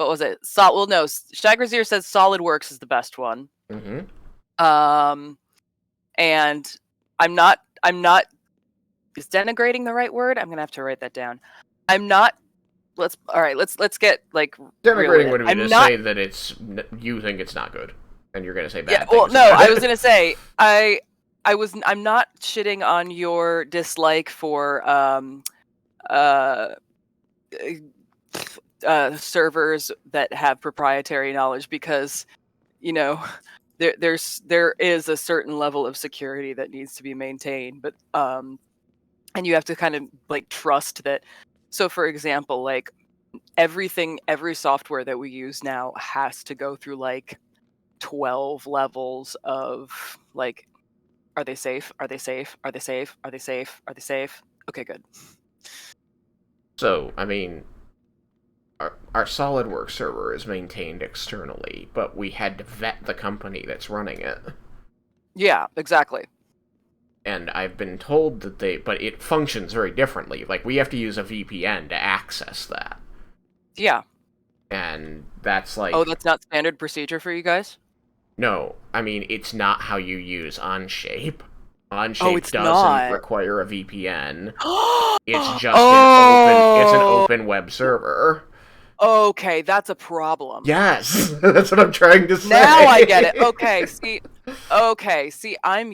what was it? Well, no, Shagrazier says SolidWorks is the best one. Mm-hmm. And I'm not, is denigrating the right word? I'm going to have to write that down. I'm not, let's get like real with Denigrating it. would be to say that you think it's not good, and you're gonna say bad well, things no, about I it. was going to say, I'm not shitting on your dislike for, uh, servers that have proprietary knowledge, because there is a certain level of security that needs to be maintained, but and you have to kind of like trust that. So for example, like every software that we use now has to go through like 12 levels of like, are they safe, are they safe, are they safe, are they safe, are they safe? Okay, good. So, I mean, our SolidWorks server is maintained externally, but we had to vet the company that's running it. Yeah, exactly. And I've been told that but it functions very differently. Like, we have to use a VPN to access that. Yeah. And that's Oh, like, that's not standard procedure for you guys? no, I mean, it's not how you use Onshape. Oh, Onshape it's doesn't not. require a VPN. It's just an Oh, open web server. okay, that's a problem. Yes, that's what I'm trying to Now I get it. say. Okay, see, I'm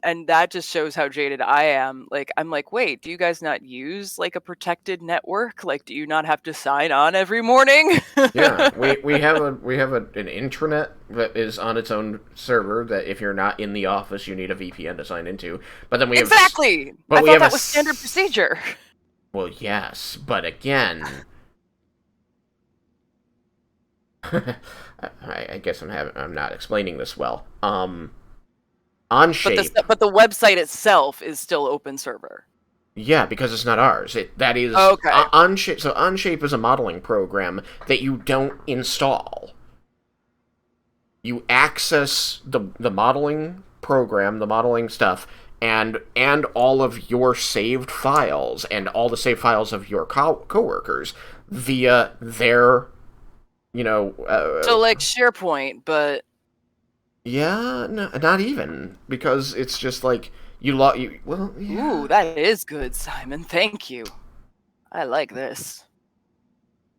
and that just shows how jaded I am. Like, I'm like, wait, do you guys not use like a protected network? Like, do you not have to sign on every morning? Yeah, an intranet that is on its own server that if you're not in the office, you need a VPN to sign into. But then Exactly. I we thought have that was standard procedure. well, yes, but again, I guess I'm not explaining this well. But Onshape, the website itself is still open server. yeah, because it's not ours. That is Okay. Onshape. So Onshape is a modeling program that you don't install. You access the modeling program, the modeling stuff, and all of your saved files and all the saved files of your coworkers via their, So like SharePoint, but yeah, no, not even, because it's just like you log you well yeah. ooh, that is good, Simon. Thank you. I like this.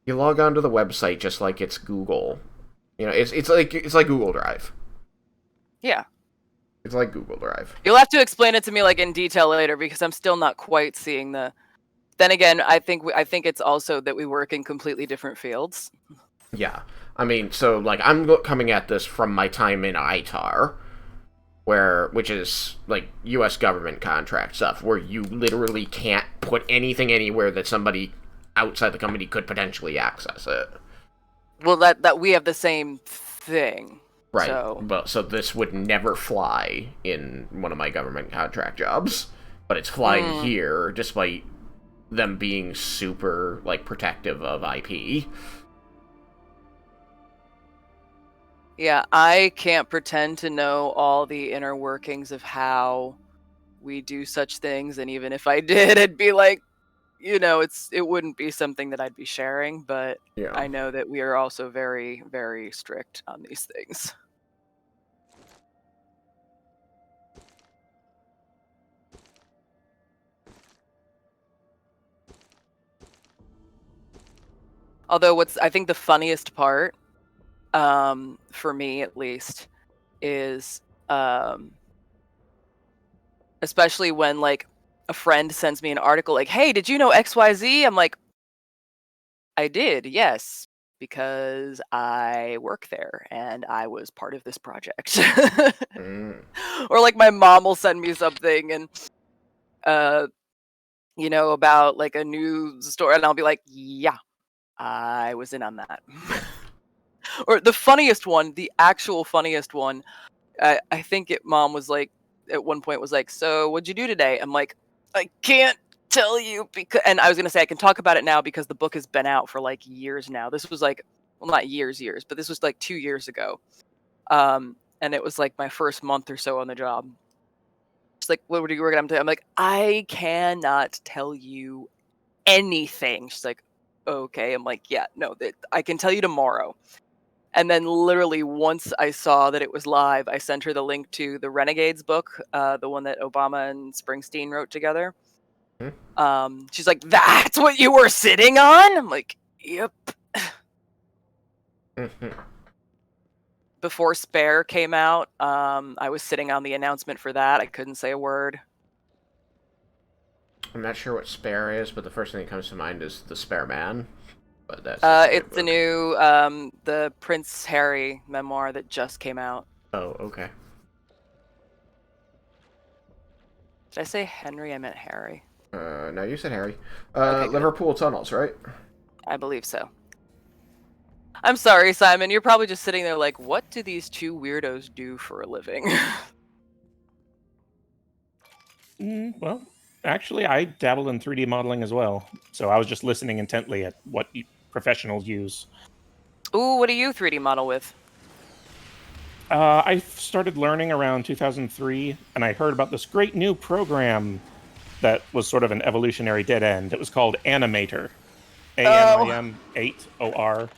You log onto the website just like it's Google. It's like Google Drive. Yeah. It's like Google Drive. You'll have to explain it to me like in detail later, because I'm still not quite seeing the. Then again, I think it's also that we work in completely different fields. Yeah. I mean, so like I'm coming at this from my time in ITAR, which is like U.S. government contract stuff, where you literally can't put anything anywhere that somebody outside the company could potentially access it. Well, that we have the same thing. Right. So But so this would never fly in one of my government contract jobs, but it's flying here despite them being super like protective of IP. yeah, I can't pretend to know all the inner workings of how we do such things, and even if I did, it'd be like, it wouldn't be something that I'd be sharing, but Yeah. I know that we are also very, very strict on these things. Although I think the funniest part, for me at least, is especially when like a friend sends me an article like, "Hey, did you know XYZ?" I'm like, "I did, yes, because I work there and I was part of this project." Mm. Or like my mom will send me something and uh about like a news story, and I'll be like, "Yeah, I was in on that." Or the funniest one, the actual funniest one, I think mom was like, at one point was like, "So what'd you do today?" I'm like, "I can't tell you, because," and I was gonna say I can talk about it now because the book has been out for like years now. This was like, well, not years, but this was like 2 years ago. And it was like my first month or so on the job. She's like, "What were you working on today?" I'm like, "I cannot tell you anything." She's like, okay. I'm like, yeah, no, I can tell you tomorrow. And then literally once I saw that it was live, I sent her the link to the Renegades book, the one that Obama and Springsteen wrote together. Hmm? She's like, "That's what you were sitting on?" I'm like, "Yep." Before Spare came out, I was sitting on the announcement for that. I couldn't say a word. I'm not sure what Spare is, but the first thing that comes to mind is the Spare Man. But that's just a good It's the book. new the Prince Harry memoir that just came out. Oh, okay. Did I say Henry? I meant Harry. No, you said Harry. Okay, good. Liverpool Tunnels, right? I believe so. I'm sorry, Simon. You're probably just sitting there like, what do these two weirdos do for a living? Well, actually, I dabbled in 3D modeling as well, so I was just listening intently at what professionals use. Ooh, what do you 3D model with? I started learning around 2003, and I heard about this great new program that was sort of an evolutionary dead end. It was called Animator, Oh, ANIM8OR.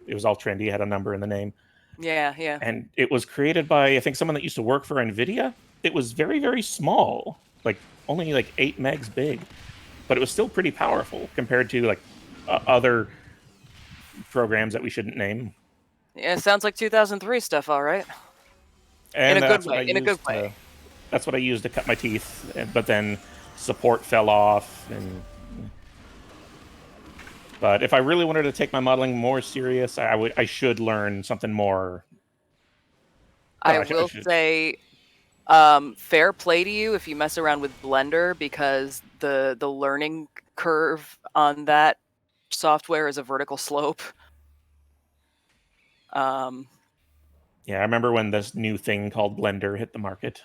It was all trendy, had a number in the name. yeah, yeah. And it was created by, I think, someone that used to work for NVIDIA. It was very, very small, like only like 8 megs big, but it was still pretty powerful compared to like other programs that we shouldn't name. Yeah, sounds like 2003 stuff, all right. In And a good that's what I way. In a good used way. to. That's what I used to cut my teeth. But then support fell off, and but if I really wanted to take my modeling more serious, I should learn something more. Well, I I will should. say, fair play to you if you mess around with Blender because the learning curve on that software is a vertical slope. Um, Yeah, I remember when this new thing called Blender hit the market.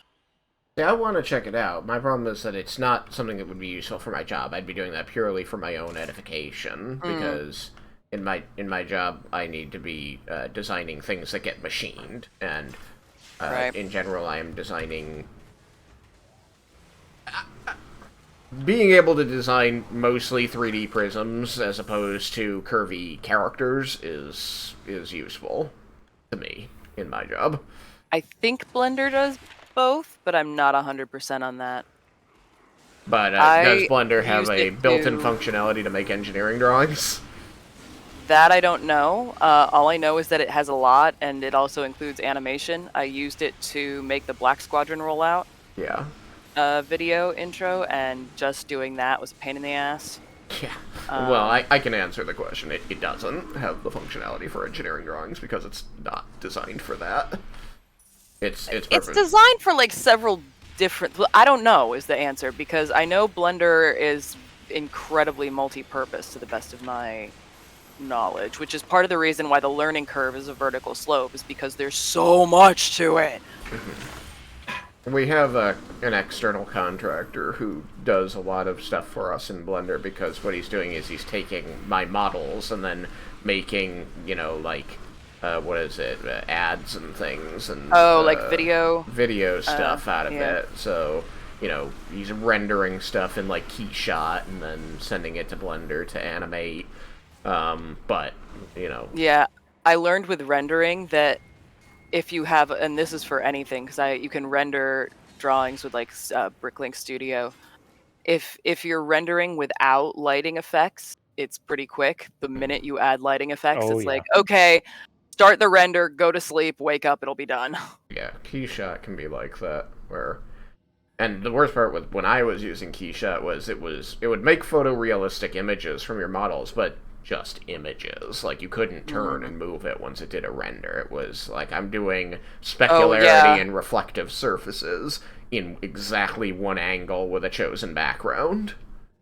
Yeah, I want to check it out. My problem is that it's not something that would be useful for my job. I'd be doing that purely for my own edification mm, because in my job I need to be designing things that get machined, and right. in general I am designing. Being able to design mostly 3D prisms as opposed to curvy characters is useful to me in my job. I think Blender does both, but I'm not 100% on that. But does I Blender have used a it built-in to functionality to make engineering drawings? that I don't know. All I know is that it has a lot, and it also includes animation. I used it to make the Black Squadron rollout Yeah. video intro, and just doing that was a pain in the ass. Yeah. Well, Um, I can answer the question. It doesn't have the functionality for engineering drawings because it's not designed for that. It's it's perfect. designed for like several different. I don't know is the answer because I know Blender is incredibly multi-purpose to the best of my knowledge, which is part of the reason why the learning curve is a vertical slope, is because there's so much to it. We have an external contractor who does a lot of stuff for us in Blender because what he's doing is he's taking my models and then making, like, what is it, ads and things and Oh, like video. video stuff out of Yeah. it. So, he's rendering stuff in, like, Keyshot and then sending it to Blender to animate. But, Yeah, I learned with rendering that if you have, and this is for anything, because you can render drawings with like Bricklink Studio. If you're rendering without lighting effects, it's pretty quick. The minute you add lighting effects, Oh it's yeah. like, okay, start the render, go to sleep, wake up, it'll be done. yeah, Keyshot can be like that, where and the worst part with when I was using Keyshot was it would make photorealistic images from your models, but just images. Like you couldn't turn Mhm. and move it once it did a render. It was like I'm doing Oh specularity yeah, and reflective surfaces in exactly one angle with a chosen background.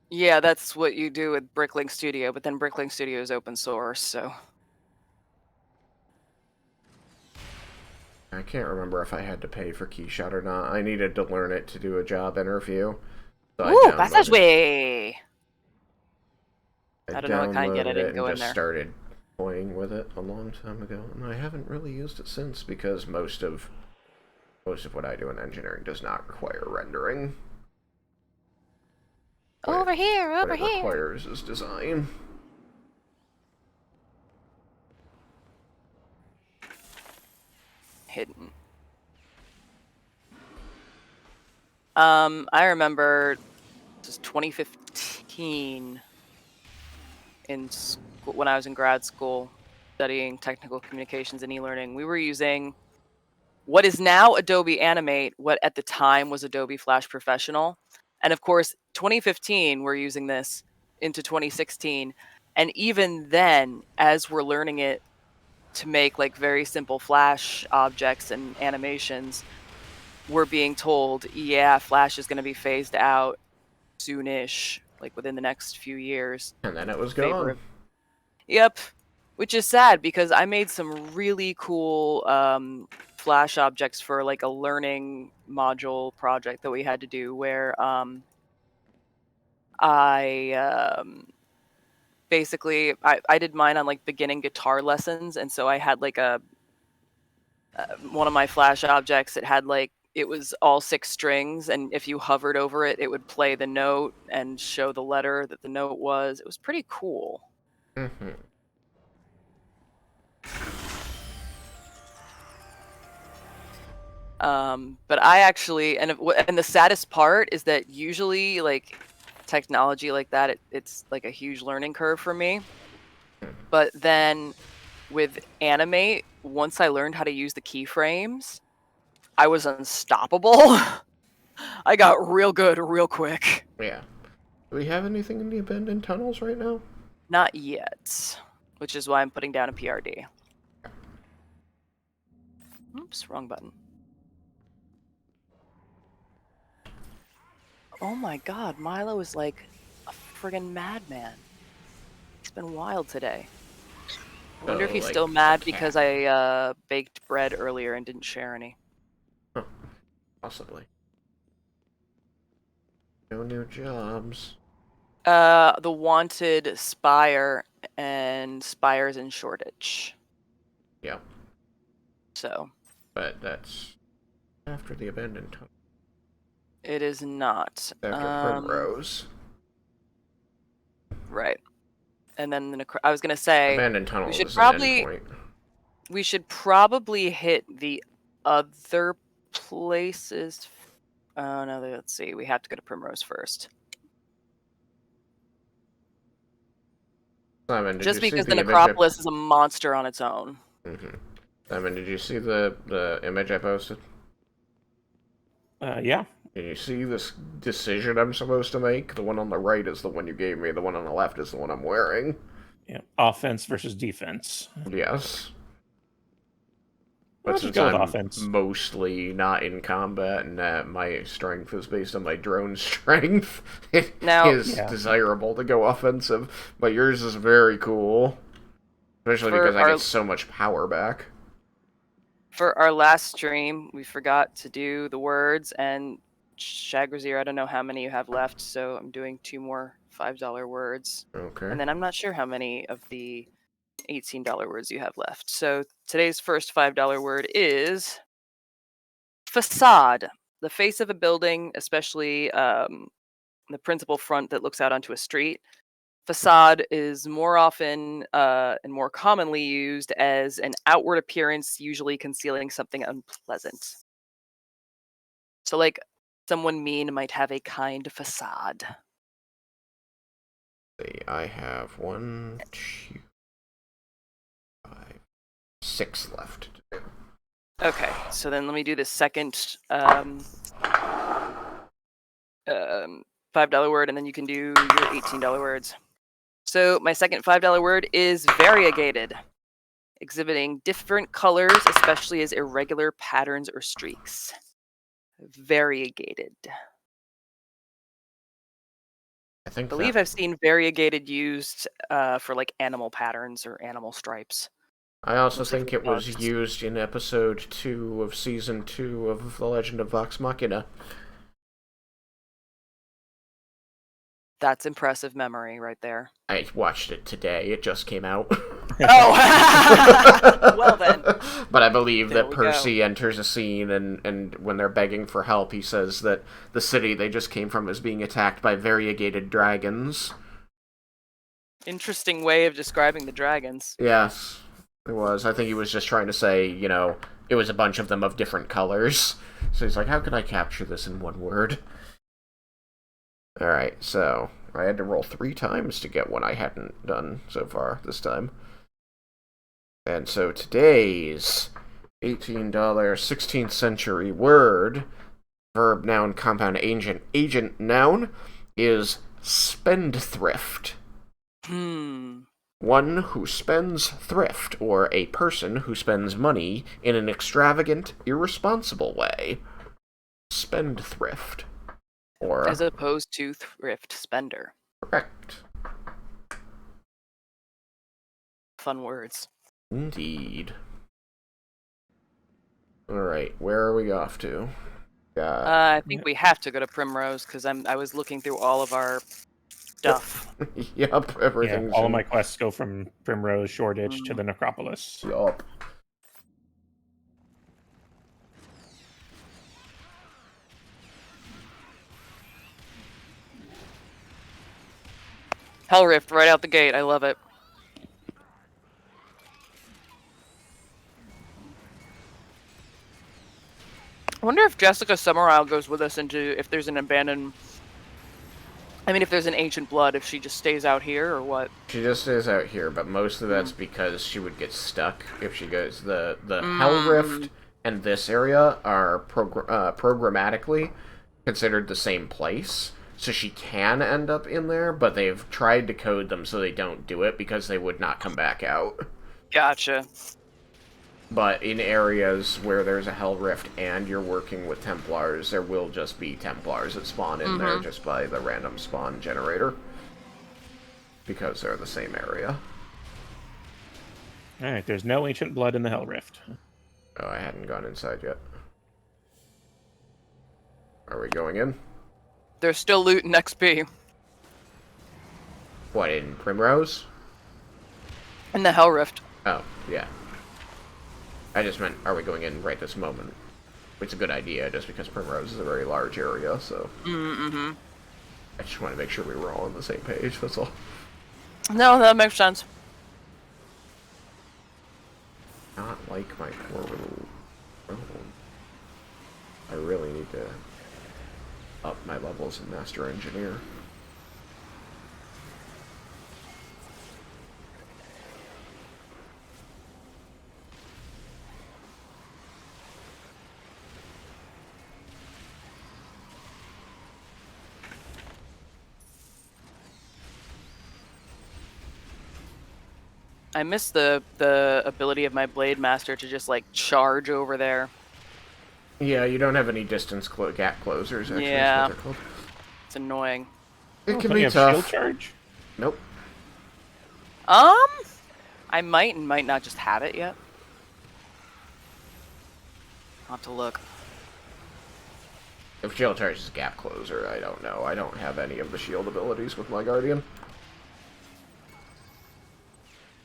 yeah, that's what you do with Bricklink Studio, but then Bricklink Studio is open source, so. I can't remember if I had to pay for Keyshot or not. I needed to learn it to do a job interview. So Ooh, passageway! I I don't know what kind yet, I downloaded it didn't and go in just there. started toying with it a long time ago, and I haven't really used it since because most of what I do in engineering does not require rendering. What it, Over here, what over it here! requires is design. hidden. I remember this is 2015 in school, when I was in grad school studying technical communications and e-learning. We were using what is now Adobe Animate, what at the time was Adobe Flash Professional. And of course, 2015, we're using this into 2016. And even then, as we're learning it to make like very simple Flash objects and animations, we're being told, yeah, Flash is going to be phased out soonish, like within the next few years. And then it was Favor gone. of- Yep. Which is sad because I made some really cool Flash objects for like a learning module project that we had to do where I basically I did mine on like beginning guitar lessons, and so I had like a one of my Flash objects. It had like it was all 6 strings, and if you hovered over it, it would play the note and show the letter that the note was. It was pretty cool. Mm-hmm. But I actually, and the saddest part is that usually like technology like that, it's like a huge learning curve for me. But then with Animate, once I learned how to use the keyframes, I was unstoppable. I got real good real quick. Yeah. Do we have anything in the abandoned tunnels right now? Not yet, which is why I'm putting down a PRD. Oops, wrong button. Oh my god, Milo is like a friggin' madman. He's been wild today. I wonder if he's like still a mad cat. because I baked bread earlier and didn't share any. Huh. Possibly. No new jobs. The wanted Spire, and Spire's in shortage. Yeah. So. But that's after the abandoned tunnel. It is not. After Primrose. Right. And then I was gonna say Abandoned tunnel we should is probably an endpoint. we should probably hit the other places. Oh no, let's see. We have to go to Primrose first. Simon, did Just you see because the the image necropolis is a monster on its own. Mm-hmm. Simon, did you see the image I posted? Yeah. Did you see this decision I'm supposed to make? The one on the right is the one you gave me. The one on the left is the one I'm wearing. Yeah. Offense versus defense. Yes. I'll But just since go with I'm offense. mostly not in combat and my strength is based on my drone strength, it Now- is desirable to go offensive. But yours is very cool. Especially because I get so much power back. For our last stream, we forgot to do the words, and Shagrazir, I don't know how many you have left, so I'm doing 2 more $5 words. Okay. And then I'm not sure how many of the $18 words you have left. So today's first $5 word is facade. The face of a building, especially the principal front that looks out onto a street. Facade is more often and more commonly used as an outward appearance, usually concealing something unpleasant. So, like, someone mean might have a kind facade. I have 1, 2, 5, 6 left to do. Okay, so then let me do the second $5 word, and then you can do your $18 words. So my second $5 word is variegated, exhibiting different colors, especially as irregular patterns or streaks. Variegated. I believe I've seen variegated used for like animal patterns or animal stripes. I also Mostly think for it was bugs. used in episode 2 of season 2 of The Legend of Vox Machina. That's impressive memory right there. I watched it today. It just came out. Oh! Well then. But I believe There that we Percy enters a scene, and when they're begging for help, he says that the city they just came from is being attacked by variegated dragons. Interesting way of describing the dragons. Yes, it was. I think he was just trying to say, it was a bunch of them of different colors. So he's like, how can I capture this in one word? Alright, so I had to roll 3 times to get one I hadn't done so far this time. And so today's $18 16th century word, verb, noun, compound, agent, noun, is spendthrift. One who spends thrift, or a person who spends money in an extravagant, irresponsible way. Spendthrift. Or... as opposed to thrift spender. correct. Fun words. Indeed. Alright, where are we off to? I think we have to go to Primrose, because I was looking through all of our stuff. Yep, everything's... Yeah, all of my quests go from Primrose, Shoreditch to the Necropolis. Yup. Hell Rift right out the gate. I love it. I wonder if Jessica Summerisle goes with us into if there's an abandoned. I mean, if there's an ancient blood, if she just stays out here or what. She just stays out here, but most of that's because she would get stuck if she goes. The Hell Rift and this area are programmatically considered the same place, so she can end up in there, but they've tried to code them so they don't do it because they would not come back out. Gotcha. But in areas where there's a Hell Rift and you're working with Templars, there will just be Templars that spawn in there just by the random spawn generator. Because they're the same area. Alright, there's no ancient blood in the Hell Rift. Oh, I hadn't gone inside yet. Are we going in? There's still loot and XP. What, in Primrose? In the Hell Rift. Oh, yeah. I just meant, are we going in right this moment? It's a good idea, just because Primrose is a very large area, so... I just want to make sure we were all on the same page, that's all. No, that makes sense. Not like my poor little... Oh. I really need to up my levels in Master Engineer. I miss the ability of my Blade Master to just like charge over there. Yeah, you don't have any distance gap closers, actually. Yeah. Is what they're called. It's annoying. It can Don't be you have tough. shield charge? Nope. I might and might not just have it yet. I'll have to look. If shield charge is gap closer, I don't know. I don't have any of the shield abilities with my Guardian.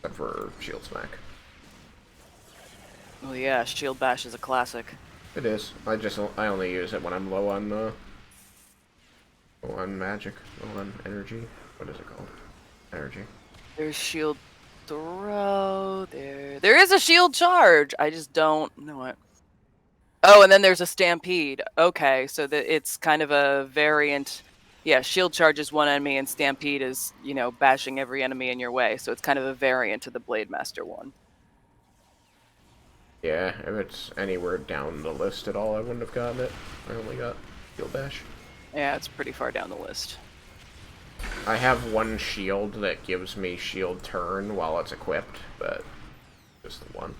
Except for Shield Smack. Oh yeah, Shield Bash is a classic. It is. I only use it when I'm low on low on magic, low on energy. What is it called? Energy. There's Shield Throw. There is a Shield Charge. I just don't know it. Oh, and then there's a Stampede. Okay, so it's kind of a variant. Yeah, Shield Charge is one enemy, and Stampede is, you know, bashing every enemy in your way. So it's kind of a variant of the Blade Master one. Yeah, if it's anywhere down the list at all, I wouldn't have gotten it. I only got Shield Bash. Yeah, it's pretty far down the list. I have one shield that gives me shield turn while it's equipped, but just the one.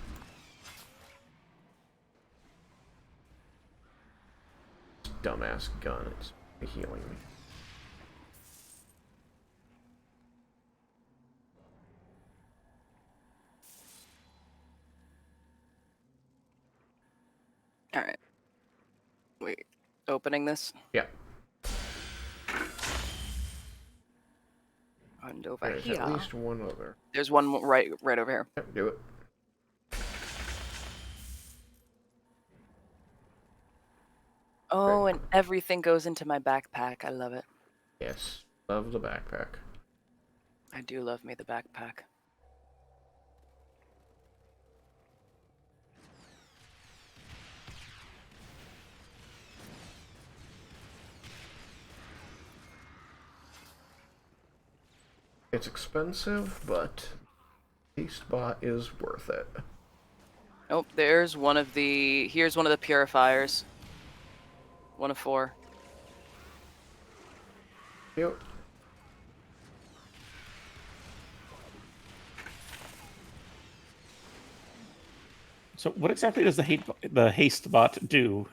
Dumbass gun, it's healing me. Alright. Wait. Opening this? Yeah. And over There's here. at least one other. There's one right over here. Yep, do it. Oh, and everything goes into my backpack. I love it. Yes. Love the backpack. I do love me the backpack. It's expensive, but Haste Bot is worth it. Oh, there's one of the... Here's one of the purifiers. 1 of 4. Yep. So what exactly does the haste bot do?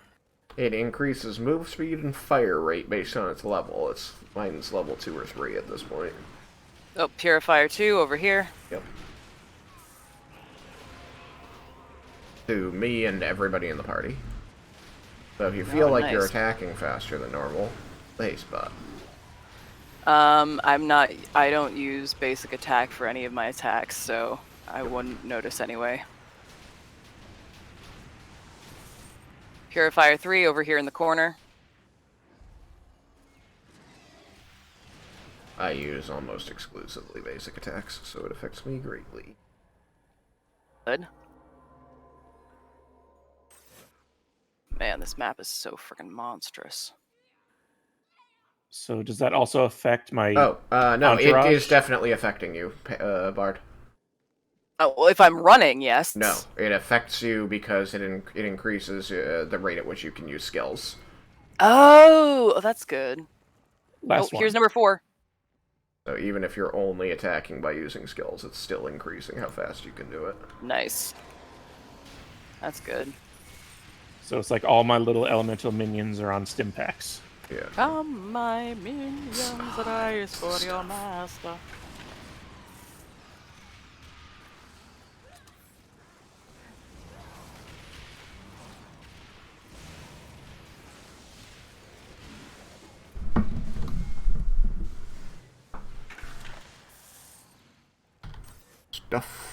It increases move speed and fire rate based on its level. Mine's level 2 or 3 at this point. Oh, purifier 2 over here. Yep. To me and everybody in the party. So if you feel like you're nice. attacking faster than normal, the haste bot. I don't use basic attack for any of my attacks, so I wouldn't notice anyway. Purifier 3 over here in the corner. I use almost exclusively basic attacks, so it affects me greatly. Good. Man, this map is so freaking monstrous. So does that also affect my no, entourage? it is definitely affecting you, Bard. Oh, well, if I'm running, yes. No, it affects you because it increases the rate at which you can use skills. Oh, that's good. Last one. Here's number 4. So even if you're only attacking by using skills, it's still increasing how fast you can do it. Nice. That's good. So it's like all my little elemental minions are on stim packs. Yeah. Come, my minions, rise for your master. Stuff.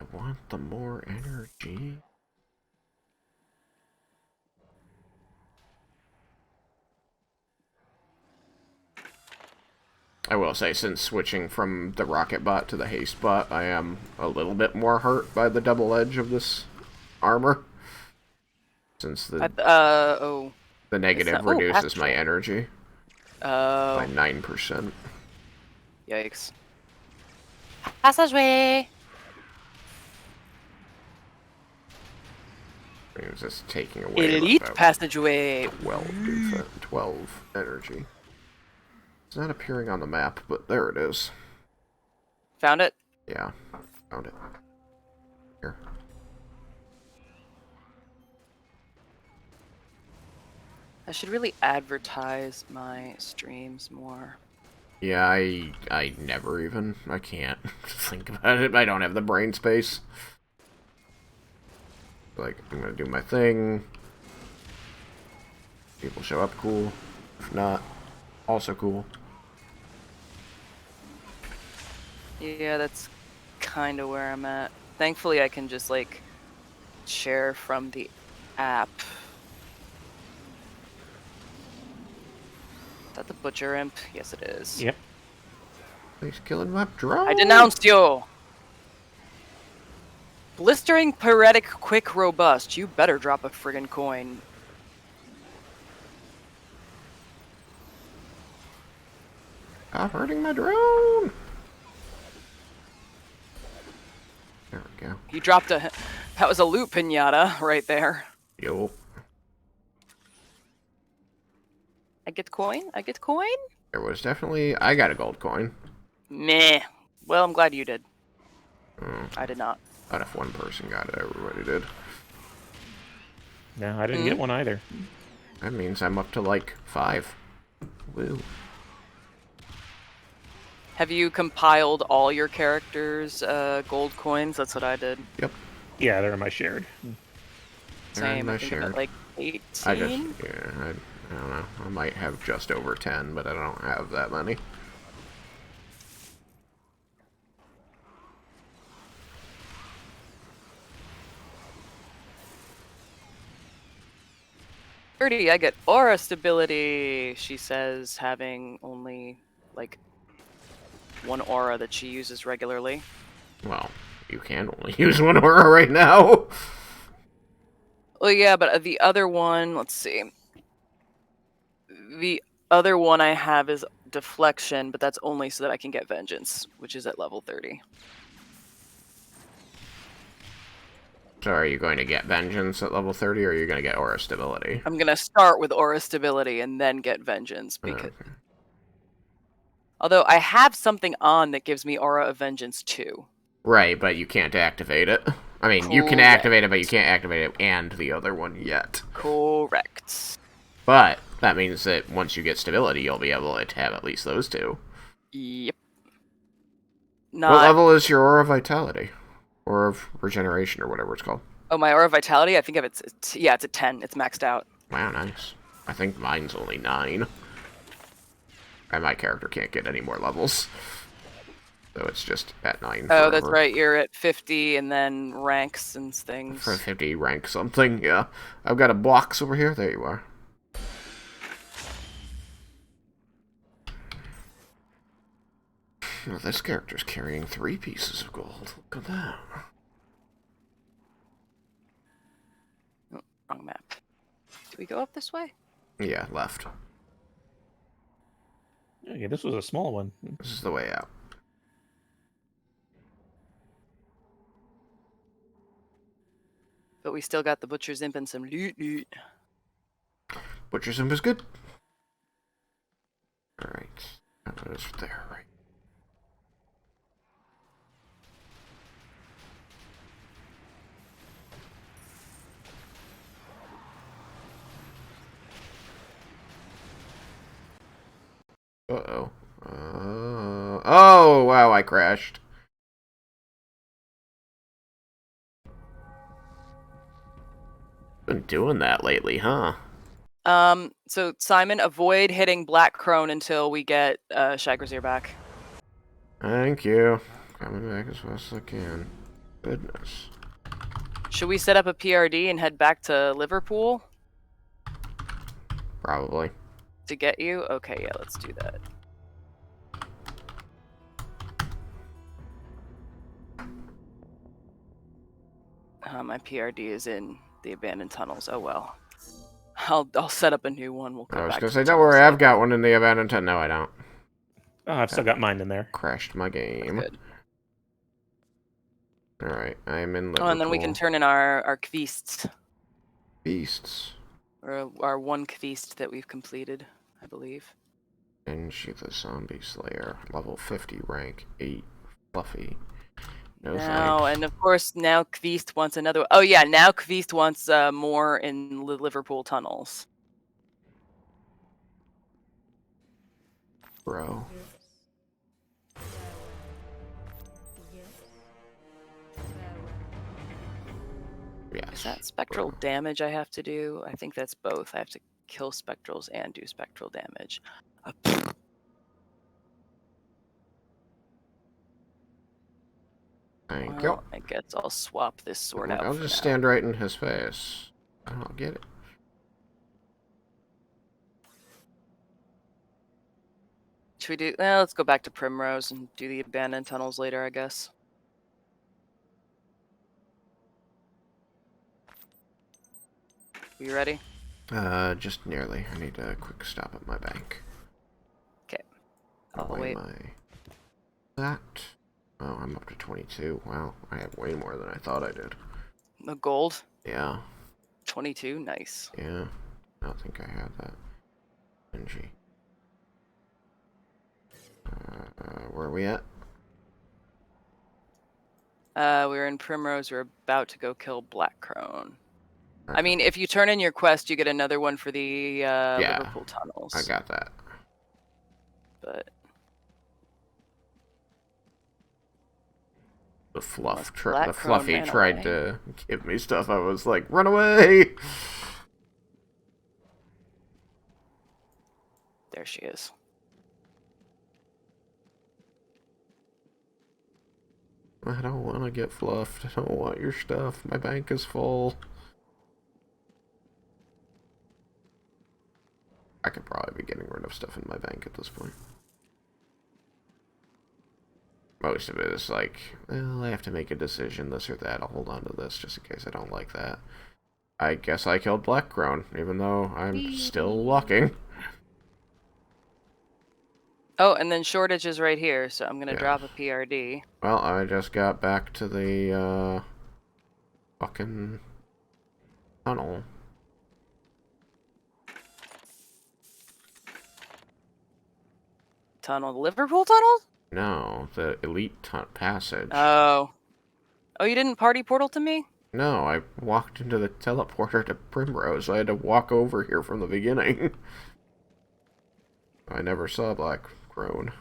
I want the more energy. I will say, since switching from the rocket bot to the haste bot, I am a little bit more hurt by the double edge of this armor. Since the negative reduces my energy by 9%. Yikes. Passageway. It was just taking away Elite about passageway. 12 energy. It's not appearing on the map, but there it is. Found it? Yeah, found it. Here. I should really advertise my streams more. Yeah, I never even. I can't think about it. I don't have the brain space. Like, I'm gonna do my thing. People show up, cool. If not, also cool. Yeah, that's kind of where I'm at. Thankfully, I can just, like, share from the app. Is that the Butcher Imp? Yes, it is. Yep. He's killing my drone. I denounced you! Blistering, Pyretic, Quick, Robust. You better drop a friggin' coin. Stop hurting my drone! There we go. You dropped a... That was a loot pinata right there. Yo. I get coin? I get coin? There was definitely... I got a gold coin. Meh. Well, I'm glad you did. Oh. I did not. But if one person got it, everybody did. No, I didn't get one either. That means I'm up to, like, 5. Woo. Have you compiled all your characters' gold coins? That's what I did. Yep. Yeah, they're in my shared. Same. I think I'm at like 18. I don't know. I might have just over 10, but I don't have that many. I get aura stability, she says, having only, like, one aura that she uses regularly. Well, you can only use one aura right now. Well, yeah, but the other one, let's see. The other one I have is deflection, but that's only so that I can get vengeance, which is at level 30. So are you going to get vengeance at level 30, or are you going to get aura stability? I'm gonna start with aura stability and then get vengeance because. Okay. Although I have something on that gives me aura of vengeance too. Right, but you can't activate it. I mean, you can Correct. activate it, but you can't activate it and the other one yet. Correct. But that means that once you get stability, you'll be able to have at least those two. Yep. What level is your Aura of Vitality? Or of Regeneration, or whatever it's called? Oh, my Aura of Vitality? I think it's a 10. It's maxed out. Wow, nice. I think mine's only 9. And my character can't get any more levels. So it's just at 9 Oh, forever. that's right. You're at 50 and then ranks and things. For 50 rank something, yeah. I've got a box over here. There you are. Oh, this character's carrying 3 pieces of gold. Look at that. Oh, wrong map. Do we go up this way? Yeah, left. Okay, this was a small one. This is the way out. But we still got the Butcher's Imp and some loot. Butcher's Imp is good. Alright. That was there, right? Uh-oh. Oh, wow, I crashed. Been doing that lately, huh? So Simon, avoid hitting Black Crone until we get Shagrazir back. Thank you. Coming back as fast as I can. Goodness. Should we set up a PRD and head back to Liverpool Probably. to get you? Okay, yeah, let's do that. My PRD is in the abandoned tunnels. Oh well. I'll set up a new one. We'll go I was back gonna to say, the don't worry, tunnels I've got one in the abandoned tent. No, I don't. Oh, I've still got mine in there. Crashed my game. Good. Alright, I'm in Liverpool. Oh, and then we can turn in our Kvists. Beasts. Or our one Kvist that we've completed, I believe. Benji the Zombie Slayer. Level 50, rank 8. Fluffy. No Now, thanks. and of course, now Kvist wants another. Oh yeah, now Kvist wants more in the Liverpool tunnels. Bro. Yes. Is that spectral damage I have to do? I think that's both. I have to kill spectrals and do spectral damage. Thank you. Well, I guess I'll swap this sword out. I'll just stand right in his face. I'll get it. Should we do? Well, let's go back to Primrose and do the abandoned tunnels later, I guess. You ready? Just nearly. I need a quick stop at my bank. Okay. I'll Away wait. That. Oh, I'm up to 22. Wow, I have way more than I thought I did. The gold. Yeah. 22. Nice. Yeah. I don't think I had that. NG. Where are we at? We're in Primrose. We're about to go kill Black Crone. I mean, if you turn in your quest, you get another one for the Liverpool tunnels. I got that. But the fluffy ran tried away. to give me stuff. I was like, run away! There she is. I don't want to get fluffed. I don't want your stuff. My bank is full. I could probably be getting rid of stuff in my bank at this point. Most of it is like, well, I have to make a decision, this or that. I'll hold on to this just in case I don't like that. I guess I killed Black Crone, even though I'm still walking. Oh, and then Shortage is right here, so I'm gonna Yeah. drop a PRD. Well, I just got back to the, fucking tunnel. Tunnel, the Liverpool tunnel? No, the elite passage. Oh. Oh, you didn't party portal to me? No, I walked into the teleporter to Primrose. I had to walk over here from the beginning. I never saw Black Crone.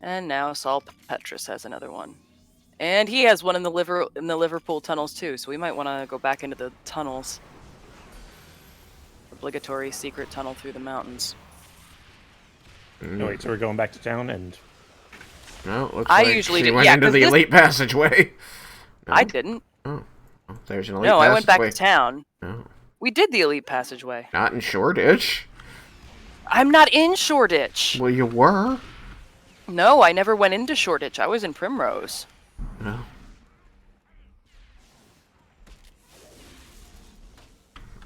And now Saul Petrus has another one. And he has one in the Liverpool tunnels too, so we might want to go back into the tunnels. Obligatory secret tunnel through the mountains. Oh, wait, so we're going back to town, and No, it looks I like usually she do- went yeah, into 'cause the this- elite passageway. No? I didn't. Oh. Oh, there's an elite No, passageway. I went back to town. No. We did the elite passageway. Not in Shoreditch. I'm not in Shoreditch. Well, you were. No, I never went into Shoreditch. I was in Primrose. No.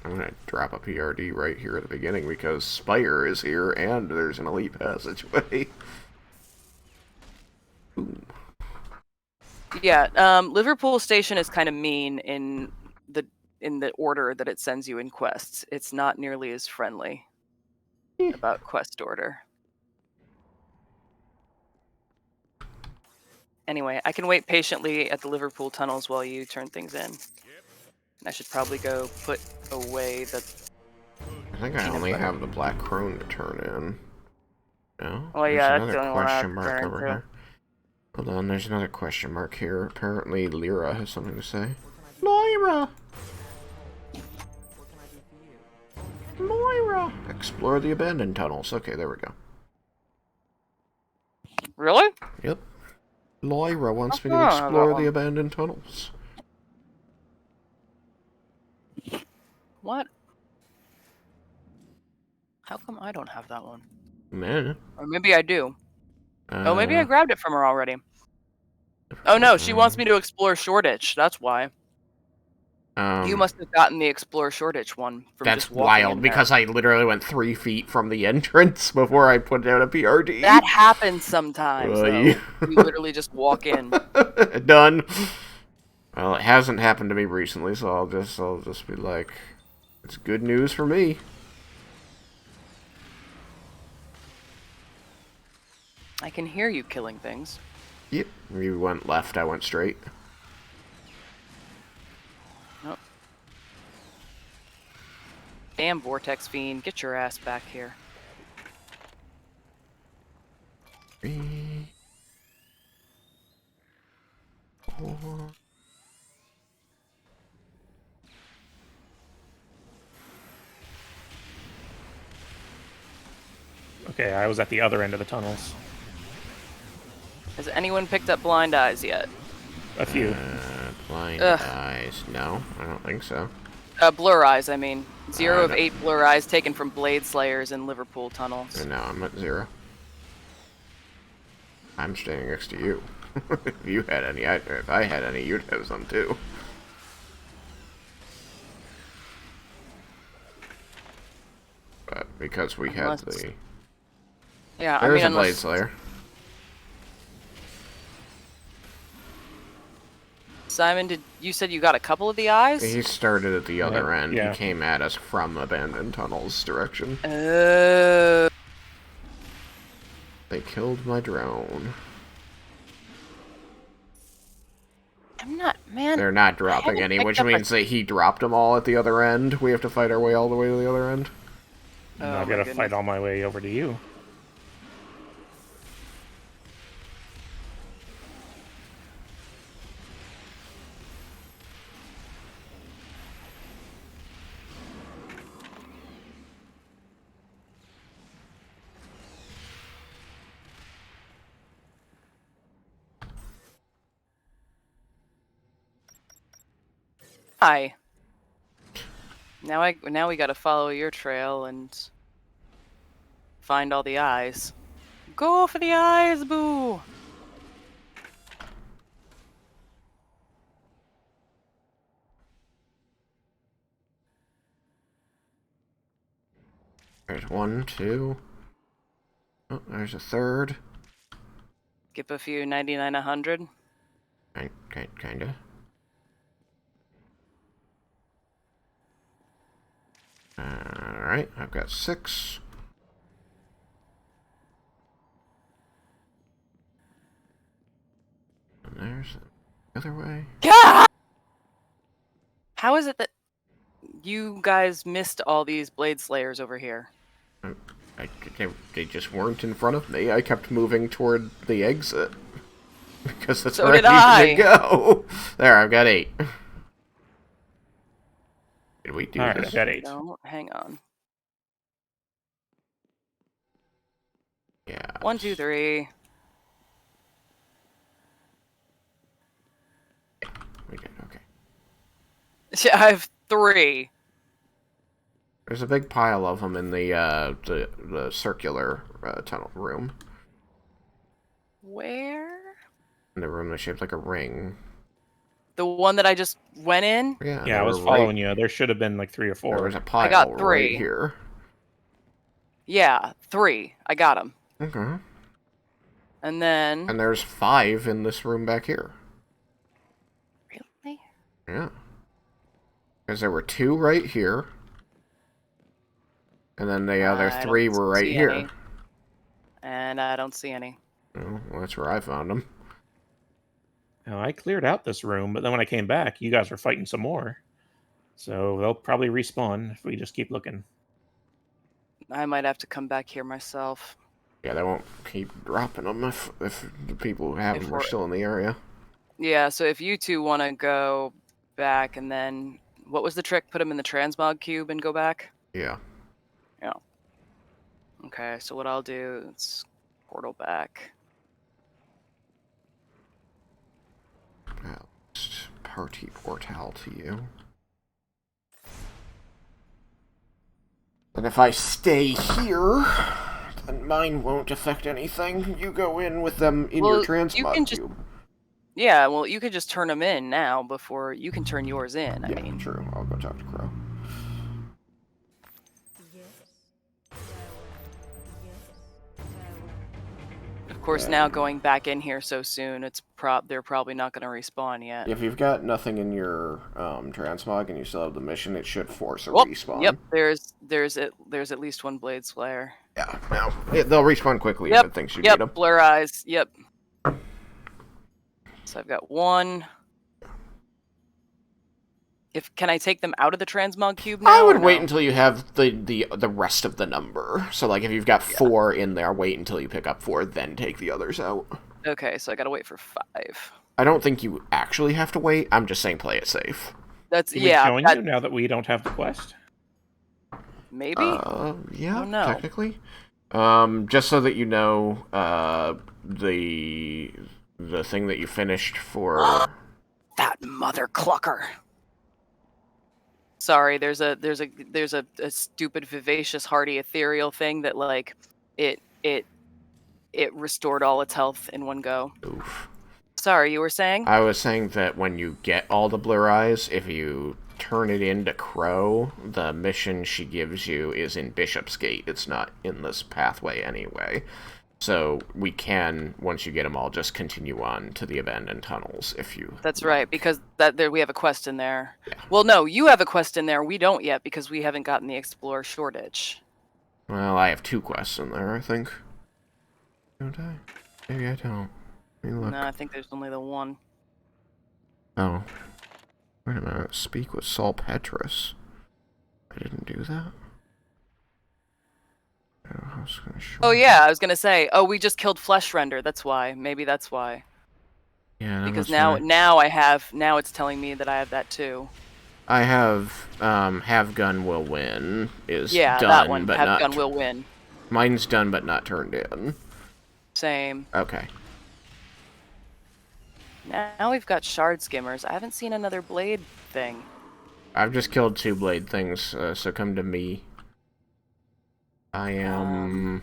I'm gonna drop a PRD right here at the beginning because Spire is here and there's an elite passageway. Boom. Yeah, Liverpool Station is kind of mean in the order that it sends you in quests. It's not nearly as friendly about quest order. Anyway, I can wait patiently at the Liverpool tunnels while you turn things in. I should probably go put away the... I think I only have the Black Crone to turn in. No? Oh There's yeah, that's another the only one I have question to mark turn over into. here. Hold on, there's another question mark here. Apparently Lyra has something to say. Lyra! Lyra! Explore the abandoned tunnels. Okay, there we go. Really? Yep. Lyra wants me to I don't have that explore one. the abandoned tunnels. What? How come I don't have that one? Man. Or maybe I do. Oh, maybe I grabbed it from her already. Oh no, she wants me to explore Shoreditch. That's why. You must have gotten the Explore Shoreditch one from That's just walking wild, in there. because I literally went 3 feet from the entrance before I put down a PRD. That happens sometimes, though. Really? You literally just walk in. Done. Well, it hasn't happened to me recently, so I'll just be like, it's good news for me. I can hear you killing things. Yep. You went left, I went straight. Oh. Damn Vortex Fiend, get your ass back here. 3, 4. okay, I was at the other end of the tunnels. Has anyone picked up Blind Eyes yet? A few. Blind Ugh. eyes. No, I don't think so. Blur Eyes, I mean. 0 of no. 8 Blur Eyes taken from Blade Slayers in Liverpool tunnels. No, I'm at 0. I'm standing next to you. If you had any, if I had any, you'd have some too. But because we had Unless- the... Yeah, There's I mean, a Blade unless... Slayer. Simon, you said you got a couple of the eyes? He started at the other end. yeah. He came at us from abandoned tunnels direction. Oh. They killed my drone. I'm not, man. They're not dropping haven't any, picked which up a- means that he dropped them all at the other end. We have to fight our way all the way to the other end. Oh, I've my got to goodness. fight all my way over to you. Hi. Now we gotta follow your trail and find all the eyes. Go for the eyes, boo! There's 1, 2. Oh, there's a third. Skip a few 99, 100. Kinda. Alright, I've got 6. And there's the other way. God! How is it that you guys missed all these Blade Slayers over here? They just weren't in front of me. I kept moving toward the exit. Because that's So where did I needed to I. go. There, I've got 8. Did we do All right, this? I've got 8. No, hang on. Yeah. 1, 2, 3. We did, okay. I have 3. There's a big pile of them in the circular tunnel room. Where? In the room that's shaped like a ring. The one that I just went in? Yeah, Yeah, I was following you. There should have been like 3 or 4. There was a pile got right 3. here. Yeah, 3. I got them. Okay. And then... And there's 5 in this room back here. Really? Yeah. Because there were 2 right here. And then the other 3 were right here. Any. And I don't see any. Oh, well, that's where I found them. Now, I cleared out this room, but then when I came back, you guys were fighting some more. So they'll probably respawn if we just keep looking. I might have to come back here myself. Yeah, they won't keep dropping them if the people who have them are still in the area. Yeah, so if you two want to go back and then... What was the trick? Put them in the transmog cube and go back? Yeah. Yeah. Okay, so what I'll do is portal back. Well, just party portal to you. And if I stay here, then mine won't affect anything. You go in with them in your transmog cube. Yeah, well, you could just turn them in now before you can turn yours in. I mean, true. I'll go talk to Crow. of course, now going back in here so soon, they're probably not going to respawn yet. If you've got nothing in your transmog and you still have the mission, it should force a respawn. Yep, there's at least 1 Blade Slayer. Yeah, no, they'll respawn quickly if it thinks you need them. Blur eyes. Yep. So I've got 1. Can I take them out of the transmog cube now? I would wait until you have the rest of the number. So, like, if you've got 4 in there, wait until you pick up 4, then take the others out. Okay, so I gotta wait for 5. I don't think you actually have to wait. I'm just saying play it safe. That's Can we join you now that we don't have the quest? Maybe. Yeah, no. technically. Just so that you know, the thing that you finished for that mother clucker. Sorry, there's a stupid vivacious hardy ethereal thing that like it restored all its health in one go. Oof. Sorry, you were saying? I was saying that when you get all the blur eyes, if you turn it into Crow, the mission she gives you is in Bishopsgate. It's not in this pathway anyway. So we can, once you get them all, just continue on to the abandoned tunnels if you... That's right, because there we have a quest in there. Yeah. Well, no, you have a quest in there. We don't yet because we haven't gotten the Explorer Shortage. Well, I have 2 quests in there, I think. Don't I? Maybe I don't. Let me look. No, I think there's only the 1. Oh. Wait a minute. Speak with Saul Petrus. I didn't do that? Oh yeah, I was gonna say. Oh, we just killed Flesh Render. That's why. Maybe that's why. Yeah. Because now it's telling me that I have that too. I have gun will win is done, that one. But have not gun will win. Mine's done but not turned in. Same. Okay. Now we've got shard skimmers. I haven't seen another blade thing. I've just killed 2 blade things, so come to me. I am.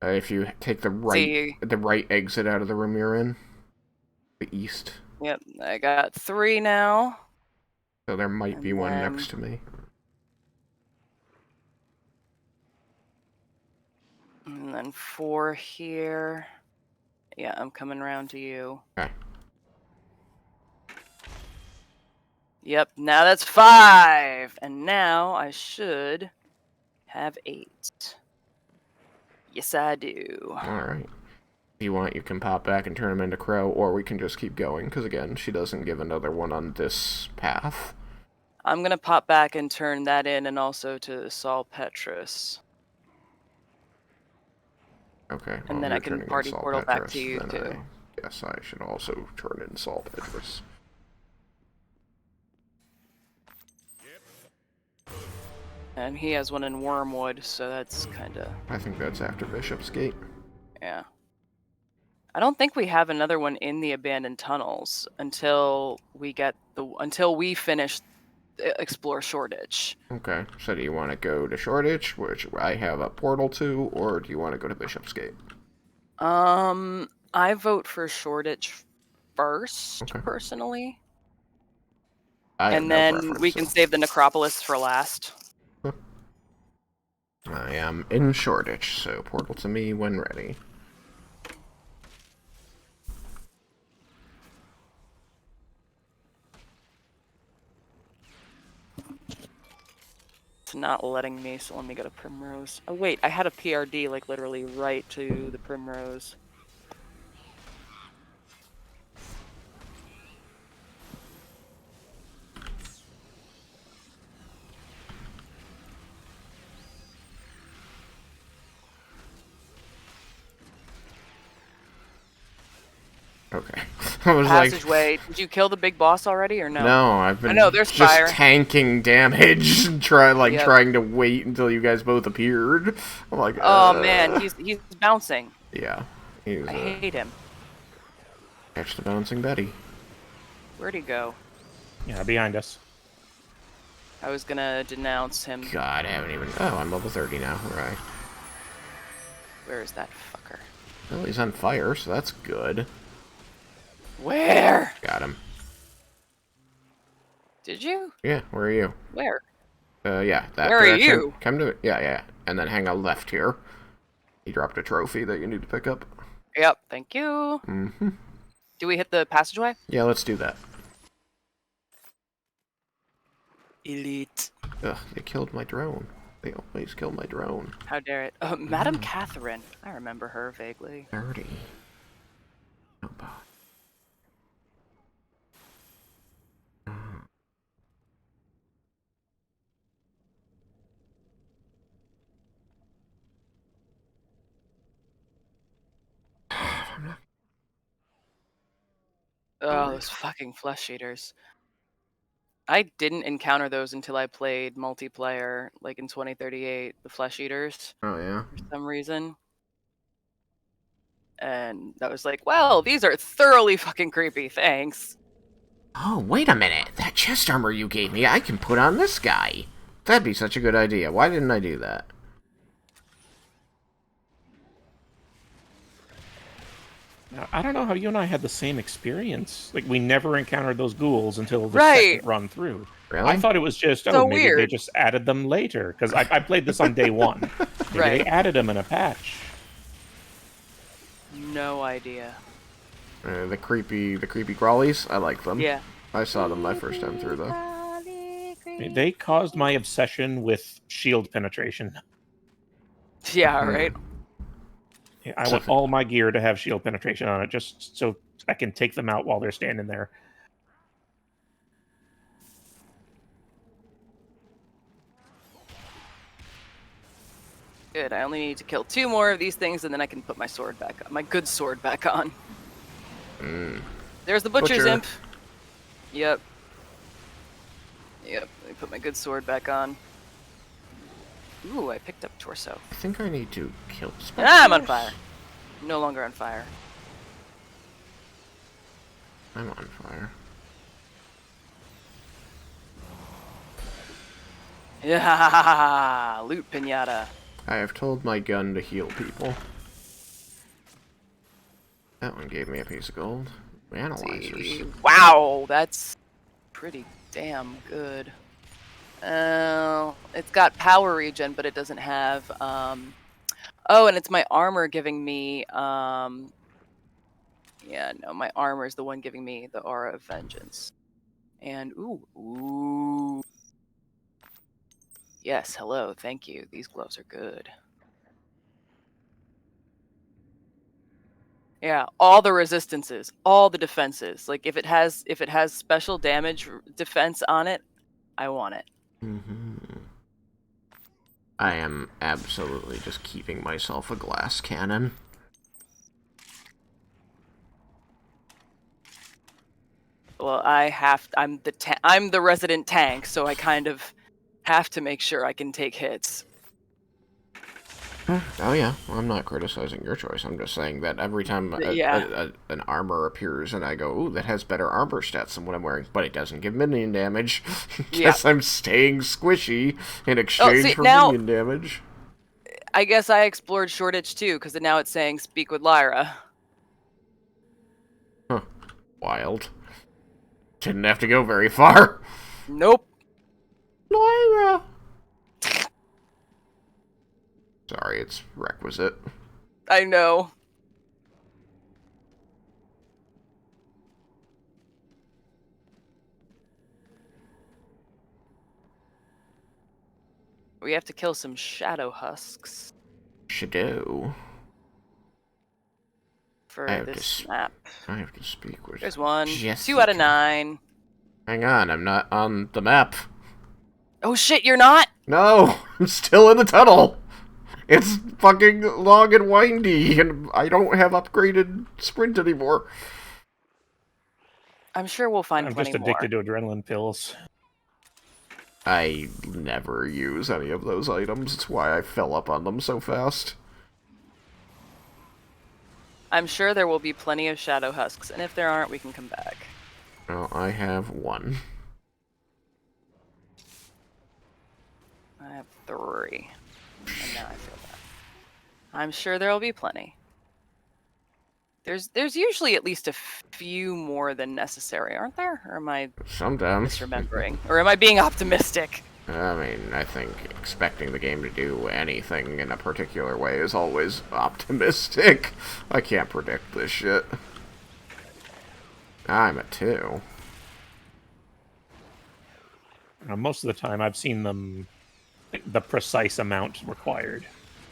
If you take the right exit out of the room you're in, the east. Yep, I got 3 now. So there might be one next to me. then 4 here. Yeah, I'm coming around to you. Okay. Yep, now that's 5. And now I should have 8. Yes, I do. Alright. If you want, you can pop back and turn him into Crow, or we can just keep going, because again, she doesn't give another one on this path. I'm going to pop back and turn that in, and also to Saul Petrus. Okay, And then I can party portal back to you, too. I guess I should also turn in Saul Petrus. And he has one in Wormwood, so that's kind of... I think that's after Bishopsgate. Yeah. I don't think we have another one in the abandoned tunnels until we finish explore Shoreditch. Okay, so do you want to go to Shoreditch, which I have a portal to, or do you want to go to Bishopsgate? I vote for Shoreditch first, Okay. personally. And then we can save the Necropolis for last. I am in Shoreditch, so portal to me when ready. It's not letting me, so let me go to Primrose. Oh wait, I had a PRD like literally right to the Primrose. Okay. I was Passageway. Did you kill the big boss already or no? No, I've been there's just fire. tanking damage and trying to wait until you guys both appeared. I'm like, oh man, he's bouncing. Yeah. I hate him. Catch the bouncing Betty. Where'd he go? Yeah, behind us. I was gonna denounce him. God, I haven't even... Oh, I'm level 30 now. Right. Where is that fucker? Well, he's on fire, so that's good. Where? Got him. Did you? Yeah, where are you? Where? Yeah, that Where direction. are you? Come to it. Yeah. And then hang a left here. He dropped a trophy that you need to pick up. Yep, thank you. Mm-hmm. Do we hit the passageway? Yeah, let's do that. Elite. Ugh, they killed my drone. They always kill my drone. How dare it? Madame Catherine. I remember her vaguely. 30. Oh, boy. Oh, those fucking flesh eaters. I didn't encounter those until I played multiplayer, like in 2038, the flesh eaters, Oh, yeah? for some reason. And I was like, well, these are thoroughly fucking creepy, thanks. Oh, wait a minute. That chest armor you gave me, I can put on this guy. That'd be such a good idea. Why didn't I do that? Now, I don't know how you and I had the same experience. Like, we never encountered those ghouls until the Right. second run through. Really? I thought it was just, So maybe they weird. just added them later. Because I played this on day one. Maybe Right. they added them in a patch. No idea. The creepy crawlies, I like them. Yeah. I saw them my first time through, though. They caused my obsession with shield penetration. Yeah, right. Yeah, I want all my gear to have shield penetration on it, just so I can take them out while they're standing there. Good. I only need to kill 2 more of these things, and then I can put my sword back on. My good sword back on. There's the butcher's Butcher. imp. Yep. Let me put my good sword back on. Ooh, I picked up torso. I think I need to kill I'm on fire. No longer on fire. I'm on fire. Yeah, loot pinata. I have told my gun to heal people. That one gave me a piece of gold. Analyzers. Wow, that's pretty damn good. It's got power regen, but it doesn't have Oh, and it's my armor giving me, yeah, no, my armor is the one giving me the aura of vengeance. And, ooh. Yes, hello, thank you. These gloves are good. Yeah, all the resistances, all the defenses. Like if it has special damage defense on it, I want it. I am absolutely just keeping myself a glass cannon. Well, I'm the resident tank, so I kind of have to make sure I can take hits. Oh yeah, well, I'm not criticizing your choice. I'm just saying that every time an armor appears and I go, ooh, that has better armor stats than what I'm wearing, but it doesn't give minion damage. Guess I'm staying squishy in exchange for minion damage. I guess I explored Shoreditch too, because now it's saying speak with Lyra. Huh. Wild. Didn't have to go very far. Nope. Lyra! Sorry, it's requisite. I know. We have to kill some shadow husks. Shadow. For this map. I have to speak with There's one. Jessica. 2 out of 9. Hang on, I'm not on the map. Oh shit, you're not? No, I'm still in the tunnel. It's fucking long and windy, and I don't have upgraded sprint anymore. I'm sure we'll find plenty more. I'm just addicted to adrenaline pills. I never use any of those items. It's why I fell up on them so fast. I'm sure there will be plenty of shadow husks, and if there aren't, we can come back. Well, I have 1. I have 3. And now I feel bad. I'm sure there will be plenty. There's usually at least a few more than necessary, aren't there? Or am I sometimes misremembering? Or am I being optimistic? I mean, I think expecting the game to do anything in a particular way is always optimistic. I can't predict this shit. I'm at 2. Most of the time, I've seen them the precise amount required.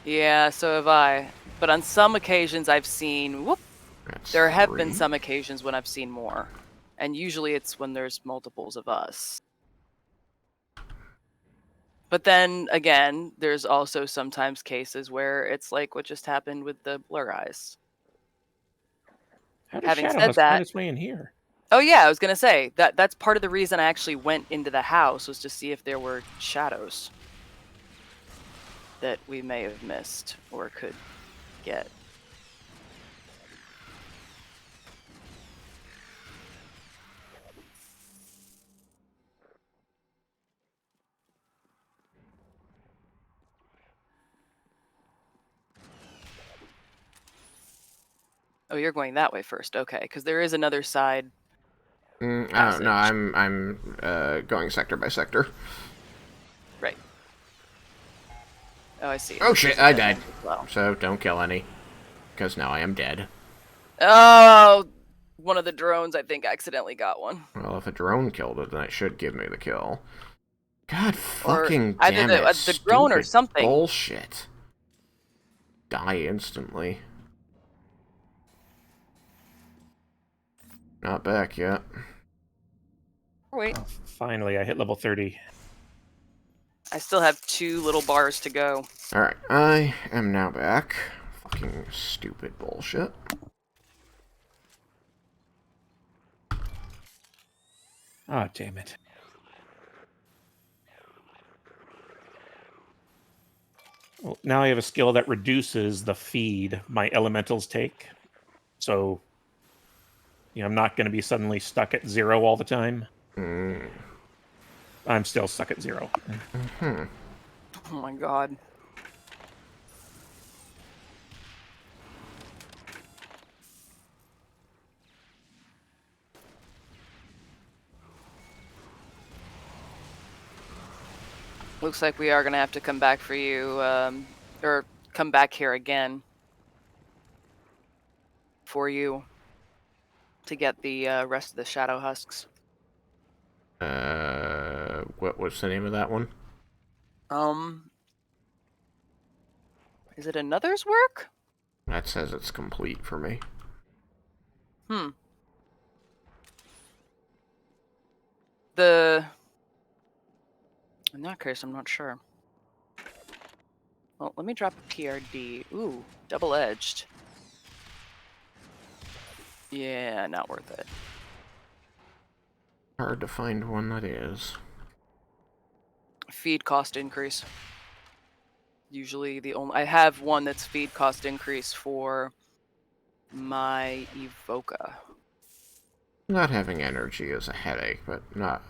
Yeah, so have I. But on some occasions, I've seen... Whoop! There have been some occasions when I've seen more. And usually it's when there's multiples of us. But then, again, there's also sometimes cases where it's like what just happened with the blur eyes. How does Having Shadow said Husk that... find its way in here? Oh yeah, I was gonna say, that's part of the reason I actually went into the house, was to see if there were shadows that we may have missed or could get. Oh, you're going that way first, okay? Because there is another side. Oh no, I'm going sector by sector. Right. Oh, I see. Oh shit, I died. Well. So don't kill any, because now I am dead. Oh, one of the drones, I think, accidentally got one. Well, if a drone killed it, then it should give me the kill. God fucking damn it! Either the drone or something. Bullshit. Die instantly. Not back yet. Wait. Oh, finally, I hit level 30. I still have 2 little bars to go. Alright, I am now back. Fucking stupid bullshit. Oh, damn it. Well, now I have a skill that reduces the feed my elementals take. So, I'm not going to be suddenly stuck at 0 all the time. I'm still stuck at 0. Oh my god. Looks like we are going to have to come back for you, or come back here again for you to get the rest of the shadow husks. What's the name of that one? Is it another's work? That says it's complete for me. In that case, I'm not sure. Well, let me drop a PRD. Ooh, double-edged. Yeah, not worth it. Hard to find one that is. Feed cost increase. Usually I have one that's feed cost increase for my Evoca. Not having energy is a headache, but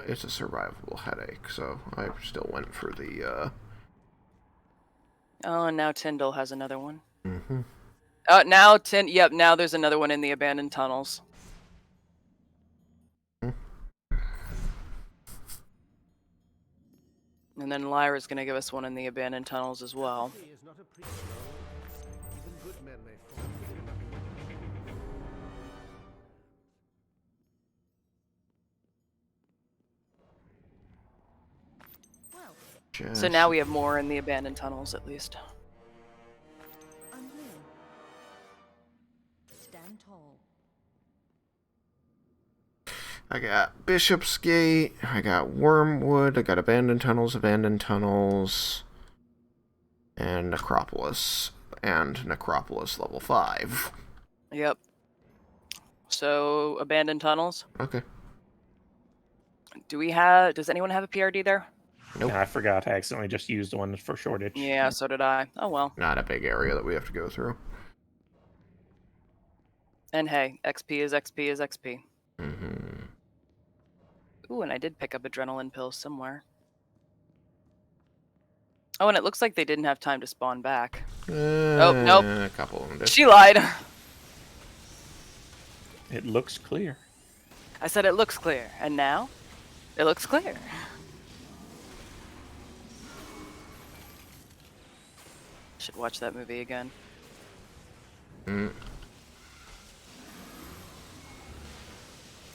it's a survivable headache, so I still went for the, Oh, and now Tyndall has another one. Mm-hmm. Now there's another one in the abandoned tunnels. And then Lyra's gonna give us one in the abandoned tunnels as well. So now we have more in the abandoned tunnels, at least. Stand tall. I got Bishopsgate, I got Wormwood, I got abandoned tunnels, and Necropolis level 5. Yep. So abandoned tunnels. Okay. Does anyone have a PRD there? Nope. I forgot. I accidentally just used one for shortage. Yeah, so did I. Oh well. Not a big area that we have to go through. And hey, XP is XP is XP. Mm-hmm. Ooh, and I did pick up adrenaline pills somewhere. Oh, and it looks like they didn't have time to spawn back. Oh, nope. A couple of them did. She lied. It looks clear. I said it looks clear, and now it looks clear. Should watch that movie again.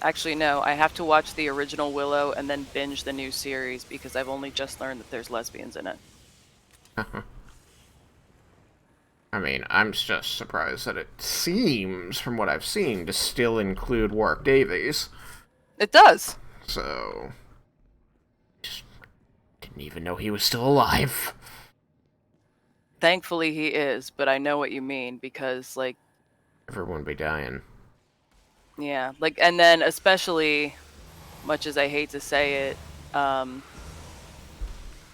Actually, no. I have to watch the original Willow and then binge the new series because I've only just learned that there's lesbians in it. I mean, I'm just surprised that it seems, from what I've seen, to still include Warwick Davies. It does. So, just didn't even know he was still alive. Thankfully he is, but I know what you mean because, like... Everyone be dying. Yeah, like, and then especially, much as I hate to say it,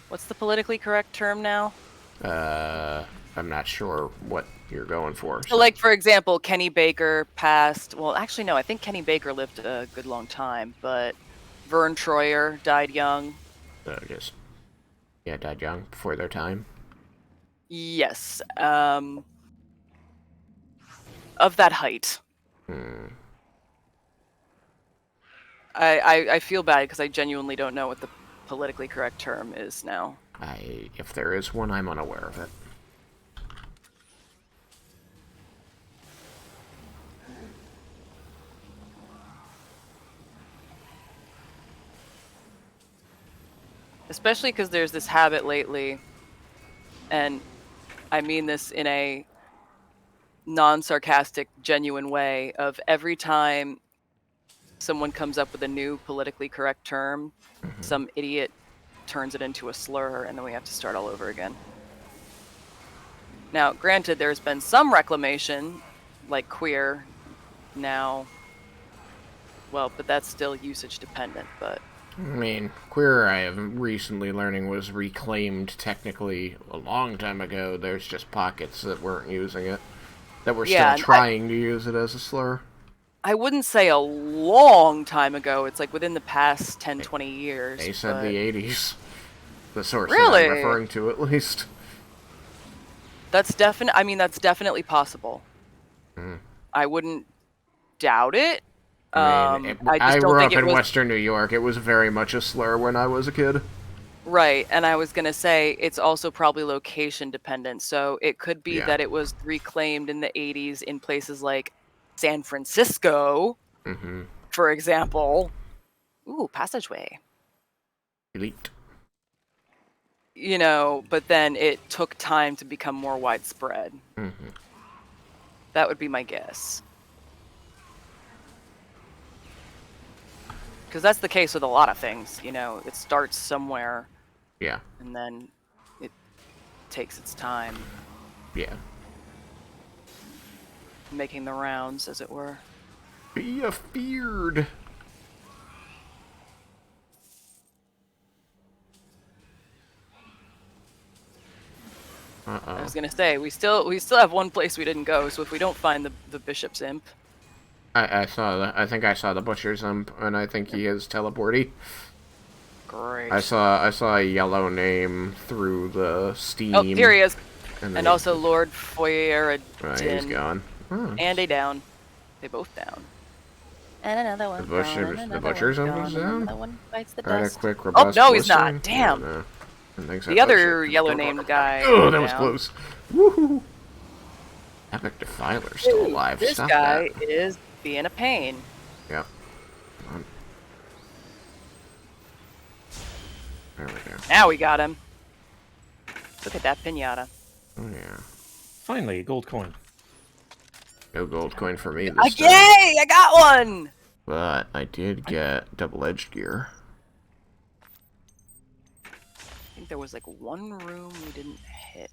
what's the politically correct term now? I'm not sure what you're going for. So, like, for example, Kenny Baker passed... Well, actually, no, I think Kenny Baker lived a good long time, but Vern Troyer died young. Died young before their time. Yes. Of that height. I feel bad because I genuinely don't know what the politically correct term is now. If there is one, I'm unaware of it. Especially because there's this habit lately, and I mean this in a non-sarcastic, genuine way, of every time someone comes up with a new politically correct term, some idiot turns it into a slur, and then we have to start all over again. Now, granted, there's been some reclamation, like queer, now, well, but that's still usage dependent, but... I mean, queer, I am recently learning, was reclaimed technically a long time ago. There's just pockets that weren't using it, that were still trying to use it as a slur. I wouldn't say a long time ago. It's like within the past 10, 20 years. They said the 80s. The source really? that I'm referring to, at least. That's definitely possible. I wouldn't doubt it. I grew up in Western New York. It was very much a slur when I was a kid. Right, and I was gonna say it's also probably location dependent. So it could be Yeah. that it was reclaimed in the 80s in places like San Francisco, Mm-hmm. for example. Ooh, passageway. Elite. But then it took time to become more widespread. Mm-hmm. That would be my guess. Because that's the case with a lot of things. It starts somewhere Yeah. and then it takes its time Yeah. making the rounds, as it were. Be afeared. I Uh-oh. was gonna say we still have one place we didn't go, so if we don't find the bishop's imp. I saw that. I think I saw the butcher's imp, and I think he is teleporty. Great. I saw a yellow name through the Steam. Oh, here he is. And also Lord Foyeradin. Right, he's gone. Oh. And a down. They both down. And another one. The butcher's imp is down? Another one bites the Alright, a dust. quick, robust Oh, no, he's blistering. not. Damn. Yeah, no. The other yellow-named guy. Oh, that was down. close. Woohoo! Epic Defiler's still alive. This Stop guy that. is being a pain. Yep. Come on. There we go. Now we got him. Look at that pinata. Oh, yeah. Finally, a gold coin. No gold coin for me this Yay! time. I got one! But I did get double-edged gear. I think there was like one room we didn't hit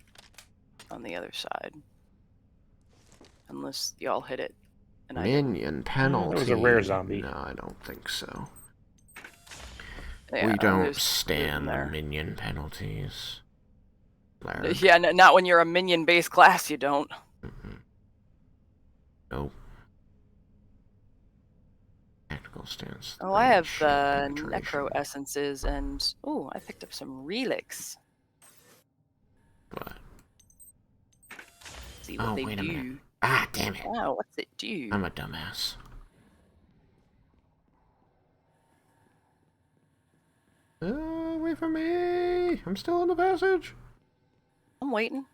on the other side. Unless y'all hit it. And Minion penalty. That was a rare zombie. No, I don't think so. Yeah, We don't there's stand the there. minion penalties. Larry. Yeah, not when you're a minion-based class, you don't. Mm-hmm. Nope. Tactical stance. Oh, I have penetration. necro essences and... Oh, I picked up some relics. What? See what they wait a do. minute. Ah, damn it. Wow, what's it do? I'm a dumbass. Wait for me! I'm still in the passage. I'm waiting.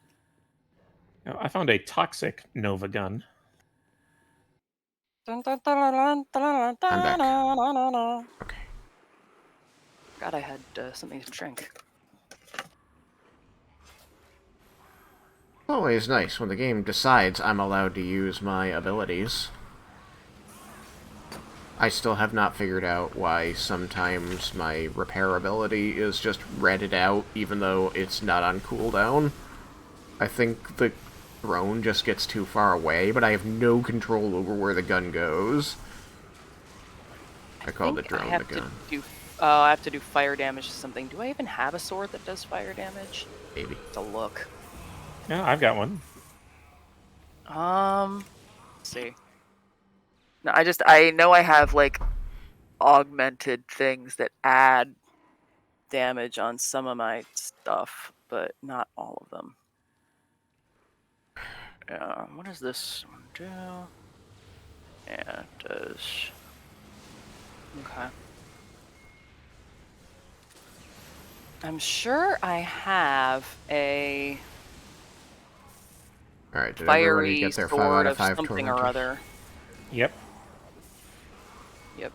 Now, I found a toxic Nova gun. I'm back. Okay. God, I had something to drink. Always nice when the game decides I'm allowed to use my abilities. I still have not figured out why sometimes my repair ability is just redded out even though it's not on cooldown. I think the drone just gets too far away, but I have no control over where the gun goes. I call the drone the gun. I have to do fire damage to something. Do I even have a sword that does fire damage? Maybe. To look. Yeah, I've got one. Let's see. No, I know I have like augmented things that add damage on some of my stuff, but not all of them. What does this one do? Yeah, it does. Okay. I'm sure I have a Alright, did everybody fiery get their 5 sword out of of 5 something or tormentors? other. Yep. Yep.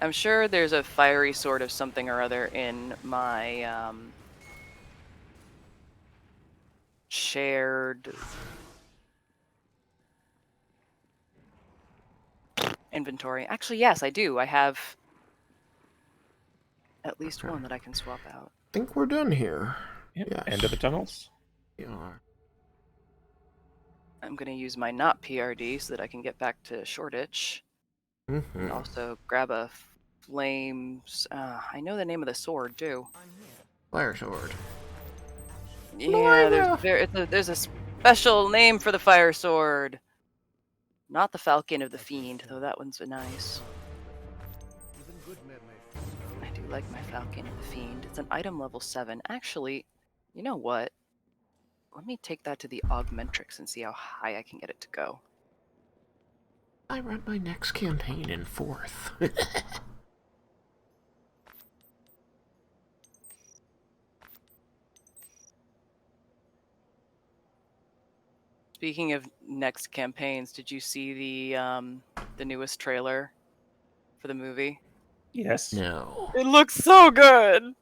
I'm sure there's a fiery sword of something or other in my shared inventory. Actually, yes, I do. I have at least one that I can swap out. I think we're done here. Yep. Yes. End of the tunnels. We are. I'm going to use my not PRD so that I can get back to Shoreditch. Mm-hmm. Also grab a flames. I know the name of the sword too. Fire sword. Yeah, there's a special name for the fire sword. Not the Falcon of the Fiend, though that one's nice. I do like my Falcon of the Fiend. It's an item level 7. Actually, you know what? Let me take that to the Augmentrix and see how high I can get it to go. I run my next campaign in 4th. Speaking of next campaigns, did you see the newest trailer for the movie? Yes. No. It looks so good.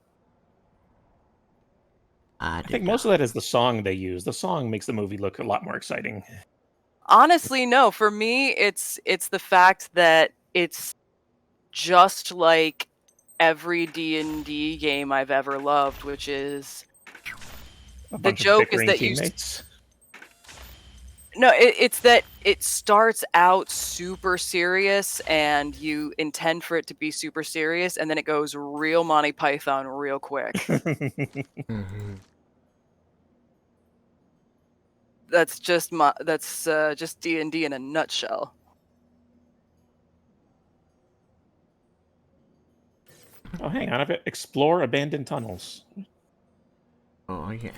I think most of that is the song they use. The song makes the movie look a lot more exciting. Honestly, no. For me, it's the fact that it's just like every D&D game I've ever loved, which is A the bunch of joke is bickering that teammates. no, it's that it starts out super serious and you intend for it to be super serious, and then it goes real Monty Python real quick. Mm-hmm. That's just just D&D in a nutshell. Oh, hang on. Explore abandoned tunnels. Oh yeah.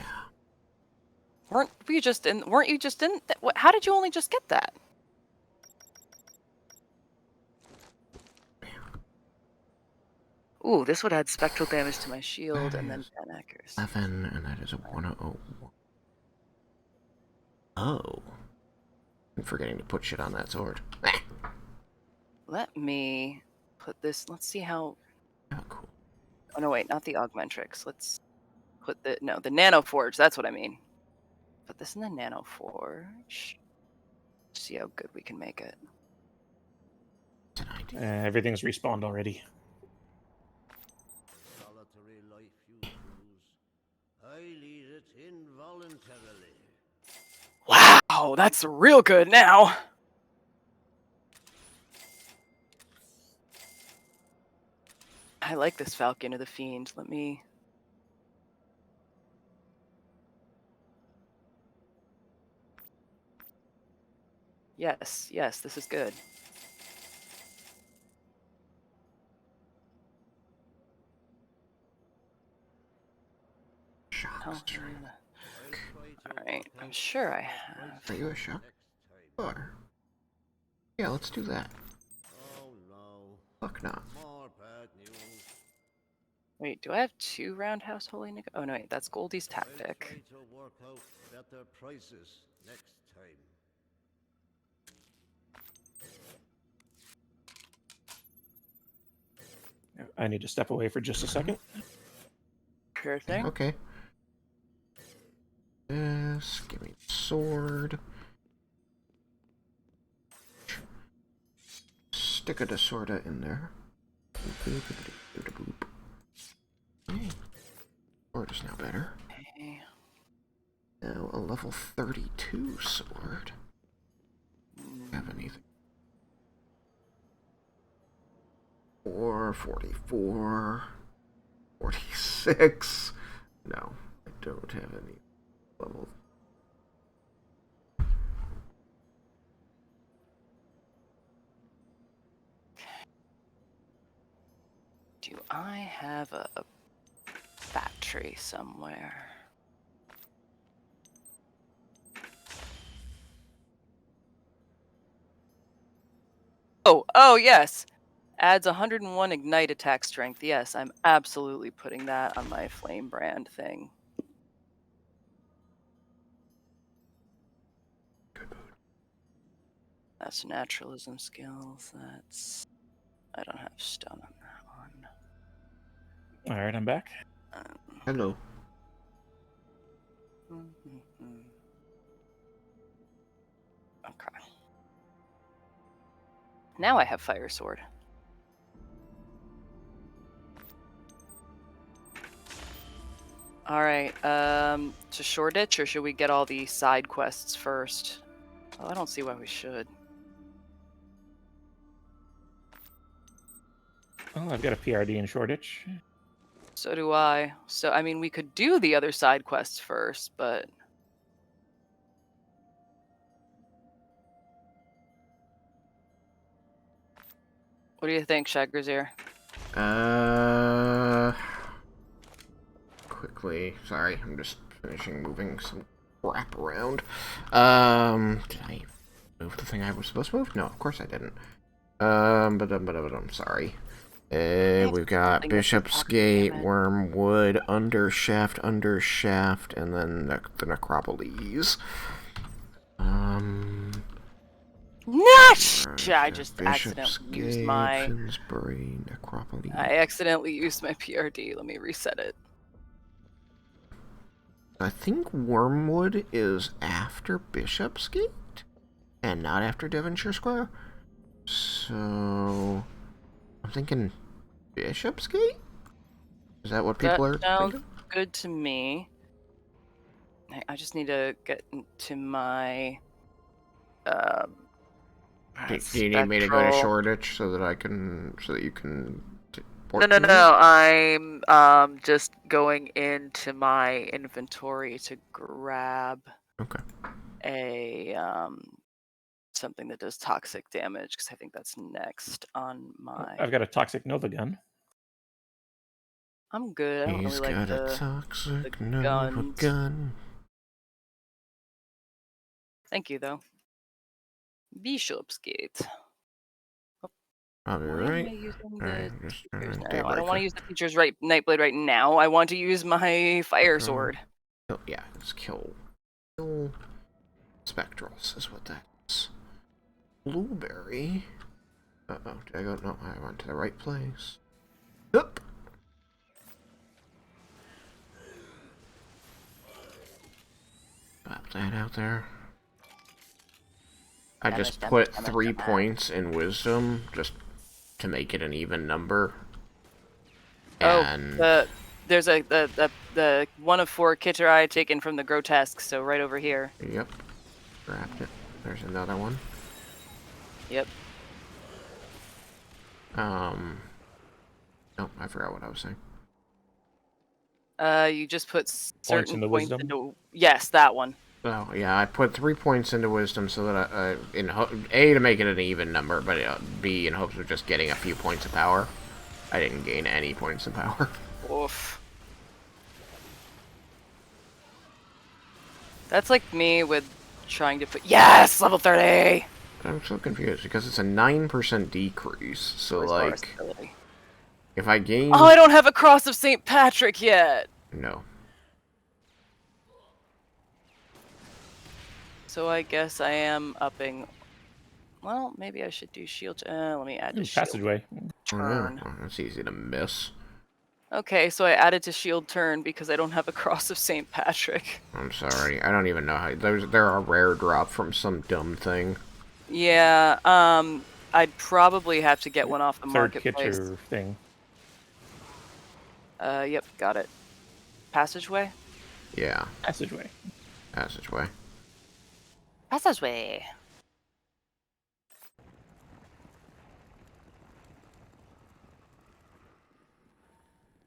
Weren't you just in? How did you only just get that? Ooh, this would add spectral damage to my shield and then 10 accuracy. 11, and that is a 101. Oh. I'm forgetting to put shit on that sword. Let me put this. Let's see how. Oh, cool. Oh no, wait, not the augmentrix. Let's put the nano forge. That's what I mean. Put this in the nano forge. See how good we can make it. Everything's respawned already. Solitary life you choose. I lead it involuntarily. Wow, that's real good now. I like this Falcon of the Fiend. Let me. Yes, this is good. Shock strike. Alright, I'm sure I have. Are you a shock? Or... Yeah, let's do that. Oh no. Fuck not. More bad news. Wait, do I have 2 Roundhouse Holy Nick? Oh no, wait, that's Goldie's tactic. Try to work out better prices next time. I need to step away for just a second. Sure thing. Okay. Yes, give me the sword. Stick a Desorda in there. Hey, sword is now better. Okay. Now a level 32 sword. Have anything? Or 44, 46. No, I don't have any level. Do I have a battery somewhere? Oh yes. Adds 101 ignite attack strength. Yes, I'm absolutely putting that on my flame brand thing. That's naturalism skills. That's... I don't have stun on that one. All right, I'm back. Hello. Okay. Now I have fire sword. All right. To Shoreditch, or should we get all the side quests first? Well, I don't see why we should. Oh, I've got a PRD in Shoreditch. So do I. So, I mean, we could do the other side quests first, but... What do you think, Shaggrazier? Quickly. Sorry, I'm just finishing moving some crap around. Did I move the thing I was supposed to move? No, of course I didn't. But I'm sorry. We've got Bishopsgate, Wormwood, Undershaft, and then the Necropolis. I just accidentally used my... Finsbury, Necropolis. I accidentally used my PRD. Let me reset it. I think Wormwood is after Bishopsgate and not after Devonshire Square. So I'm thinking Bishopsgate? Is that what people are Sounds thinking? good to me. I just need to get into my Do you need me to go to spectral- Shoreditch so that you can No, no, no. I'm just going into my inventory to grab Okay. a something that does toxic damage because I think that's next on my. I've got a Toxic Nova gun. I'm good. I don't He's really like got a the toxic Nova guns. gun. Thank you though. Bishopsgate. I'll be Why am I right. using Alright, the just teachers now? I Daybreaker. don't want to use the teacher's Nightblade right now. I want to use my fire sword. Oh, yeah, let's kill Spectrals is what that is. Blueberry. Uh-oh, did I go? No, I went to the right place. Oop! Pop that out there. I just put 3 points in Wisdom, just to make it an even number. And There's the 1 of 4 Kitterai taken from the Grotesque, so right over here. Yep. Grabbed it. There's another one. Yep. Oh, I forgot what I was saying. You just put certain into points Wisdom? into... Yes, that one. Oh, yeah, I put 3 points into Wisdom so that A, to make it an even number, but B, in hopes of just getting a few points of power. I didn't gain any points of power. Oof. That's like me with trying to put... Yes! Level 30! I'm so confused, because it's a 9% decrease, so, Restore like, stability. if I gain... Oh, I don't have a Cross of St. Patrick yet! No. So I guess I am upping... Well, maybe I should do shield... let me add to shield Passageway. turn. Oh, that's easy to miss. Okay, so I added to shield turn because I don't have a Cross of St. Patrick. I'm sorry, I don't even know how... They're a rare drop from some dumb thing. Yeah, I'd probably have to get one off the Third marketplace. Kitcher thing. Yep, got it. Passageway? Yeah, Passageway. passageway. Passageway.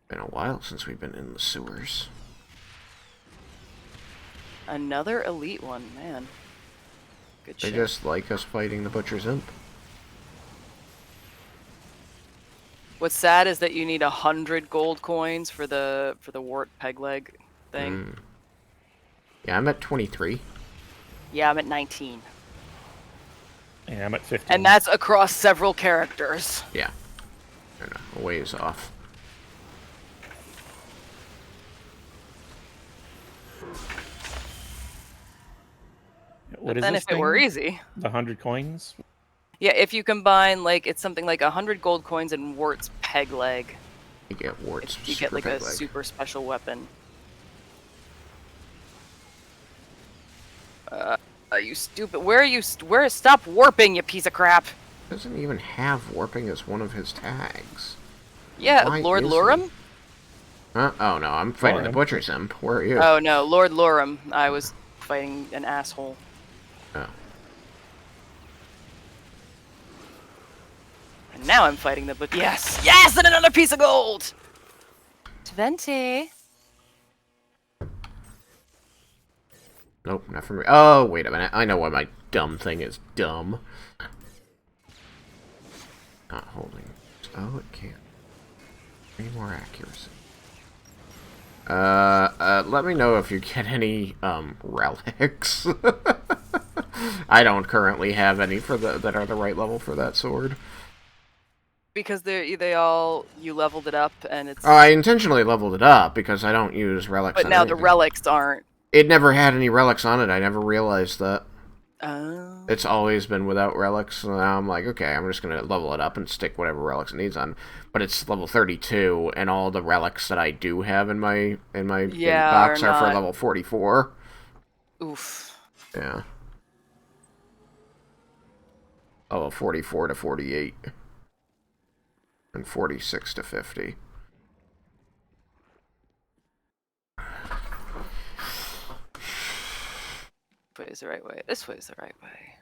Been a while since we've been in the sewers. Another elite one, man. Good They shit. just like us fighting the Butcher's Imp. What's sad is that you need 100 gold coins for the wart peg leg thing. Yeah, I'm at 23. Yeah, I'm at 19. Yeah, I'm at 15. And that's across several characters. Yeah. I don't know, a ways off. What But is then this if it were thing? easy. The 100 coins? Yeah, if you combine, like, it's something like 100 gold coins and Wart's peg leg, You get warts. you get like a peg leg. super special weapon. You stupid. Where are you? Stop warping, you piece of crap. Doesn't even have warping as one of his tags. Yeah, Why Lord is he? Lorum? Huh? Oh no, I'm fighting the Lorum. Butcher's Imp. Where are you? Oh no, Lord Lorum. I was fighting an asshole. Oh. And now I'm fighting the but yes! Yes! And another piece of gold! 20. Nope, not for me. Oh, wait a minute. I know why my dumb thing is dumb. Not holding. Oh, it can't. Any more accuracy. Let me know if you get any, relics. I don't currently have any that are the right level for that sword. Because they all, you leveled it up and it's... Oh, I intentionally leveled it up because I don't use relics but on now the anything. relics aren't. It never had any relics on it. I never realized that. Oh. It's always been without relics, so now I'm like, okay, I'm just gonna level it up and stick whatever relics it needs on. But it's level 32, and all the relics that I do have in my Yeah, box or are for not. level 44. Oof. Yeah. Level 44 to 48. And 46 to 50. Way is the right way. This way is the right way.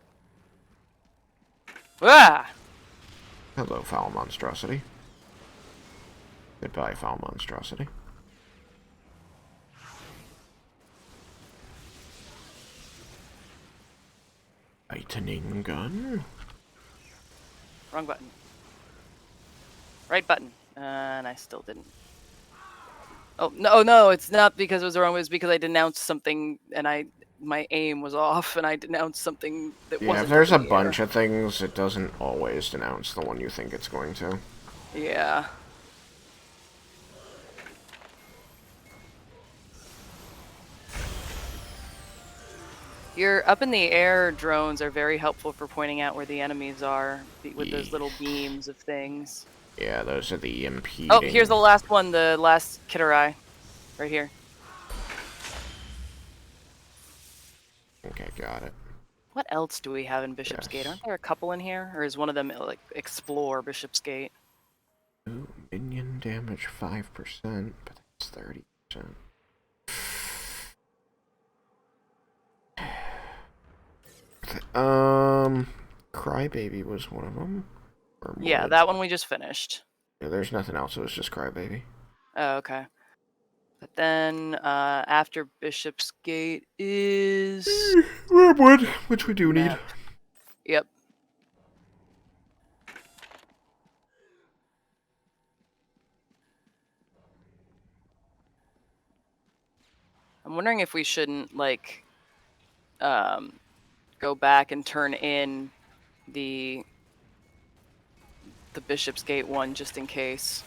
Ah! Hello, foul monstrosity. Goodbye, foul monstrosity. Lightning gun. Wrong button. Right button. And I still didn't. Oh, no, it's not because it was the wrong way. It's because I denounced something and my aim was off and I denounced something that Yeah, wasn't if there's up a in the air. bunch of things, it doesn't always denounce the one you think it's going to. Yeah. Your up in the air drones are very helpful for pointing out where the enemies are with those little beams of things. Yeah, those are the impeding. Oh, here's the last one, the last Kitterai. Right here. I think I got it. What else do we have in Bishopsgate? Yes. Aren't there a couple in here? Or is one of them like explore Bishopsgate? Ooh, minion damage 5%, but that's 30%. Crybaby was one of them. Yeah, that one we just finished. Yeah, there's nothing else. It was just Crybaby. Oh, okay. But then after Bishopsgate is Wormwood, which we do need. map. Yep. I'm wondering if we shouldn't like go back and turn in the Bishopsgate one just in case.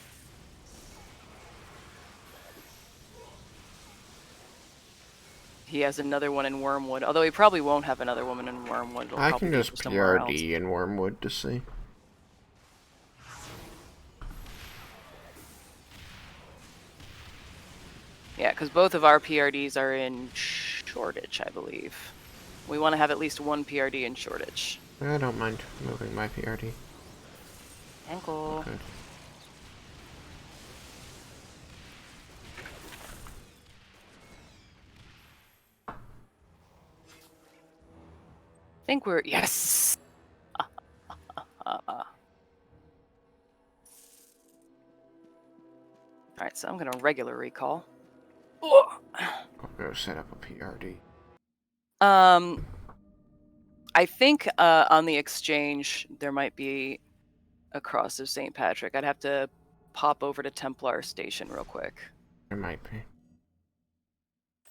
He has another one in Wormwood, although he probably won't have another woman in Wormwood. It'll I probably can be just for somewhere else. PRD in Wormwood to see. Yeah, because both of our PRDs are in Shoreditch, I believe. We want to have at least one PRD in Shoreditch. I don't mind moving my PRD. Ankle. Good. I think we're yes. Alright, so I'm gonna regular recall. I'll go set up a PRD. I think on the exchange there might be a cross of St. Patrick. I'd have to pop over to Templar Station real quick. There might be.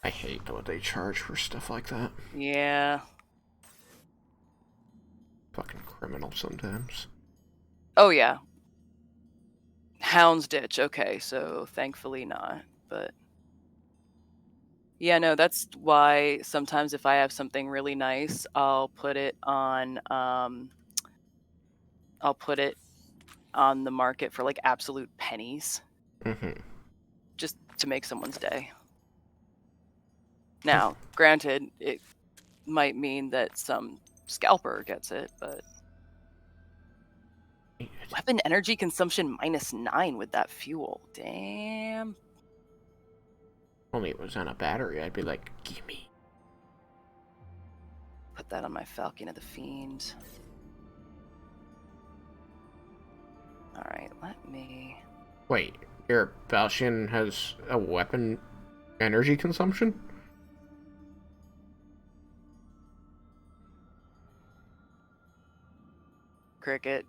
I hate what they charge for stuff like that. Yeah. Fucking criminal sometimes. Oh yeah. Houndsditch. Okay, so thankfully not. But yeah, no, that's why sometimes if I have something really nice, I'll put it on the market for like absolute pennies. Mm-hmm. Just to make someone's day. Now, granted, it might mean that some scalper gets it, but weapon energy consumption -9 with that fuel. Damn. Only it was on a battery, I'd be like, gimme. Put that on my Falcon of the Fiend. Alright, let me... Wait, your Falchion has a weapon energy consumption? Cricket.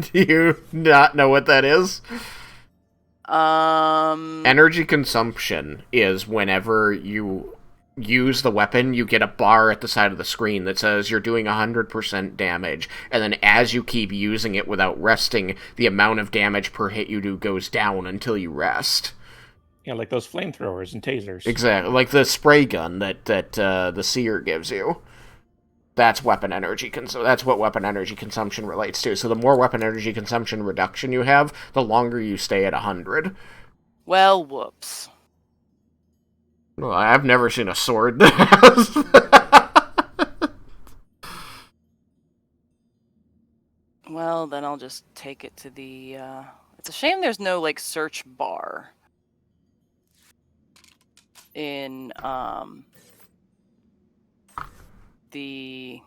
Do you not know what that is? Energy consumption is whenever you use the weapon, you get a bar at the side of the screen that says you're doing 100% damage, and then as you keep using it without resting, the amount of damage per hit you do goes down until you rest. Yeah, like those flamethrowers and tasers. Exactly, like the spray gun that the seer gives you. That's weapon energy. That's what weapon energy consumption relates to. So the more weapon energy consumption reduction you have, the longer you stay at 100. Well, whoops. Well, I've never seen a sword that has. Well, then I'll just take it to the, It's a shame there's no, like, search bar in, the...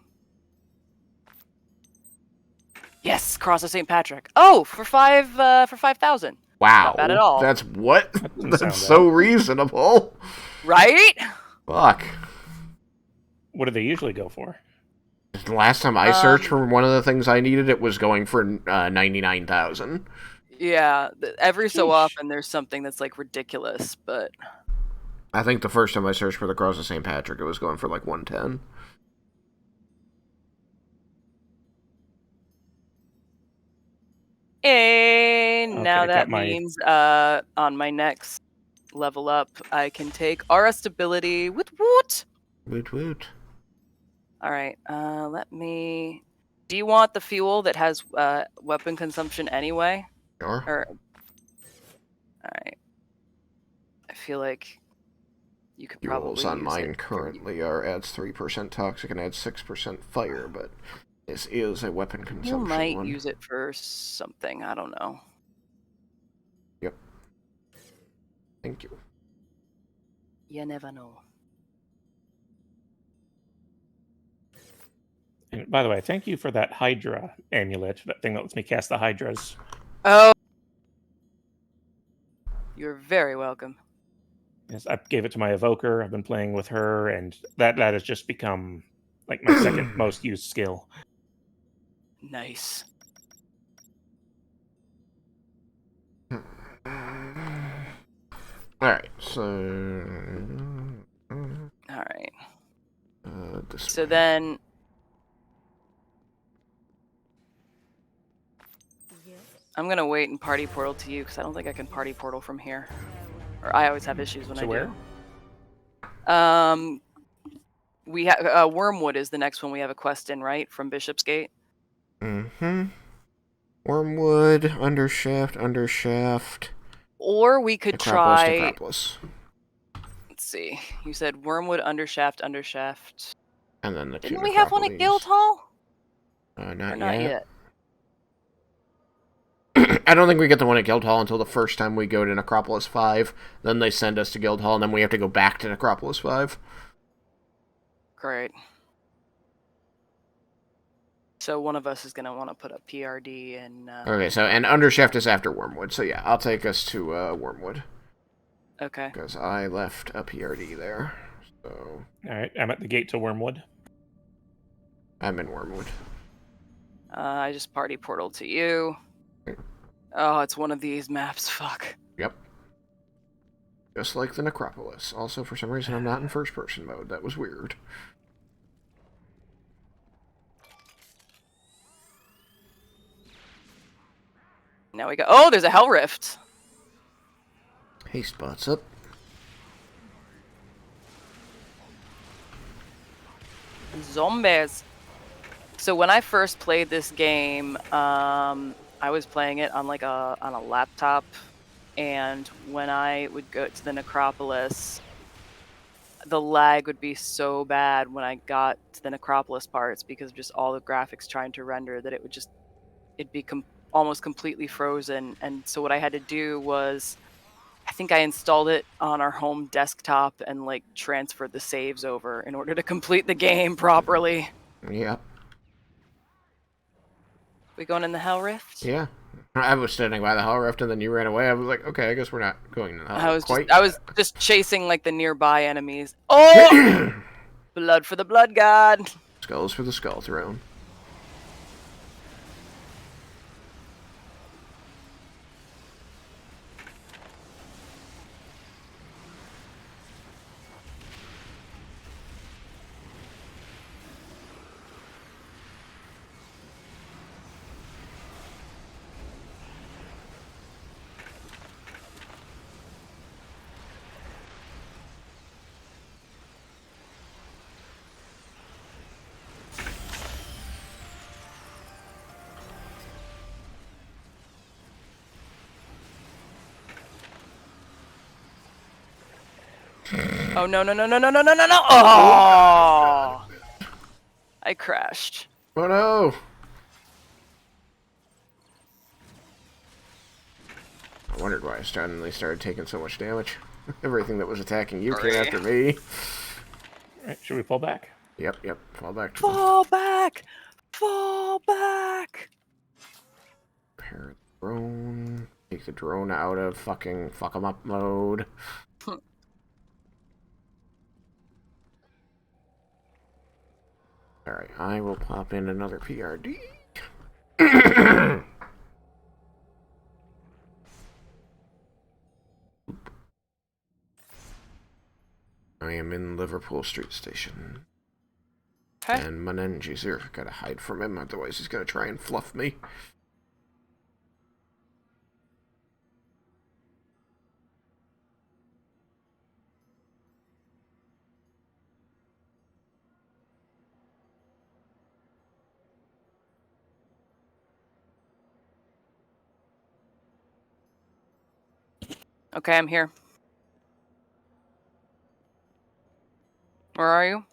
Yes, Cross of St. Patrick. Oh, for 5,000. Wow. Not bad at all. That's what? That doesn't That's sound so bad. reasonable. Right? Fuck. What do they usually go for? The last time I searched for one of the things I needed, it was going for 99,000. Yeah, every so Sheesh. often there's something that's, like, ridiculous, but... I think the first time I searched for the Cross of St. Patrick, it was going for like 110. And now Okay, that got my- means on my next level up, I can take aura stability. Woot woot! Woot woot. All right, let me... Do you want the fuel that has weapon consumption anyway? Sure. Or... All right. I feel like you could Fuels probably on use mine it. currently are adds 3% toxic and adds 6% fire, but this is a weapon You consumption might one. use it for something. I don't know. Yep. Thank you. You never know. And by the way, thank you for that Hydra amulet, that thing that lets me cast the Hydras. Oh! You're very welcome. Yes, I gave it to my evoker. I've been playing with her, and that has just become like my second most used skill. Nice. Alright, so... Alright. This So way. then... I'm gonna wait and party portal to you, because I don't think I can party portal from here. Or I always have issues when So I where? do. We have Wormwood is the next one we have a quest in, right? From Bishopsgate. Mm-hmm. Wormwood, Undershaft. Or we could Necropolis, try... Necropolis. Let's see. You said Wormwood, Undershaft. And then the two Didn't we have one at Necropolis. Guildhall? Not Or not yet. yet? I don't think we get the one at Guildhall until the first time we go to Necropolis 5. Then they send us to Guildhall, and then we have to go back to Necropolis 5. Great. So one of us is going to want to put a PRD and... Okay, so, and Undershaft is after Wormwood, so yeah, I'll take us to Wormwood. Okay. Because I left a PRD there, so... Alright, I'm at the gate to Wormwood. I'm in Wormwood. I just party portal to you. Oh, it's one of these maps. Fuck. Yep. Just like the Necropolis. Also, for some reason, I'm not in first-person mode. That was weird. Now we go... Oh, there's a Hell Rift. Hey, spots up. Zombies. So when I first played this game, I was playing it on like on a laptop, and when I would go to the Necropolis, the lag would be so bad when I got to the Necropolis parts because of just all the graphics trying to render that it'd be almost completely frozen. And so what I had to do was, I think I installed it on our home desktop and like transferred the saves over in order to complete the game properly. Yep. We going in the Hell Rift? Yeah. I was standing by the Hell Rift, and then you ran away. I was like, okay, I guess we're not going to the Hell Rift. I was just chasing like the nearby enemies. Oh! Blood for the blood god. Skulls for the Skull Throne. Oh no no no no no no no no no! Oh! I crashed. Oh no! I wondered why I suddenly started taking so much damage. Everything that was attacking you came Sorry. after me. Alright, should we pull back? Yep. Fall back to Fall back! Fall back! repair the drone. Take the drone out of fucking fuck 'em up mode. Alright, I will pop in another PRD. I am in Liverpool Street Station. Okay. And Menengi's here. Gotta hide from him, otherwise he's gonna try and fluff me. Okay, I'm here. Where are you?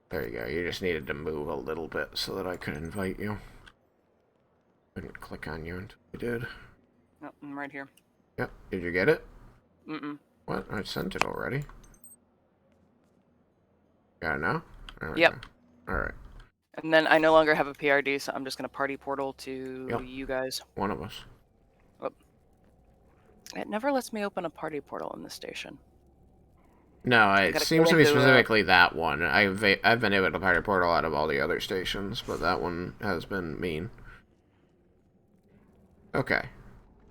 There you go. You just needed to move a little bit so that I could invite you. Couldn't click on you until you did. No, I'm right here. Yep. Did you get it? Mm-mm. What? I sent it already. Got it now? Yep. Alright. And then I no longer have a PRD, so I'm just gonna party portal to you guys. One of us. It never lets me open a party portal in this station. No, it gotta seems go to be into, specifically that one. I've been able to party portal out of all the other stations, but that one has been mean. Okay.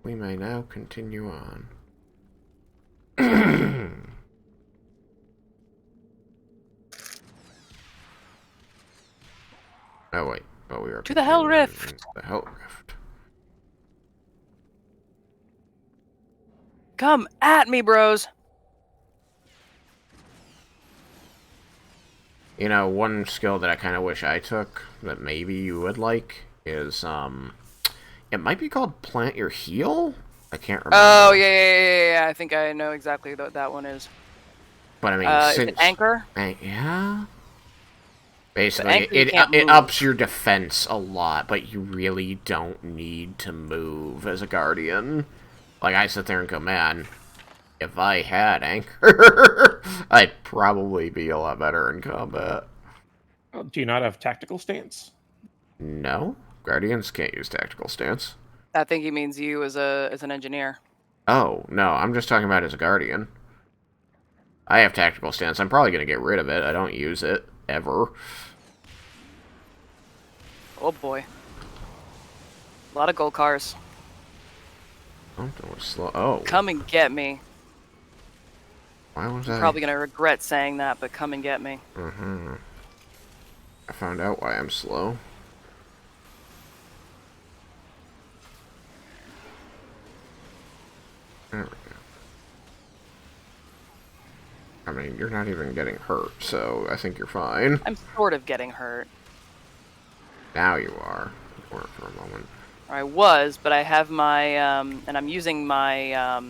We may now continue on. Oh wait, but we are To the Hell continuing Rift! in the Hell Rift. Come at me, bros! You know, one skill that I kind of wish I took that maybe you would like is it might be called Plant Your Heal. I can't remember. Oh yeah. I think I know exactly what that one is. But I mean, Is since it anchor? Yeah. Basically, anchor, you can't it move. ups your defense a lot, but you really don't need to move as a guardian. Like, I sit there and go, man, if I had anchor, I'd probably be a lot better in combat. Oh, do you not have tactical stance? No, guardians can't use tactical stance. I think he means you as an engineer. Oh, no, I'm just talking about as a guardian. I have tactical stance. I'm probably going to get rid of it. I don't use it, ever. Oh boy. A lot of gold cars. Something was slow. Oh, Come and get me. why was I'm I? probably gonna regret saying that, but come and get me. I found out why I'm slow. There we go. I mean, you're not even getting hurt, so I think you're fine. I'm sort of getting hurt. Now you are. You weren't for a moment. Or I was, but I have my and I'm using my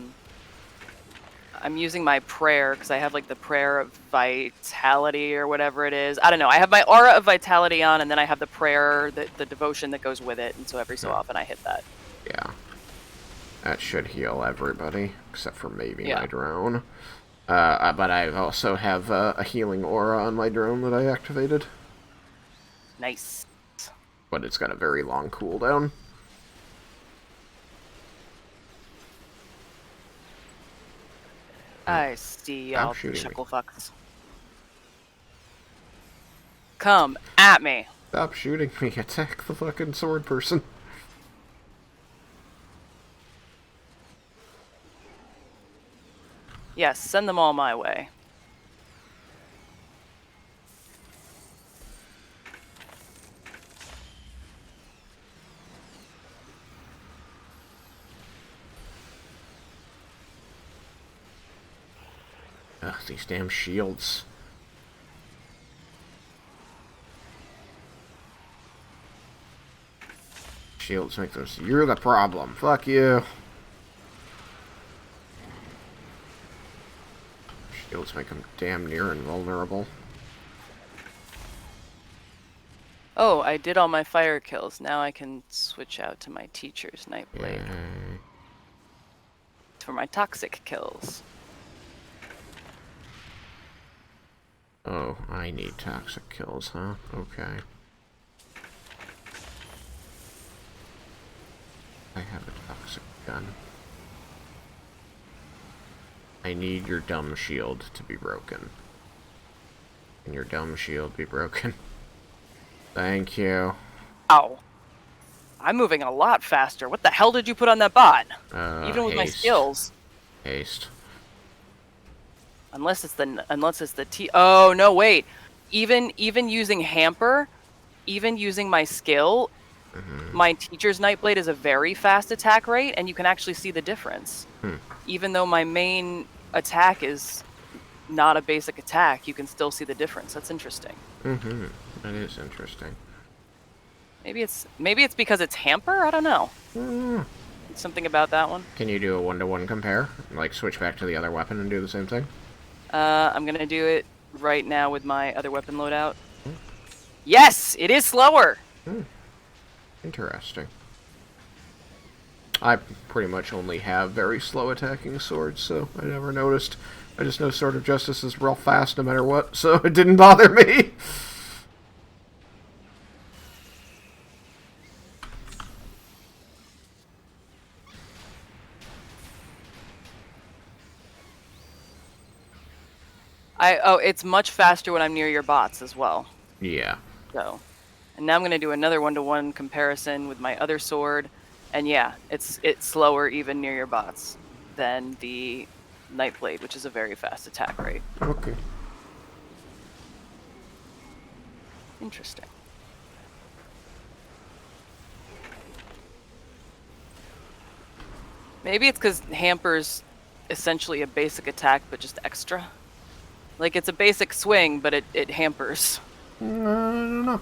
prayer because I have like the prayer of vitality or whatever it is. I don't know. I have my aura of vitality on, and then I have the prayer, the devotion that goes with it. And so every so often I hit that. Yeah. That should heal everybody, except for maybe my drone. But I also have a healing aura on my drone that I activated. Nice. But it's got a very long cooldown. I see Stop y'all shooting me. chuckle fucks. Come at me. Stop shooting me. Attack the fucking sword person. Yes, send them all my way. Ugh, these damn shields. Shields make those. You're the problem. Fuck you. Shields make him damn near invulnerable. Oh, I did all my fire kills. Now I can switch out to my teacher's Nightblade Yay. for my toxic kills. Oh, I need toxic kills, huh? Okay. I have a toxic gun. I need your dumb shield to be broken. Can your dumb shield be broken? Thank you. Ow. I'm moving a lot faster. What the hell did you put on that bot? Even with my Haste. skills. Haste. Unless it's the T. Oh no, wait. Even using hamper, even using my skill, my teacher's Nightblade is a very fast attack rate, and you can actually see the difference. Even though my main attack is not a basic attack, you can still see the difference. That's interesting. That is interesting. Maybe it's because it's hamper. I don't know. Something about that one. Can you do a 1-to-1 compare? Like switch back to the other weapon and do the same thing? I'm gonna do it right now with my other weapon loadout. Yes, it is slower. Interesting. I pretty much only have very slow attacking swords, so I never noticed. I just know Sword of Justice is real fast no matter what, so it didn't bother me. It's much faster when I'm near your bots as well. Yeah. So, and now I'm gonna do another 1-to-1 comparison with my other sword, and yeah, it's slower even near your bots than the Nightblade, which is a very fast attack rate. Okay. Interesting. Maybe it's because hamper's essentially a basic attack, but just extra. Like, it's a basic swing, but it hampers. I don't know.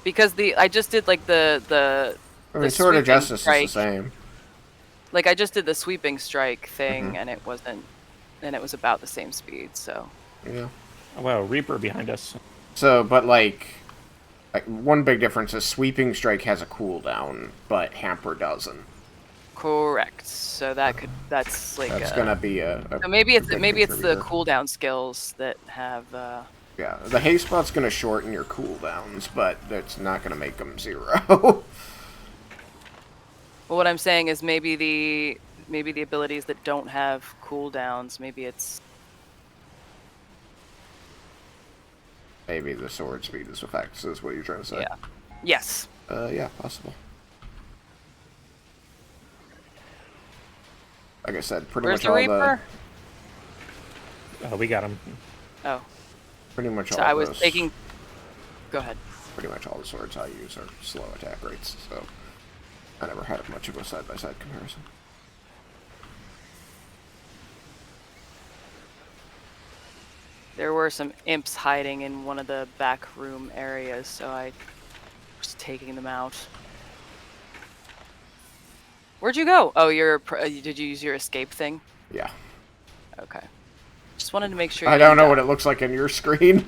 Because I just did like the I mean, Sword of Justice strike. is the same. Like, I just did the sweeping strike thing, and it was about the same speed. So. Yeah. Oh, wow, Reaper behind us. So, but like one big difference is Sweeping Strike has a cooldown, but Hamper doesn't. Correct. So that's like That's gonna be a so maybe it's the contributor. cooldown skills that have. Yeah, the haste spot's gonna shorten your cooldowns, but that's not gonna make them 0. Well, what I'm saying is maybe the abilities that don't have cooldowns, maybe it's. Maybe the sword speed is effects, is what you're trying to say. Yeah. Yes. Yeah, possible. Like I said, pretty Where's much the all Reaper? Oh, we got him. Oh. pretty much all So I was those, taking. Go ahead. pretty much all the swords I use are slow attack rates, so I never had much of a side-by-side comparison. There were some imps hiding in one of the back room areas, so I was taking them out. Where'd you go? Oh, did you use your escape thing? Yeah. Okay. Just wanted to make sure. I don't know what it looks like on your screen.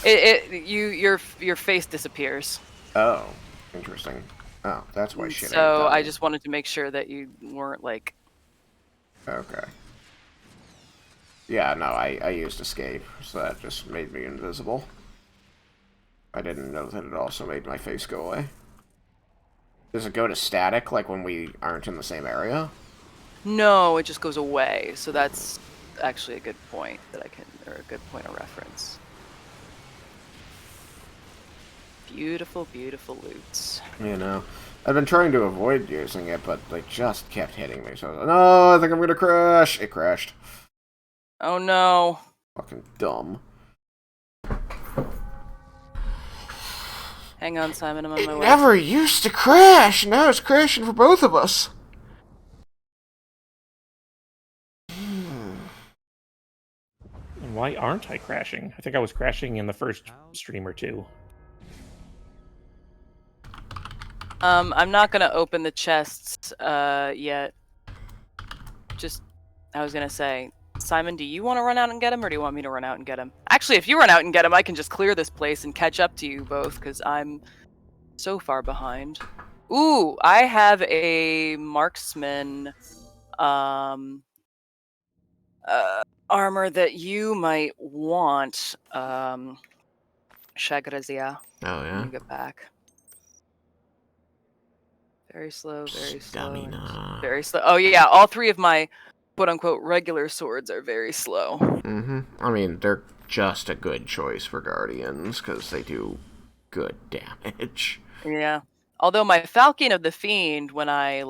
Your face disappears. Oh, interesting. Oh, that's why shit. So I just wanted to make sure that you weren't like. Okay. Yeah, no, I used escape, so that just made me invisible. I didn't know that it also made my face go away. Does it go to static, like when we aren't in the same area? No, it just goes away. So that's actually a good point or a good point of reference. Beautiful, beautiful loots. You know, I've been trying to avoid using it, but they just kept hitting me. So I was like, no, I think I'm gonna crash. It crashed. Oh no. Fucking dumb. Hang on, Simon, I'm on my way. Never used to crash. Now it's crashing for both of us. And why aren't I crashing? I think I was crashing in the first stream or two. I'm not gonna open the chests yet. I was gonna say, Simon, do you want to run out and get him, or do you want me to run out and get him? Actually, if you run out and get him, I can just clear this place and catch up to you both, because I'm so far behind. Ooh, I have a marksman armor that you might want. Shagrazia. Oh, Let yeah? me get back. Very slow, very slow, and Stamina. very slow. Oh yeah, all three of my quote-unquote regular swords are very slow. Mm-hmm. I mean, they're just a good choice for Guardians, because they do good damage. Yeah. Although my Falcon of the Fiend, when I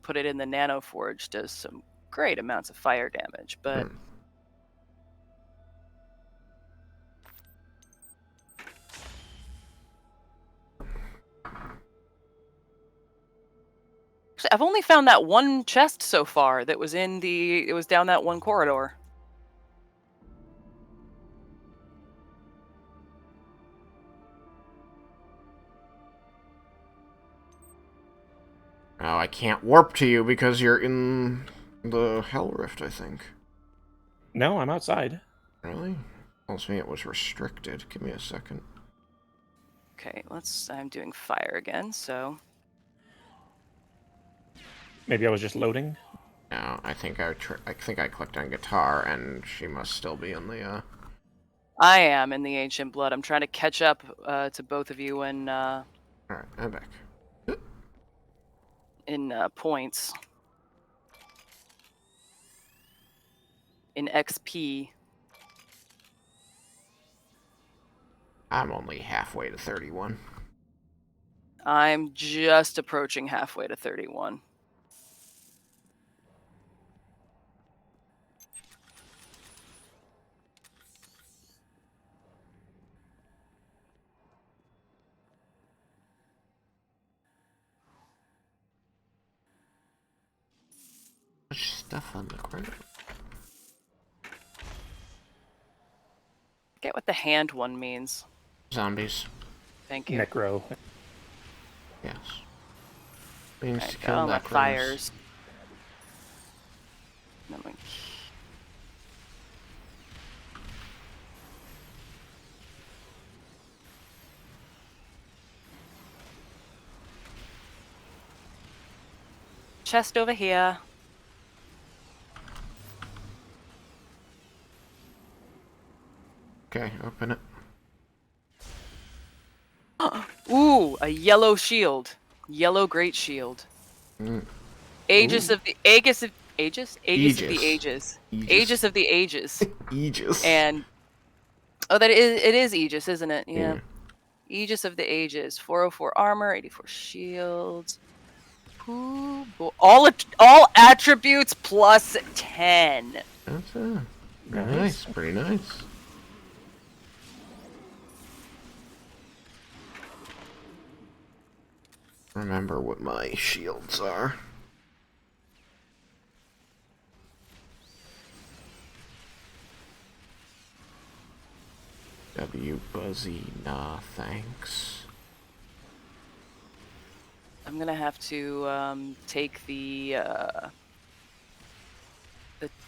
put it in the Nano Forge, does some great amounts of fire damage, but actually, I've only found that one chest so far that was it was down that one corridor. Oh, I can't warp to you because you're in the Hell Rift, I think. No, I'm outside. Really? Tells me it was restricted. Give me a second. Okay, I'm doing fire again, so. Maybe I was just loading. No, I think I clicked on guitar, and she must still be in the, I am in the Ancient Blood. I'm trying to catch up to both of you Alright, I'm back. in points. In XP. I'm only halfway to 31. I'm just approaching halfway to 31. Much stuff on the ground. Get what the hand one means. Zombies. Thank you. Necro. Yes. Means Okay, to got kill all my necros. fires. Then we- Chest over here. Okay, open it. Ooh, a yellow shield. Yellow great shield. Aegis Ooh. of the Aegis of Aegis? Aegis of the Aegis. Aegis. Aegis of the Aegis. Aegis. And it is Aegis, isn't it? Yeah. Yeah. Aegis of the Aegis. 404 armor, 84 shields. Ooh, all attributes plus 10. That's nice. Pretty nice. Remember what my shields are. W Buzzy, nah thanks. I'm gonna have to take the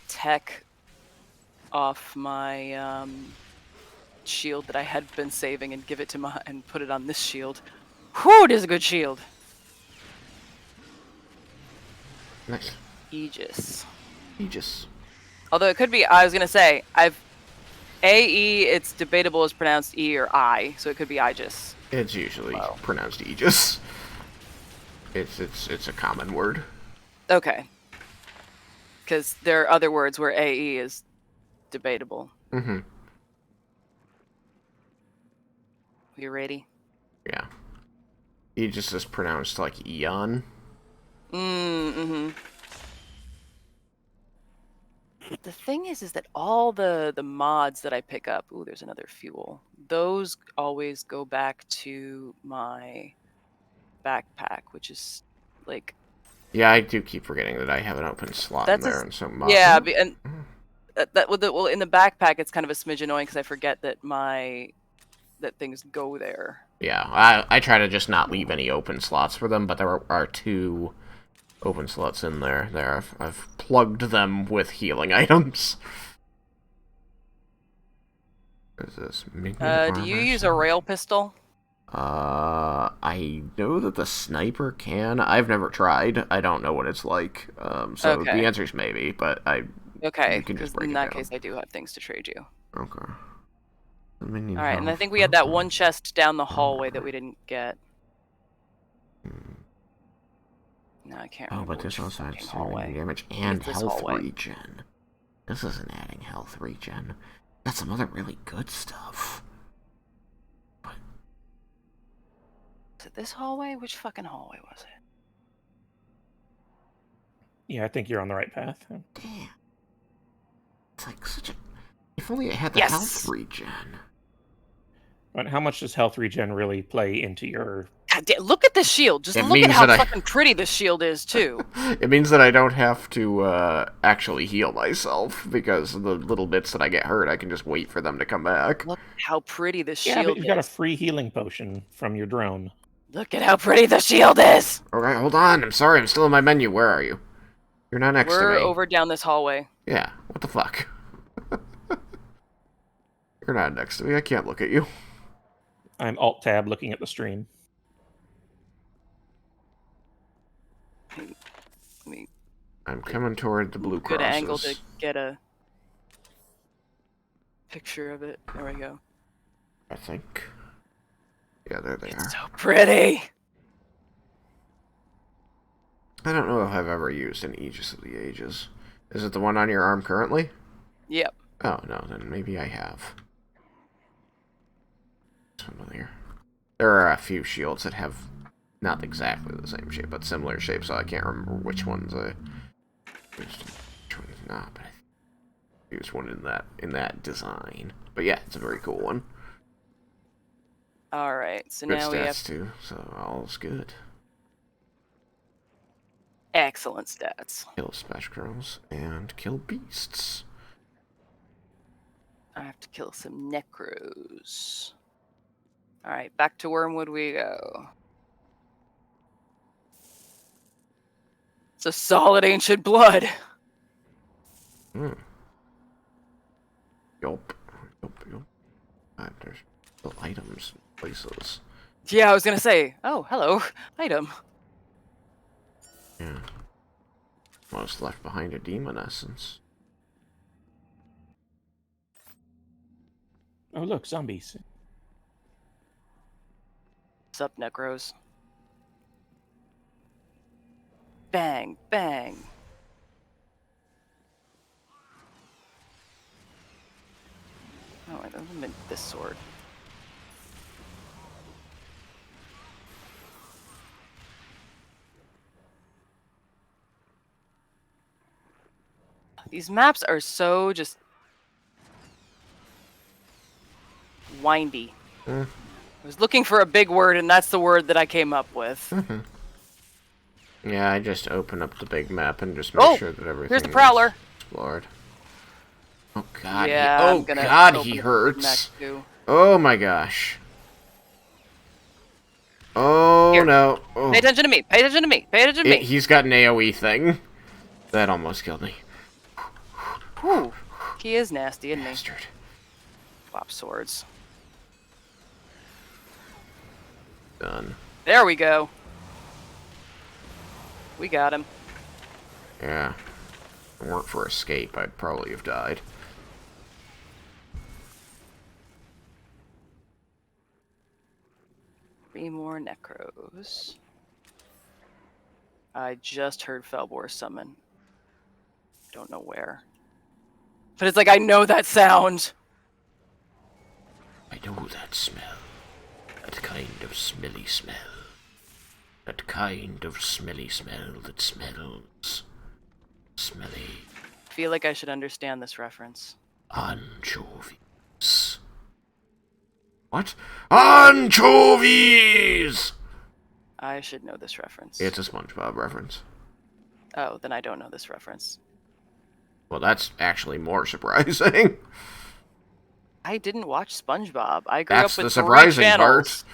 tech off my shield that I had been saving and give it to and put it on this shield. Whew, it is a good shield. Nice. Aegis. Aegis. Although it could be, I was gonna say, AE, it's debatable as pronounced E or I, so it could be Aegis. It's usually pronounced Aegis. It's a common word. Okay. Because there are other words where AE is debatable. Mm-hmm. You ready? Yeah. Aegis is pronounced like Eon. Mm-hmm. The thing is that all the mods that I pick up, ooh, there's another fuel. Those always go back to my backpack, which is like. Yeah, I do keep forgetting that I have an open slot in there, and so yeah, Mm-hmm. and well, in the backpack, it's kind of a smidge annoying because I forget that that things go there. Yeah, I try to just not leave any open slots for them, but there are two open slots in there. I've plugged them with healing items. What is this? Do you use a rail pistol? I know that the sniper can. I've never tried. I don't know what it's like. So Okay. the answer is maybe, but Okay, you can just because break in it that down. case, I do have things to trade you. Okay. All right, and I think we had that one chest down the hallway that we didn't get. No, I can't Oh, remember but this which also fucking adds hallway. damage I think and it's this health hallway. regen. This isn't adding health regen. That's some other really good stuff. Is it this hallway? Which fucking hallway was it? Yeah, I think you're on the right path. Damn. It's like such a... If only it had the Yes! health regen. But how much does health regen really play into your... God damn, look at the shield. Just It look at means how that I- fucking pretty this shield is, too. It means that I don't have to actually heal myself, because the little bits that I get hurt, I can just wait for them to come back. Look how pretty this Yeah, but shield you've got a is. free healing potion from your drone. Look at how pretty the shield is! Okay, hold on. I'm sorry. I'm still in my menu. Where are you? You're not next to me. We're over down this hallway. Yeah. What the fuck? You're not next to me. I can't look at you. I'm Alt-Tab looking at the stream. Let me I'm coming toward the blue good crosses. angle to get a picture of it. There we go. I think. Yeah, there they are. It's so pretty! I don't know if I've ever used an Aegis of the Ages. Is it the one on your arm currently? Yep. Oh, no, then maybe I have. Familiar. There are a few shields that have not exactly the same shape, but similar shape, so I can't remember which ones I used. Which one is not, but I used one in that design. But yeah, it's a very cool one. Alright, so Good now we have stats too, so all's good. excellent stats. Kill spectrals and kill beasts. I have to kill some necros. Alright, back to Wormwood we go. It's a solid ancient blood! Hmm. Yup. God, there's still items in places. Yeah, I was gonna say, oh, hello, item. Yeah. Most left behind a demon essence. Oh, look, zombies. What's up, necros? Bang, bang. Oh, I don't mean this sword. These maps are so just windy. I was looking for a big word, and that's the word that I came up with. Yeah, I just open up the big map and just make sure that everything here's the Prowler. is explored. Oh god, Yeah, oh I'm gonna god, open he up hurts. next too. Oh my gosh. Oh Here. no. Oh. Pay attention to me. Pay attention to me. Pay attention to me. He's got an AoE thing. That almost killed me. Ooh, he is nasty, isn't he? Bastard. Swap swords. Done. There we go. We got him. Yeah. If it weren't for escape, I'd probably have died. Three more necros. I just heard Felbor summon. Don't know where. But it's like, I know that sound. I know that smell. That kind of smelly smell. That kind of smelly smell that smells smelly. I feel like I should understand this reference. Anchovies. What? Anchovies! I should know this reference. It's a SpongeBob reference. Oh, then I don't know this reference. Well, that's actually more surprising. I didn't watch SpongeBob. I grew That's up with the surprising three channels.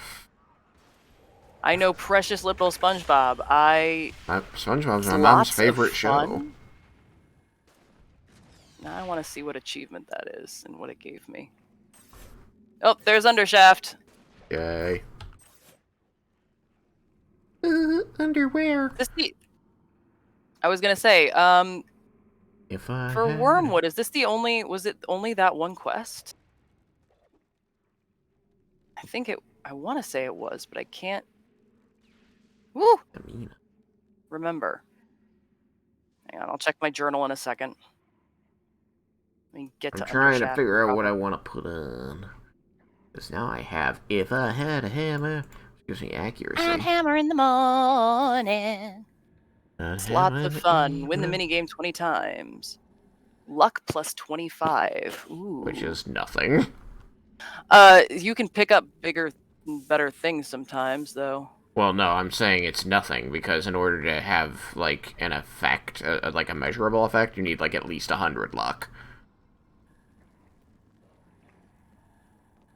I know precious little SpongeBob. SpongeBob's It's my mom's lots of favorite show. fun. Now I want to see what achievement that is and what it gave me. Oh, there's Undershaft. Yay. Underwear. I was gonna say, If I for had... Wormwood, is this was it only that one quest? I want to say it was, but I can't. Woo! Remember. Hang on, I'll check my journal in a second. Let me get I'm to trying to Undershaft figure out what I proper. want to put on. Because now I have, if I had a hammer, gives me accuracy. I'd hammer in the morning. It's lots of fun. Win the minigame 20 times. Luck plus 25. Ooh. Which is nothing. You can pick up bigger, better things sometimes, though. Well, no, I'm saying it's nothing, because in order to have, like, an effect, like a measurable effect, you need, like, at least 100 luck.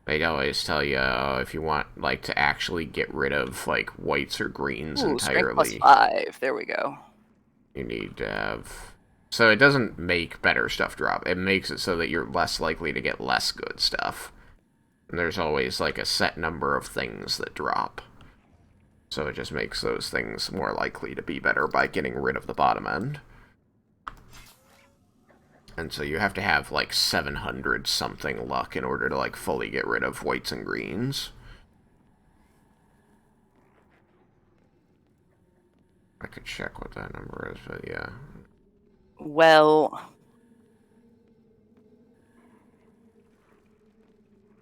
They always tell you, if you want, like, to actually get rid of, like, whites or greens entirely. Strength plus 5. There we go. You need to have... So it doesn't make better stuff drop. It makes it so that you're less likely to get less good stuff. And there's always, like, a set number of things that drop. So it just makes those things more likely to be better by getting rid of the bottom end. And so you have to have, like, 700-something luck in order to, like, fully get rid of whites and greens. I could check what that number is, but yeah. Well...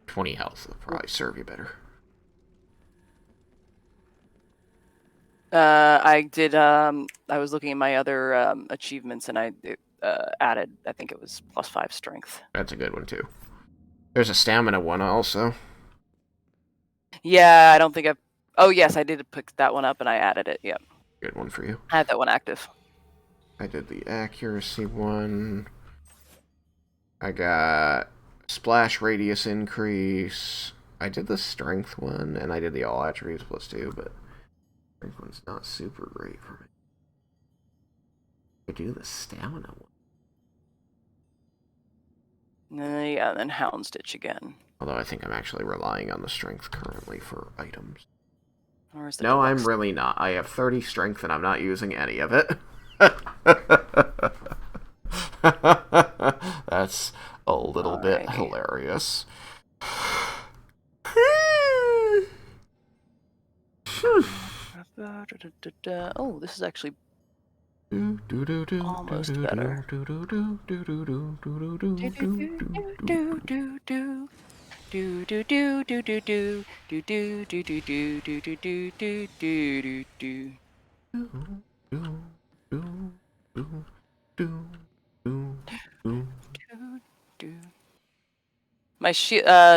20 health will probably serve you better. I was looking at my other achievements, and I added, I think it was plus 5 strength. That's a good one, too. There's a stamina one, also. Yeah, I don't think I've... Oh, yes, I did pick that one up, and I added it, yep. Good one for you. I had that one active. I did the accuracy one. I got splash radius increase. I did the strength one, and I did the all attributes plus 2, but strength one's not super great for me. I do the stamina one. Yeah, and then Hound Stitch again. Although I think I'm actually relying on the strength currently for items. No, I'm really not. I have 30 strength, and I'm not using any of it. That's a little bit hilarious. Oh, this is actually almost better. My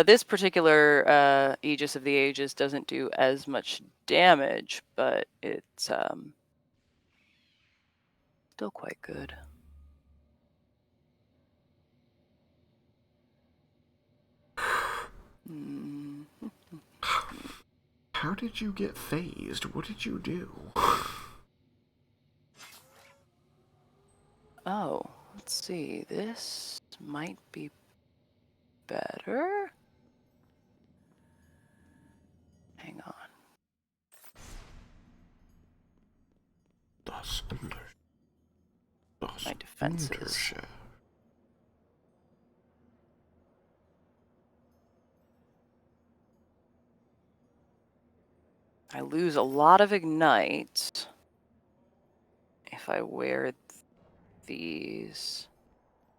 this particular Aegis of the Ages doesn't do as much damage, but it's still quite good. How did you get phased? What did you do? Oh, let's see. This might be better. Hang on. My defenses. I lose a lot of ignite if I wear these,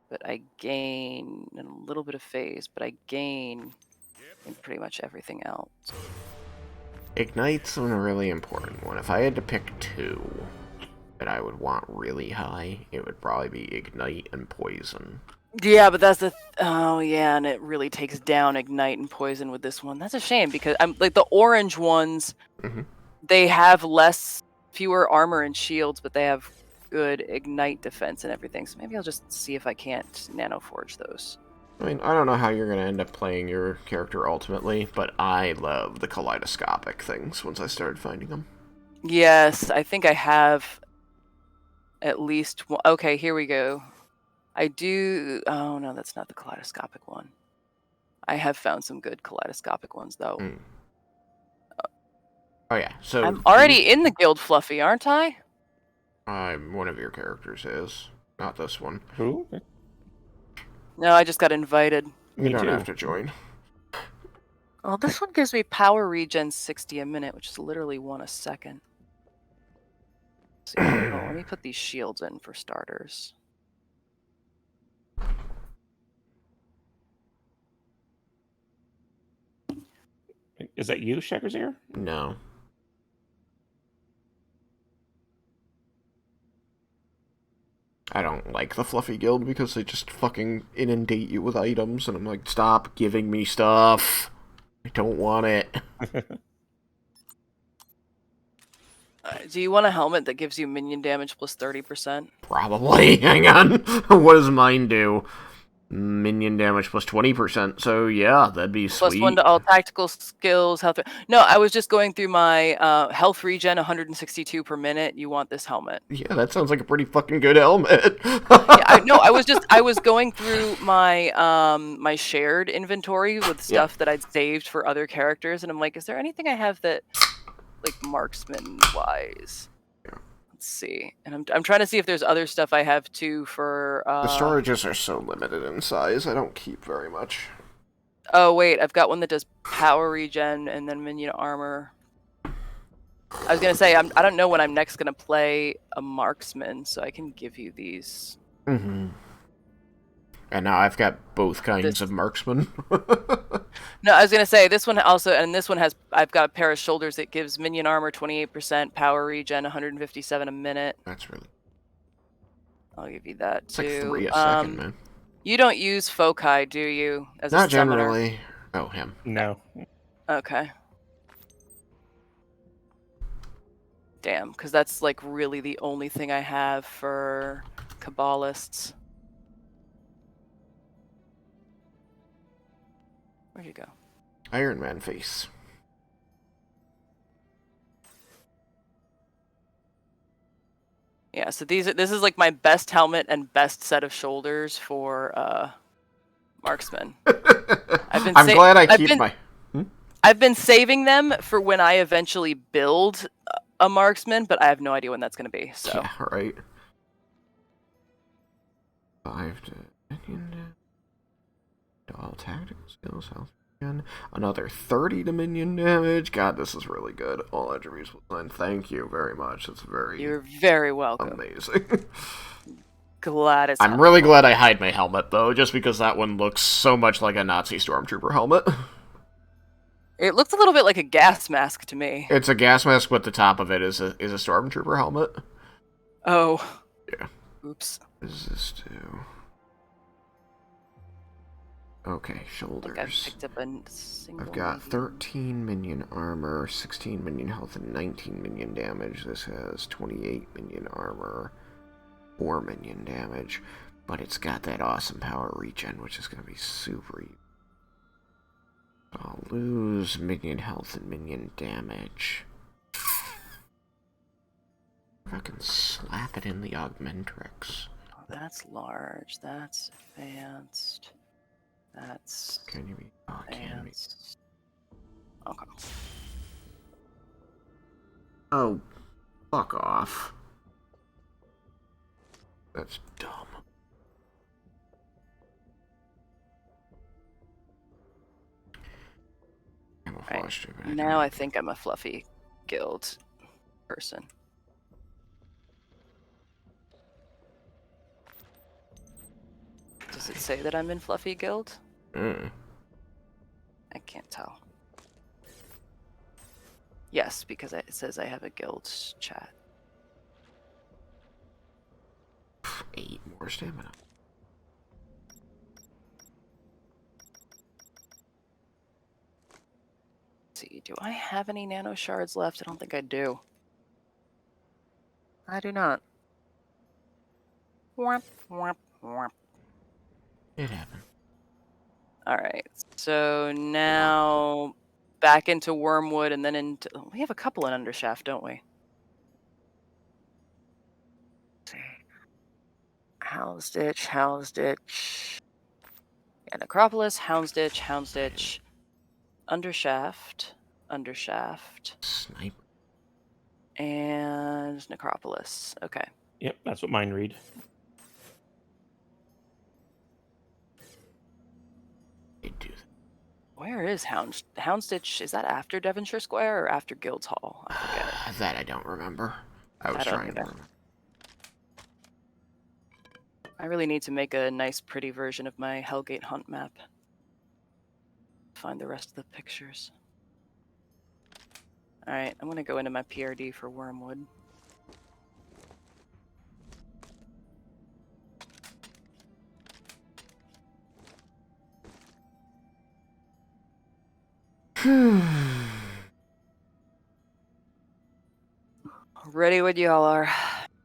but I gain a little bit of phase, but I gain in pretty much everything else. Ignite's a really important one. If I had to pick two that I would want really high, it would probably be Ignite and Poison. Yeah, but that's oh yeah, and it really takes down Ignite and Poison with this one. That's a shame because I'm like the orange ones. They have fewer armor and shields, but they have good Ignite defense and everything. So maybe I'll just see if I can't nano forge those. I mean, I don't know how you're going to end up playing your character ultimately, but I love the kaleidoscopic things once I started finding them. Yes, I think I have at least one. Okay, here we go. I do. Oh no, that's not the kaleidoscopic one. I have found some good kaleidoscopic ones though. Mm. Oh yeah, so I'm already in the guild, Fluffy, aren't I? one of your characters is, not this one. Who? No, I just got invited. You Me don't too. have to join. Oh, this one gives me power regen 60 a minute, which is literally 1 a second. Let's see. Oh, let me put these shields in for starters. Is that you, Shagger's ear? No. I don't like the Fluffy Guild because they just fucking inundate you with items, and I'm like, stop giving me stuff. I don't want it. Do you want a helmet that gives you minion damage plus 30%? Probably. Hang on. What does mine do? Minion damage plus 20%. So yeah, that'd be Plus sweet. 1 to all tactical skills, health. No, I was just going through my health regen 162 per minute. You want this helmet? Yeah, that sounds like a pretty fucking good helmet. Yeah, I was going through my my shared inventory with stuff that I'd saved for other characters, and I'm like, is there anything I have that, like, marksman wise? Let's see, and I'm trying to see if there's other stuff I have too for. The storages are so limited in size. I don't keep very much. Oh wait, I've got one that does power regen and then minion armor. I was gonna say I don't know when I'm next gonna play a marksman, so I can give you these. Mm-hmm. And now I've got both kinds of marksman. No, I was gonna say this one also, and this one has. I've got a pair of shoulders that gives minion armor 28%, power regen 157 a minute. That's really. I'll give you that It's too. like 3 a second, man. You don't use foci, do you? As Not a summoner? generally. Oh, him. No. Okay. Damn, because that's like really the only thing I have for Kabbalists. Where'd you go? Iron Man face. Yeah, so this is like my best helmet and best set of shoulders for marksman. I'm glad I keep my. I've been saving them for when I eventually build a marksman, but I have no idea when that's going to be. So Yeah, right. 5 to minion to all tactical skills, health again. Another 30 to minion damage. God, this is really good. All attributes will sign. Thank you very much. It's very. You're very welcome. Amazing. Glad it's. I'm really glad I hide my helmet though, just because that one looks so much like a Nazi stormtrooper helmet. It looks a little bit like a gas mask to me. It's a gas mask, but the top of it is a stormtrooper helmet. Oh. Yeah. Oops. What does this do? Okay, shoulders. I picked up a single. I've got 13 minion armor, 16 minion health, and 19 minion damage. This has 28 minion armor, 4 minion damage, but it's got that awesome power regen, which is going to be super. I'll lose minion health and minion damage. If I can slap it in the Augmentrix. Oh, that's large. That's advanced. That's. Can you be? Oh, can be. Okay. Oh, fuck off. That's dumb. Right. Now I think I'm a fluffy guild person. Does it say that I'm in fluffy guild? I can't tell. Yes, because it says I have a guild chat. 8 more stamina. Let's see, do I have any nano shards left? I don't think I do. I do not. Whomp, whomp, whomp. It happened. All right. So now back into Wormwood, and then into. We have a couple in Undershaft, don't we? Houndsditch. Yeah, Necropolis, Houndsditch, Undershaft, Sniper. and Necropolis. Okay. Yep, that's what mine read. They do that. Where is Houndsditch? Is that after Devonshire Square or after Guildhall? I forget. That I don't remember. I was I don't trying to either. remember. I really need to make a nice, pretty version of my Hellgate hunt map. Find the rest of the pictures. All right, I'm gonna go into my PRD for Wormwood. Ready when y'all are.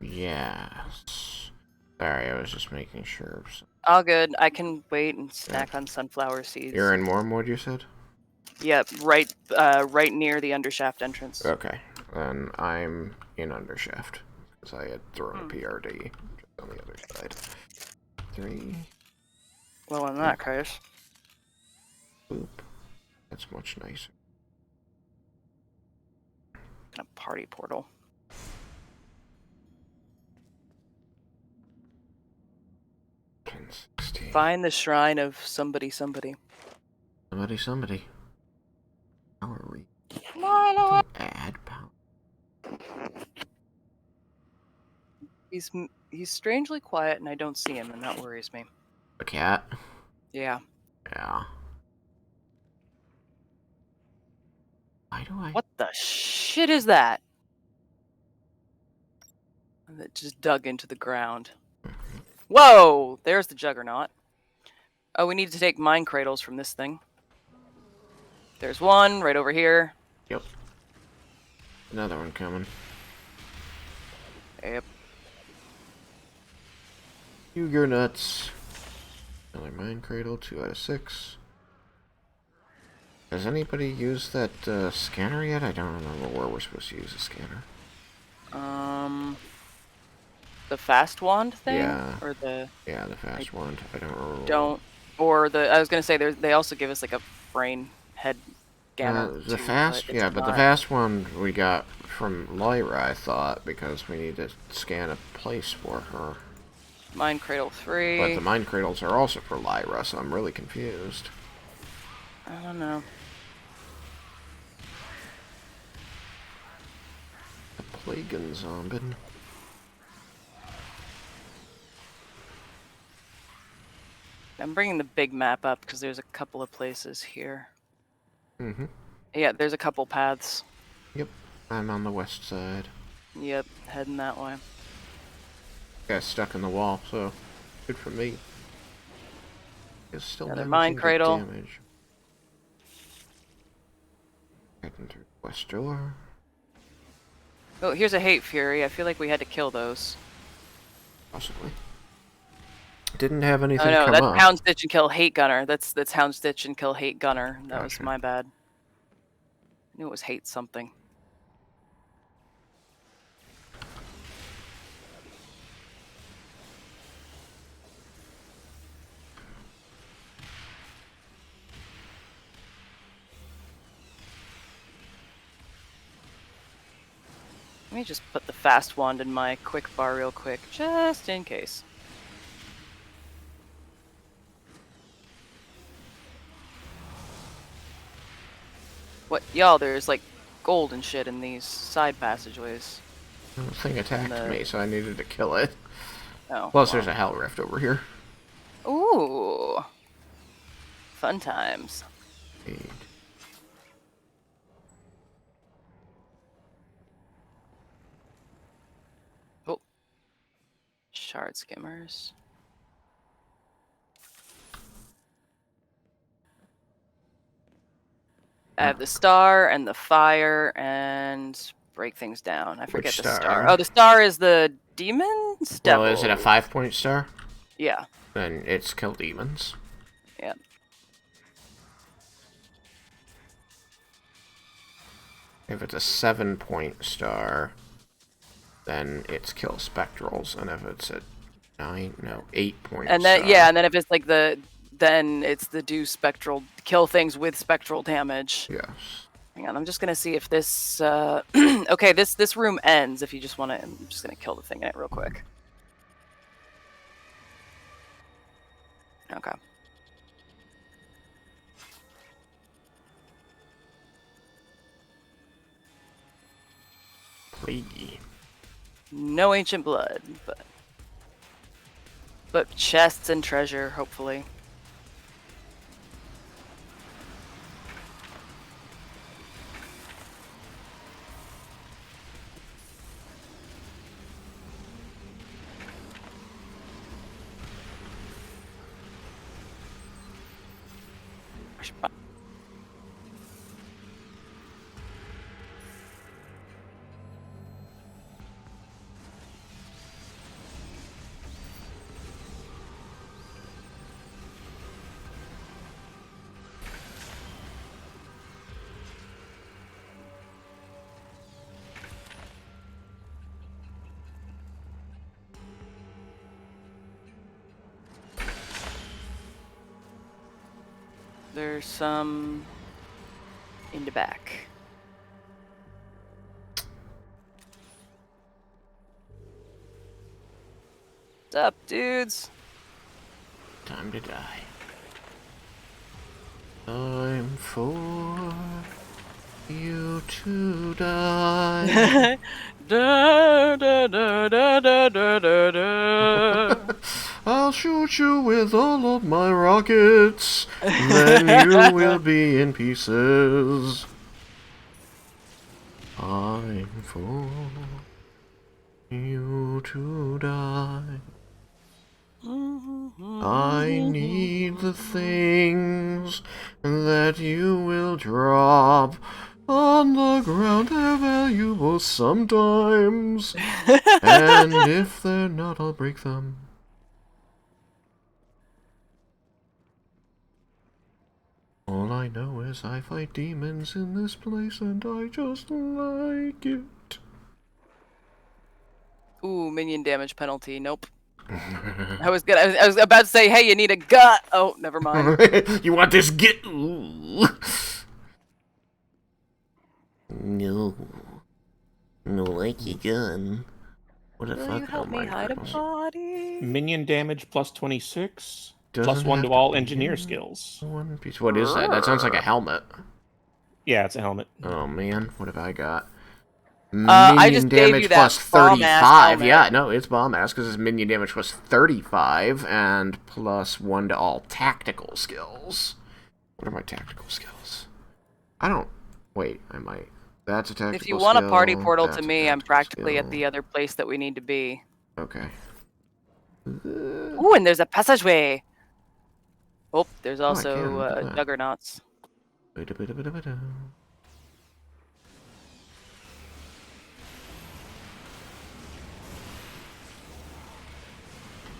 Yes. Sorry, I was just making sure. All good. I can wait and snack on sunflower seeds. You're in Wormwood, you said? Yep, right near the Undershaft entrance. Okay. Then I'm in Undershaft. Because I had thrown a PRD just on the other side. 3. Well, in that case. Boop. That's much nicer. A party portal. Find the shrine of somebody. Somebody. Power read. Add power. He's strangely quiet, and I don't see him, and that worries me. A cat? Yeah. Yeah. Why do I? What the shit is that? That just dug into the ground. Whoa! There's the Juggernaut. Oh, we need to take mine cradles from this thing. There's one right over here. Yep. Another one coming. Yep. You go nuts. Another mine cradle, 2 out of 6. Has anybody used that scanner yet? I don't remember where we're supposed to use a scanner. The fast wand thing? Yeah. Or the... Yeah, the fast wand. I don't remember. Don't... Or the... I was gonna say, they also give us, like, a brain head scanner, the fast... but yeah, but the fast one we got from Lyra, I thought, because we need to scan a place for her. Mine Cradle 3. But the mine cradles are also for Lyra, so I'm really confused. I don't know. A Plagan zombie. I'm bringing the big map up because there's a couple of places here. Mm-hmm. Yeah, there's a couple paths. Yep, I'm on the west side. Yep, heading that way. Got stuck in the wall, so good for me. It's still Another damaging mine the cradle. damage. Heading through the west door. Oh, here's a Hate Fury. I feel like we had to kill those. Possibly. Didn't have anything Oh no, come that's up. Houndsditch and kill Hate Gunner. That's Houndsditch and kill Hate Gunner. That was Gotcha. my bad. I knew it was Hate something. Let me just put the fast wand in my quick bar real quick, just in case. What, y'all, there's like gold and shit in these side passageways. The thing attacked the- me, so I needed to kill it. Oh. Plus, there's a Hell Rift over here. Ooh. Fun times. Indeed. Oh. Shard skimmers. I have the star and the fire and break things down. I forget Which the star? star. Oh, the star is the demons? Well, is it a 5-point star? Yeah. Then it's kill demons. Yeah. If it's a 7-point star, then it's kill spectrals, and if it's a 8-point And then star. and then if it's like then it's the do spectral kill things with spectral damage. Yes. Hang on, I'm just gonna see if this okay, this room ends if you just wanna I'm just gonna kill the thing in it real quick. Okay. Plaguey. No ancient blood, but chests and treasure, hopefully. There's some in the back. What's up, dudes? Time to die. Time for you to die. Da, da, da, da, da, da, da, da. I'll shoot you with all of my rockets, then you will be in pieces. Time for you to die. I need the things that you will drop on the ground. They're valuable sometimes, and if they're not, I'll break them. All I know is I fight demons in this place, and I just like it. Ooh, minion damage penalty. Nope. I was about to say, hey, you need a gut. Oh, never mind. You want this get? Ooh. No. No, like your gun. What the Will fuck? you help me hide a body? Minion damage plus 26, Doesn't plus 1 have to to all be engineer skills. One piece. What is that? That sounds like a helmet. Yeah, it's a helmet. Oh man, what have I got? I Minion just gave damage you that plus bomb-ass 35. helmet. Yeah, no, it's bomb ass because it's minion damage plus 35 and plus 1 to all tactical skills. What are my tactical skills? I don't. Wait, I might. That's a tactical If you want a party skill, portal that's to a me, I'm tactical practically at skill. the other place that we need to be. Okay. Ooh, and there's a passageway. Oh, there's I can, also look at that. juggernauts. Ba-da-ba-da-ba-da-ba-da. Is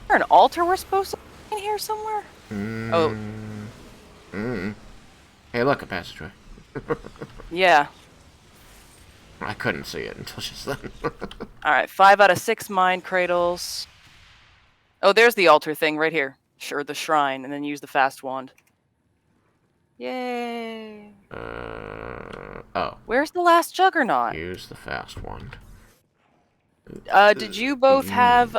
there an altar we're supposed to be in here somewhere? Oh. Hey, look, a passageway. Yeah. I couldn't see it until just then. Alright, 5 out of 6 mine cradles. Oh, there's the altar thing right here. Sure, the shrine, and then use the fast wand. Yay. Oh. Where's the last juggernaut? Use the fast wand. Did you both have,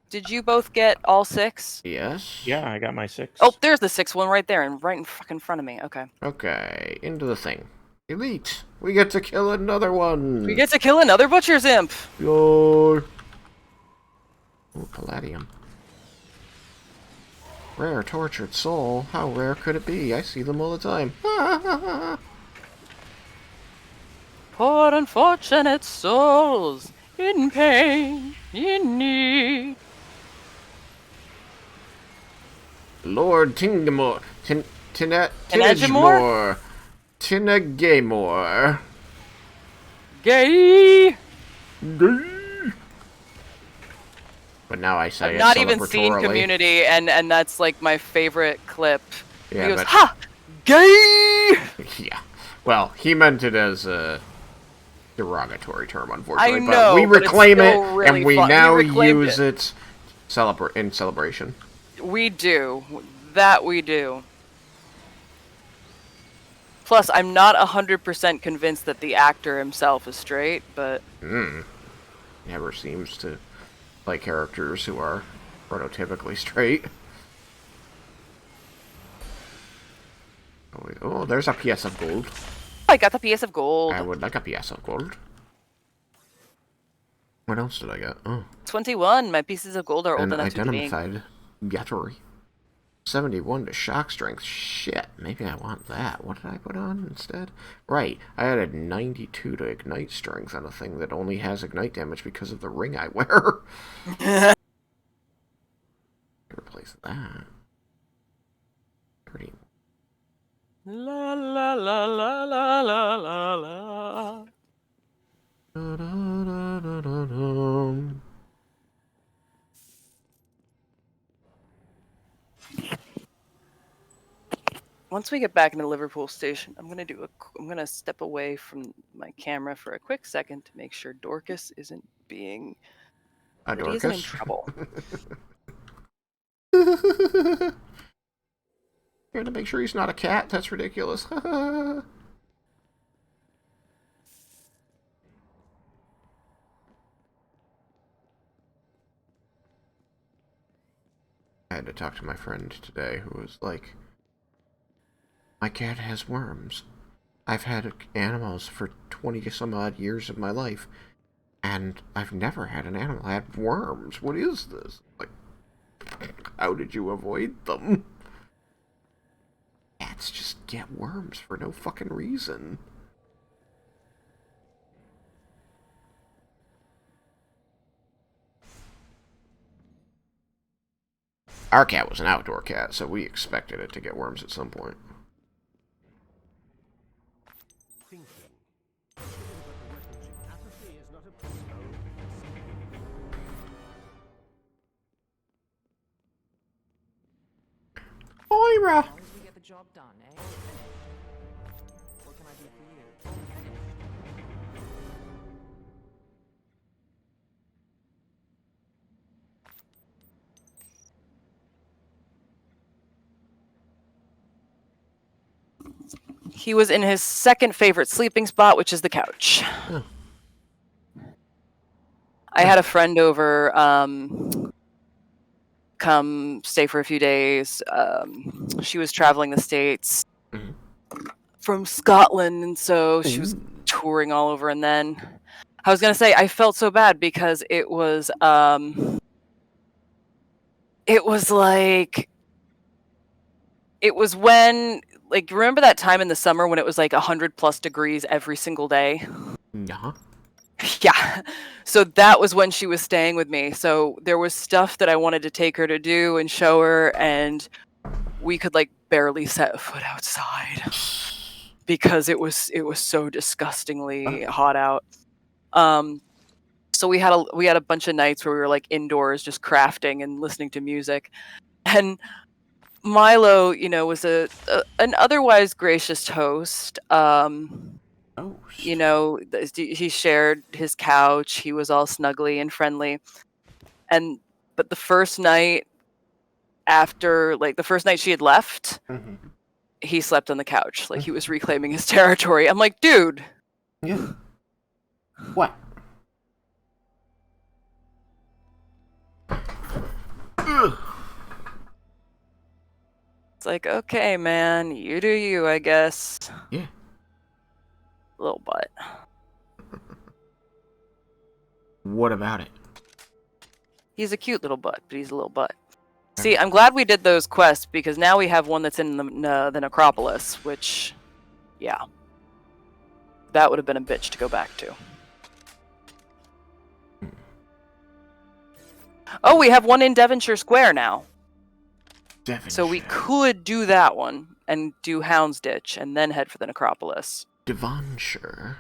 did you both get all 6? Yes? Yeah, I got my 6. Oh, there's the 6th one right there, and right in fucking front of me. Okay. Okay, into the thing. Elite! We get to kill another one! We get to kill another butcher's imp! Yo! Ooh, palladium. Rare tortured soul. How rare could it be? I see them all the time. Poor unfortunate souls in pain, in need. Lord Tingamore. Tinagimore? Tinagamore. Gay! But now I say I've it not even seen celebratorily. Community, and that's like my favorite clip. Yeah, He goes, but- ha! Gay! Yeah. Well, he meant it as a derogatory term, unfortunately. I know, but we but it's reclaim it, still really and we fun. now We reclaimed use it in celebration. We do. That we do. Plus, I'm not 100% convinced that the actor himself is straight, but... Never seems to play characters who are prototypically straight. Oh, there's a piece of gold. I got the piece of gold. I would like a piece of gold. What else did I get? Oh. 21. My pieces of gold are old An enough to be being... identified battery. 71 to shock strength. Shit, maybe I want that. What did I put on instead? Right, I added 92 to ignite strength on a thing that only has ignite damage because of the ring I wear. Replace that. 30. La la la la la la la la. Da-da-da-da-da-dum. Once we get back into Liverpool Station, I'm gonna step away from my camera for a quick second to make sure Dorcas isn't being... that he isn't in trouble. Here to make sure he's not a cat. That's ridiculous. I had to talk to my friend today who was like, my cat has worms. I've had animals for 20 some odd years of my life, and I've never had an animal have worms. What is this? Like, how did you avoid them? Cats just get worms for no fucking reason. Our cat was an outdoor cat, so we expected it to get worms at some point. Oira! As long as we get the job done, eh? What can I do for you? He was in his second favorite sleeping spot, which is the couch. Oh. I had a friend over come stay for a few days. She was traveling the States from Scotland, and so she was touring all over. And then I was going to say, I felt so bad because it was like... it was when, like, remember that time in the summer when it was like 100+ degrees every single day? Yeah. Yeah. So that was when she was staying with me. So there was stuff that I wanted to take her to do and show her, and we could like barely set a foot outside because it was so disgustingly hot out. So we had a bunch of nights where we were like indoors just crafting and listening to music. And Milo, was an otherwise gracious host. He shared his couch. He was all snuggly and friendly. But the first night she had left, he slept on the couch. Like he was reclaiming his territory. I'm like, dude. Yeah. What? It's like, okay, man, you do you, I guess. Yeah. Little butt. What about it? He's a cute little butt, but he's a little butt. See, I'm glad we did those quests because now we have one that's in the necropolis, which, yeah. That would have been a bitch to go back to. Oh, we have one in Devonshire Square now. Devonshire. So we could do that one and do Houndsditch and then head for the necropolis. Devonshire.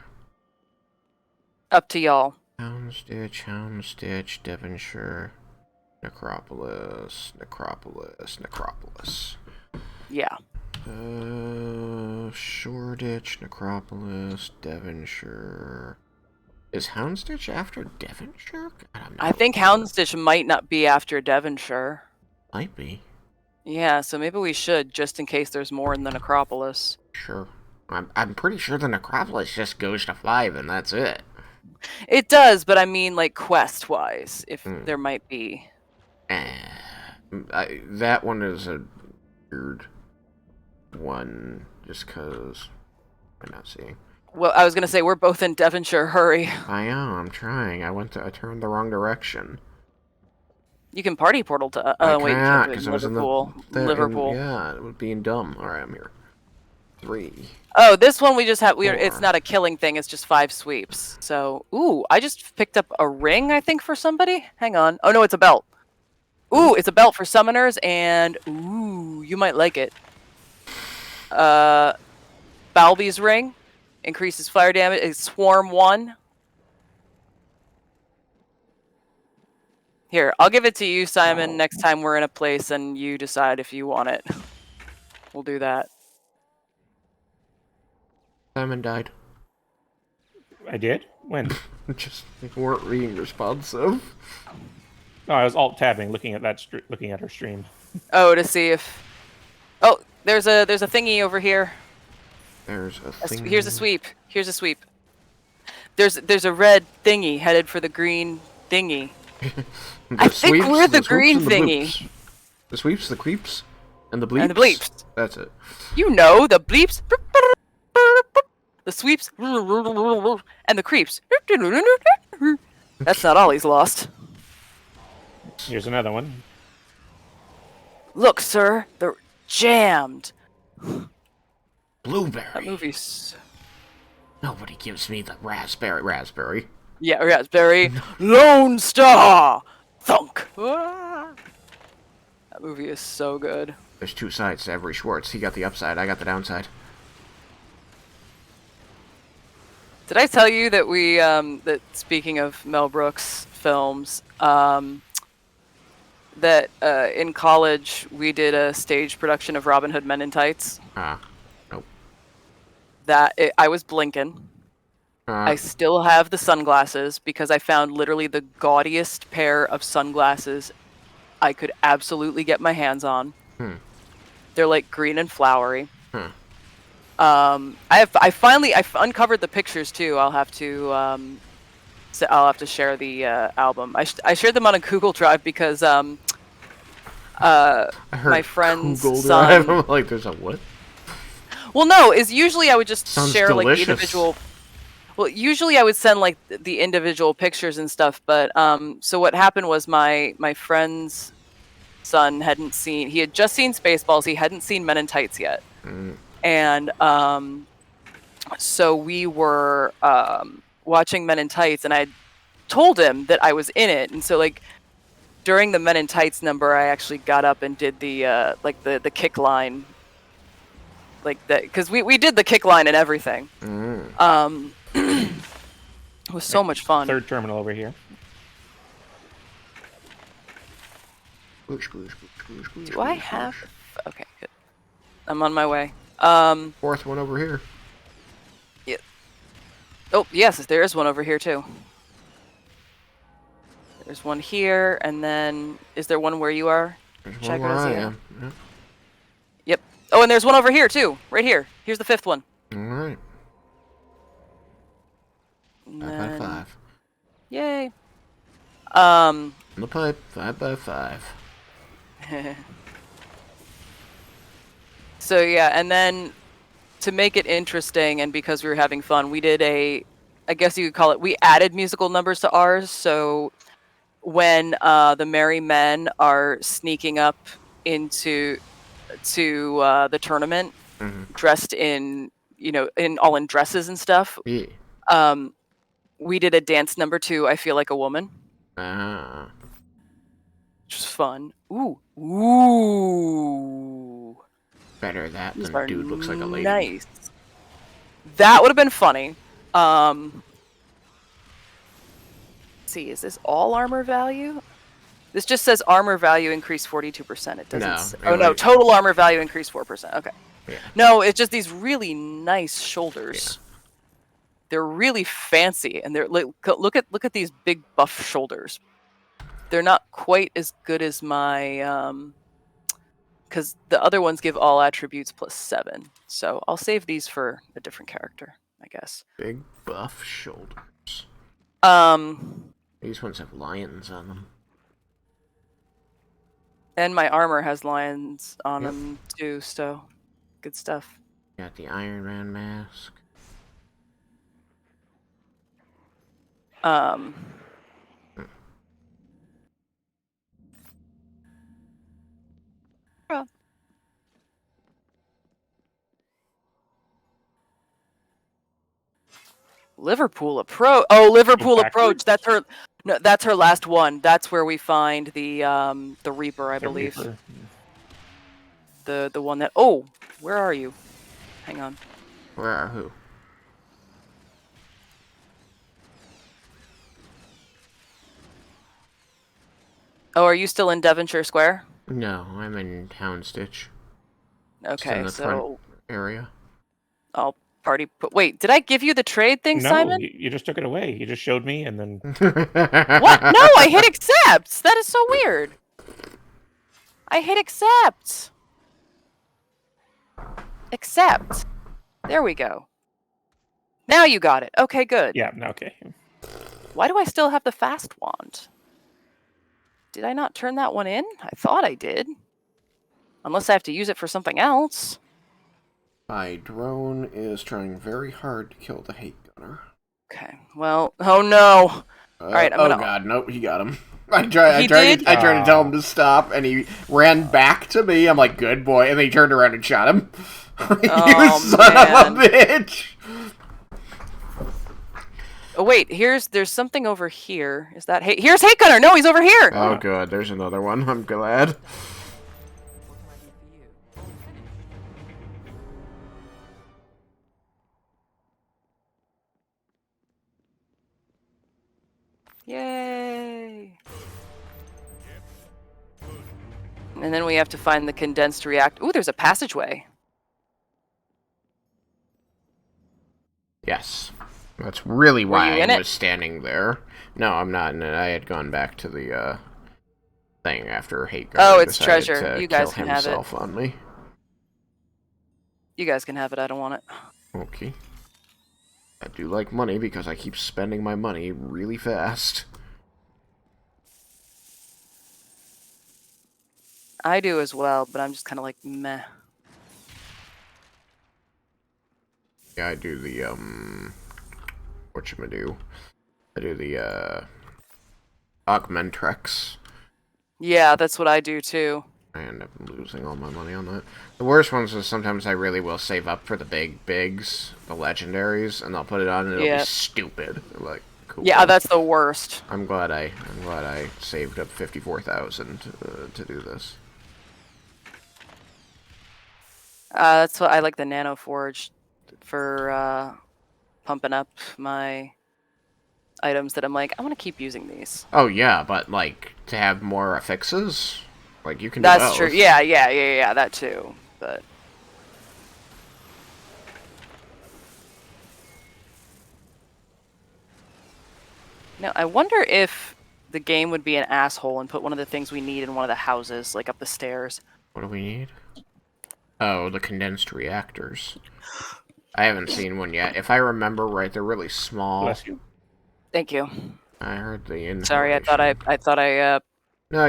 Up to y'all. Houndsditch, Devonshire, Necropolis. Yeah. Shoreditch, Necropolis, Devonshire. Is Houndsditch after Devonshire? God, I'm not I think Houndsditch might not be after Devonshire. Might be. Yeah, so maybe we should, just in case there's more in the Necropolis. Sure. I'm pretty sure the Necropolis just goes to 5 and that's it. It does, but I mean, like, quest-wise, if there might be. That one is a weird one, just because I'm not seeing. Well, I was gonna say, we're both in Devonshire, hurry. I am, I'm trying. I turned the wrong direction. You can party portal to, I wait, you can't, can't do it 'cause in I was in Liverpool. Liverpool. Yeah, it would be dumb. Alright, I'm here. 3. Oh, this one we just have, it's not a killing thing, it's just 5 sweeps. So, ooh, I just picked up a ring, I think, for somebody? Hang on. Oh, no, it's a belt. Ooh, it's a belt for summoners, and, ooh, you might like it. Balby's ring. Increases fire damage. It's Swarm 1. Here, I'll give it to you, Simon, next time we're in a place and you decide if you want it. We'll do that. Simon died. I did? When? Just they weren't being responsive. No, I was alt-tabbing, looking at her stream. Oh, to see if... Oh, there's a thingy over here. There's a thing. Here's a sweep. Here's a sweep. There's a red thingy headed for the green thingy. I think we're the green thingy. The sweeps, the creeps, and the bleeps. And the bleeps. That's it. You know, the bleeps. The sweeps. And the creeps. That's not all he's lost. Here's another one. Look, sir, they're jammed. Blueberry. That movie's... Nobody gives me the raspberry. Yeah, raspberry. Lone Star! Thunk! Ah. That movie is so good. There's 2 sides to every Schwartz. He got the upside, I got the downside. Did I tell you that we, that speaking of Mel Brooks films, that in college we did a stage production of Robin Hood Men in Tights? Nope. I was blinking. I still have the sunglasses because I found literally the gaudiest pair of sunglasses I could absolutely get my hands on. They're like green and flowery. I've uncovered the pictures too. I'll have to share the album. I shared them on a Google Drive because my friend's Google son. Drive. I'm like, there's a what? Well, no, is usually I would just Sounds share delicious. like the individual. Well, usually I would send like the individual pictures and stuff, but so what happened was my friend's son he had just seen Spaceballs, he hadn't seen Men in Tights yet. And so we were watching Men in Tights, and I told him that I was in it, and so like during the Men in Tights number, I actually got up and did the like the kick line, like that, because we did the kick line and everything. It was so much fun. Third terminal over here. Do I have? Okay, good. I'm on my way. 4th one over here. Yeah. Oh, yes, there is one over here too. There's one here, and then is there one where you are? There's Check one it where out, I yeah. am. Yep. Yep. Oh, and there's one over here too, right here. Here's the 5th one. Alright. 5 by 5. Yay. In the pipe, 5 by 5. So yeah, and then to make it interesting, and because we were having fun, we did I guess you could call it, we added musical numbers to ours. So when the Merry Men are sneaking up into the tournament, dressed in, all in dresses and stuff, Yeah. we did a dance number to I Feel Like a Woman. Which was fun. Ooh. Better that These than are dude looks like a lady. Nice. That would have been funny. Let's see, is this all armor value? This just says armor value increased 42%. It doesn't No, say... really. Oh no, total armor value increased 4%. Okay. No, it's just these really nice shoulders. They're really fancy, and they're look at these big buff shoulders. They're not quite as good as my because the other ones give all attributes +7. So I'll save these for a different character, I guess. Big buff shoulders. Um, These ones have lions on them. and my armor has lions on Yep. them too, so good stuff. Got the Iron Man mask. Um, oh. Liverpool approach. Oh, Liverpool approach. That's her. No, that's her last one. That's where we find the Reaper, I believe. Reaper. The one that. Oh, where are you? Hang on. Where are who? Oh, are you still in Devonshire Square? No, I'm in Houndstitch. Just in Okay, the so front area. I'll party. Wait, did I give you the trade thing, No, Simon? you just took it away. You just showed me, and then What? No, I hit accept. That is so weird. I hit accept. Accept. There we go. Now you got it. Okay, good. yeah, no, okay. Why do I still have the fast wand? Did I not turn that one in? I thought I did. Unless I have to use it for something else. My drone is trying very hard to kill the hate gunner. Okay. Well, oh no. All right, I'm oh gonna. god, nope, he got him. I tried did? to tell him to stop, and he ran back to me. I'm like, good boy, and then he turned around and shot him. You son of a bitch! Oh wait, there's something over here. Is that here's Hate Gunner? No, he's over here. Oh good, there's another one. I'm glad. What can I do for you? Yay! And then we have to find the condensed reactor. Ooh, there's a passageway. Yes. That's really why you in I it? was standing there. No, I'm not in it. I had gone back to the thing after Hate Gunner Oh, it's decided treasure. to You guys kill can have it. himself on me. You guys can have it. I don't want it. Okay. I do like money because I keep spending my money really fast. I do as well, but I'm just kind of like meh. Yeah, I do the whatchamadu. I do the Augmentrex. Yeah, that's what I do too. I end up losing all my money on that. The worst ones is sometimes I really will save up for the bigs, the legendaries, and I'll put it on and it'll be stupid. Like, cool. Yeah, that's the worst. I'm glad I saved up 54,000 to do this. That's what I like the Nano Forge for pumping up my items that I'm like, I want to keep using these. Oh yeah, but like to have more affixes, like you can. That's do both. true. Yeah, that too. But no, I wonder if the game would be an asshole and put one of the things we need in one of the houses, like up the stairs. What do we need? Oh, the condensed reactors. I haven't seen one yet. If I remember right, they're really small. Bless you. Thank you. I heard the inhalation. Sorry, I thought I No,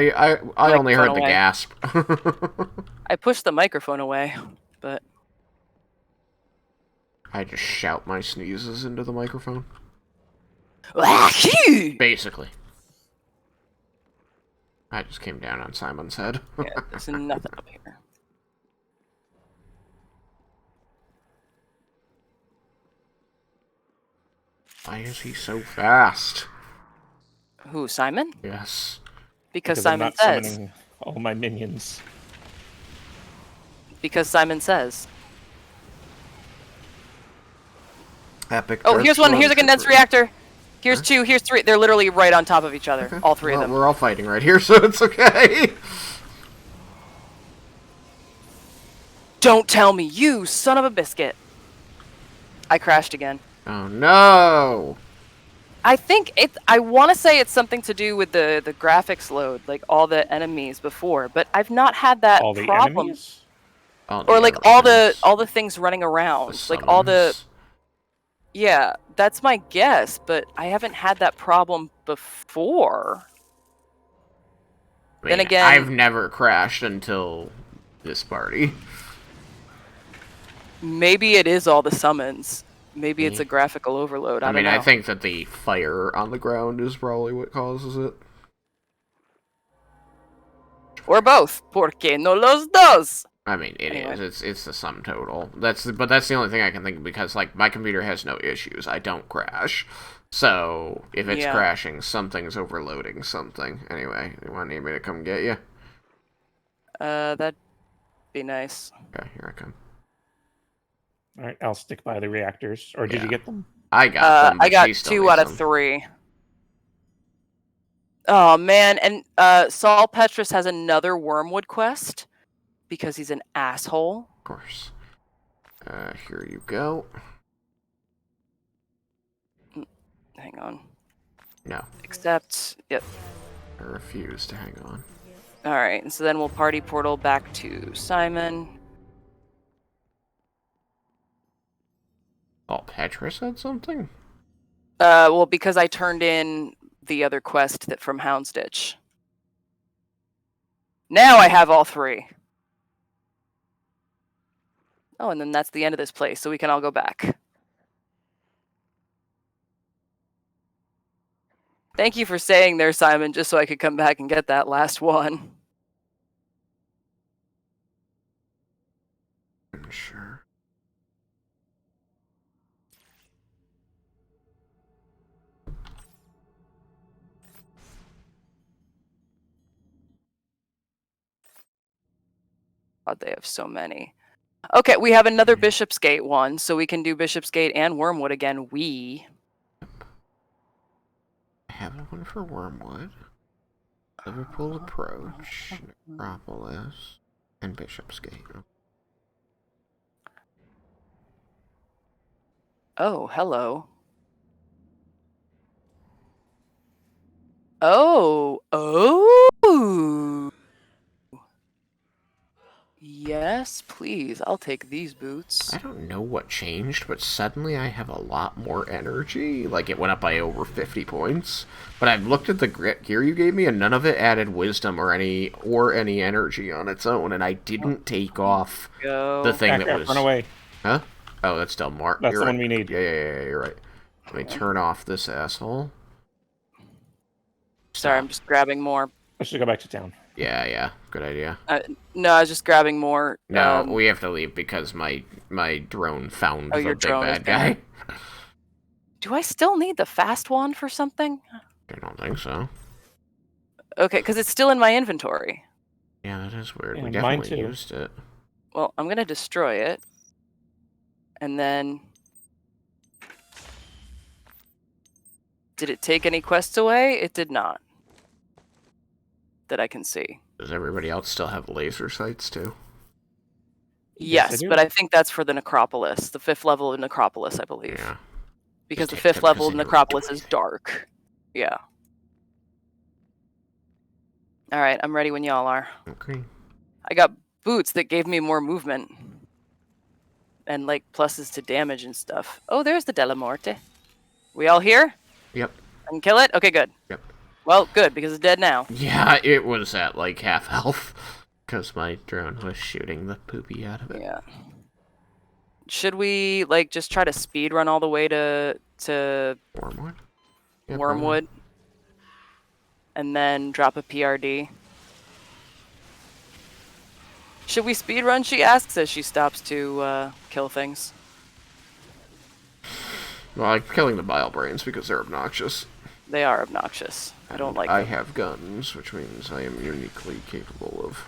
I only heard the away. gasp. I pushed the microphone away, but I just shout my sneezes into the microphone. yeah, Basically. I just came down on Simon's head. there's nothing up here. Why is he so fast? Who, Simon? Yes. Because I'm Simon not says. summoning all my minions. Because Simon says. Epic. Oh, here's one. Here's a condensed reactor. Here's two. Here's three. They're literally right on top of each other. Okay. All three of them. We're all fighting right here, so it's okay. Don't tell me, you son of a biscuit. I crashed again. Oh no! I think I want to say it's something to do with the graphics load, like all the enemies before, but I've not had that All the problem. enemies? Or like all everythings. the things running The around, like all the summons. yeah, that's my guess, but I haven't had that problem before. I Then mean, again, I've never crashed until this party. maybe it is all the summons. Maybe it's Yeah. a graphical overload. I don't know. I think that the fire on the ground is probably what causes it. Or both. ¿Por qué no los dos? I mean, it Anyway. is. It's the sum total. But that's the only thing I can think of because like my computer has no issues. I don't crash. So if it's Yeah. crashing, something's overloading something. Anyway, you want need me to come get you? That'd be nice. Okay, here I come. All right, I'll stick by the reactors. Or did Yeah. you get them? I got them. I But got she still 2 needs out of them. 3. Oh man, and Saul Petrus has another Wormwood quest because he's an asshole. Of course. Here you go. Hang on. No, Accept. Yep. I refuse to hang on. All right, and so then we'll party portal back to Simon. Oh, Petra said something? Well, because I turned in the other quest that from Houndsditch. Now I have all 3. Oh, and then that's the end of this place, so we can all go back. Thank you for saying there, Simon, just so I could come back and get that last one. I'm sure. God, they have so many. Okay, we have another Bishopsgate one, so we can do Bishopsgate and Wormwood again. I have one for Wormwood, Liverpool Approach, Necropolis, and Bishopsgate. Oh, hello. Oh. Yes, please. I'll take these boots. I don't know what changed, but suddenly I have a lot more energy. Like, it went up by over 50 points. But I've looked at the gear you gave me, and none of it added wisdom or any energy on its own, and I didn't take off the thing that was... Run away. Huh? Oh, that's Del Mar. That's You're the right. one we need. Yeah, you're right. Let me turn off this asshole. Sorry, I'm just grabbing more. I should go back to town. Yeah, good idea. No, I was just grabbing more. No, we have to leave because my drone found the your big drone is bad guy. Do I still need the fast one for something? I don't think so. Okay, because it's still in my inventory. Yeah, that is weird. Yeah, We mine definitely too. used it. Well, I'm gonna destroy it. And then... Did it take any quests away? It did not. That I can see. Does everybody else still have laser sights too? Yes, I Yes, do. but I think that's for the Necropolis. The 5th level of Necropolis, I believe. Yeah. Because Just the hit 5th them 'cause level of they don't Necropolis do is anything. dark. Yeah. Alright, I'm ready when y'all are. Okay. I got boots that gave me more movement. And like pluses to damage and stuff. Oh, there's the Della Morte. We all here? Yep. I can kill it? Okay, good. Yep. Well, good, because it's dead now. Yeah, it was at like half health. Because my drone was shooting the poopy out of it. Yeah. Should we like just try to speed run all the way to Wormwood? Yeah, Wormwood? And then drop a PRD? Should we speed run? She asks as she stops to kill things. Well, I'm killing the bile brains because they're obnoxious. They are obnoxious. I don't like I them. have guns, which means I am uniquely capable of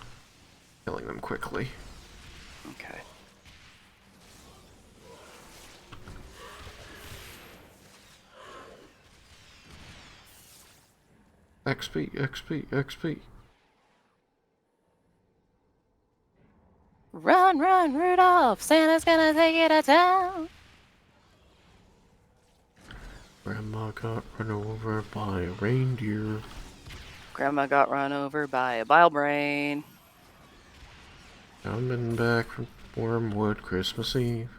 killing them quickly. Okay. XP. Run, run, Run, Rudolph, Santa's gonna take you to town. Grandma got run over by a reindeer. Grandma got run over by a bile brain. Coming back from Wormwood Christmas Eve.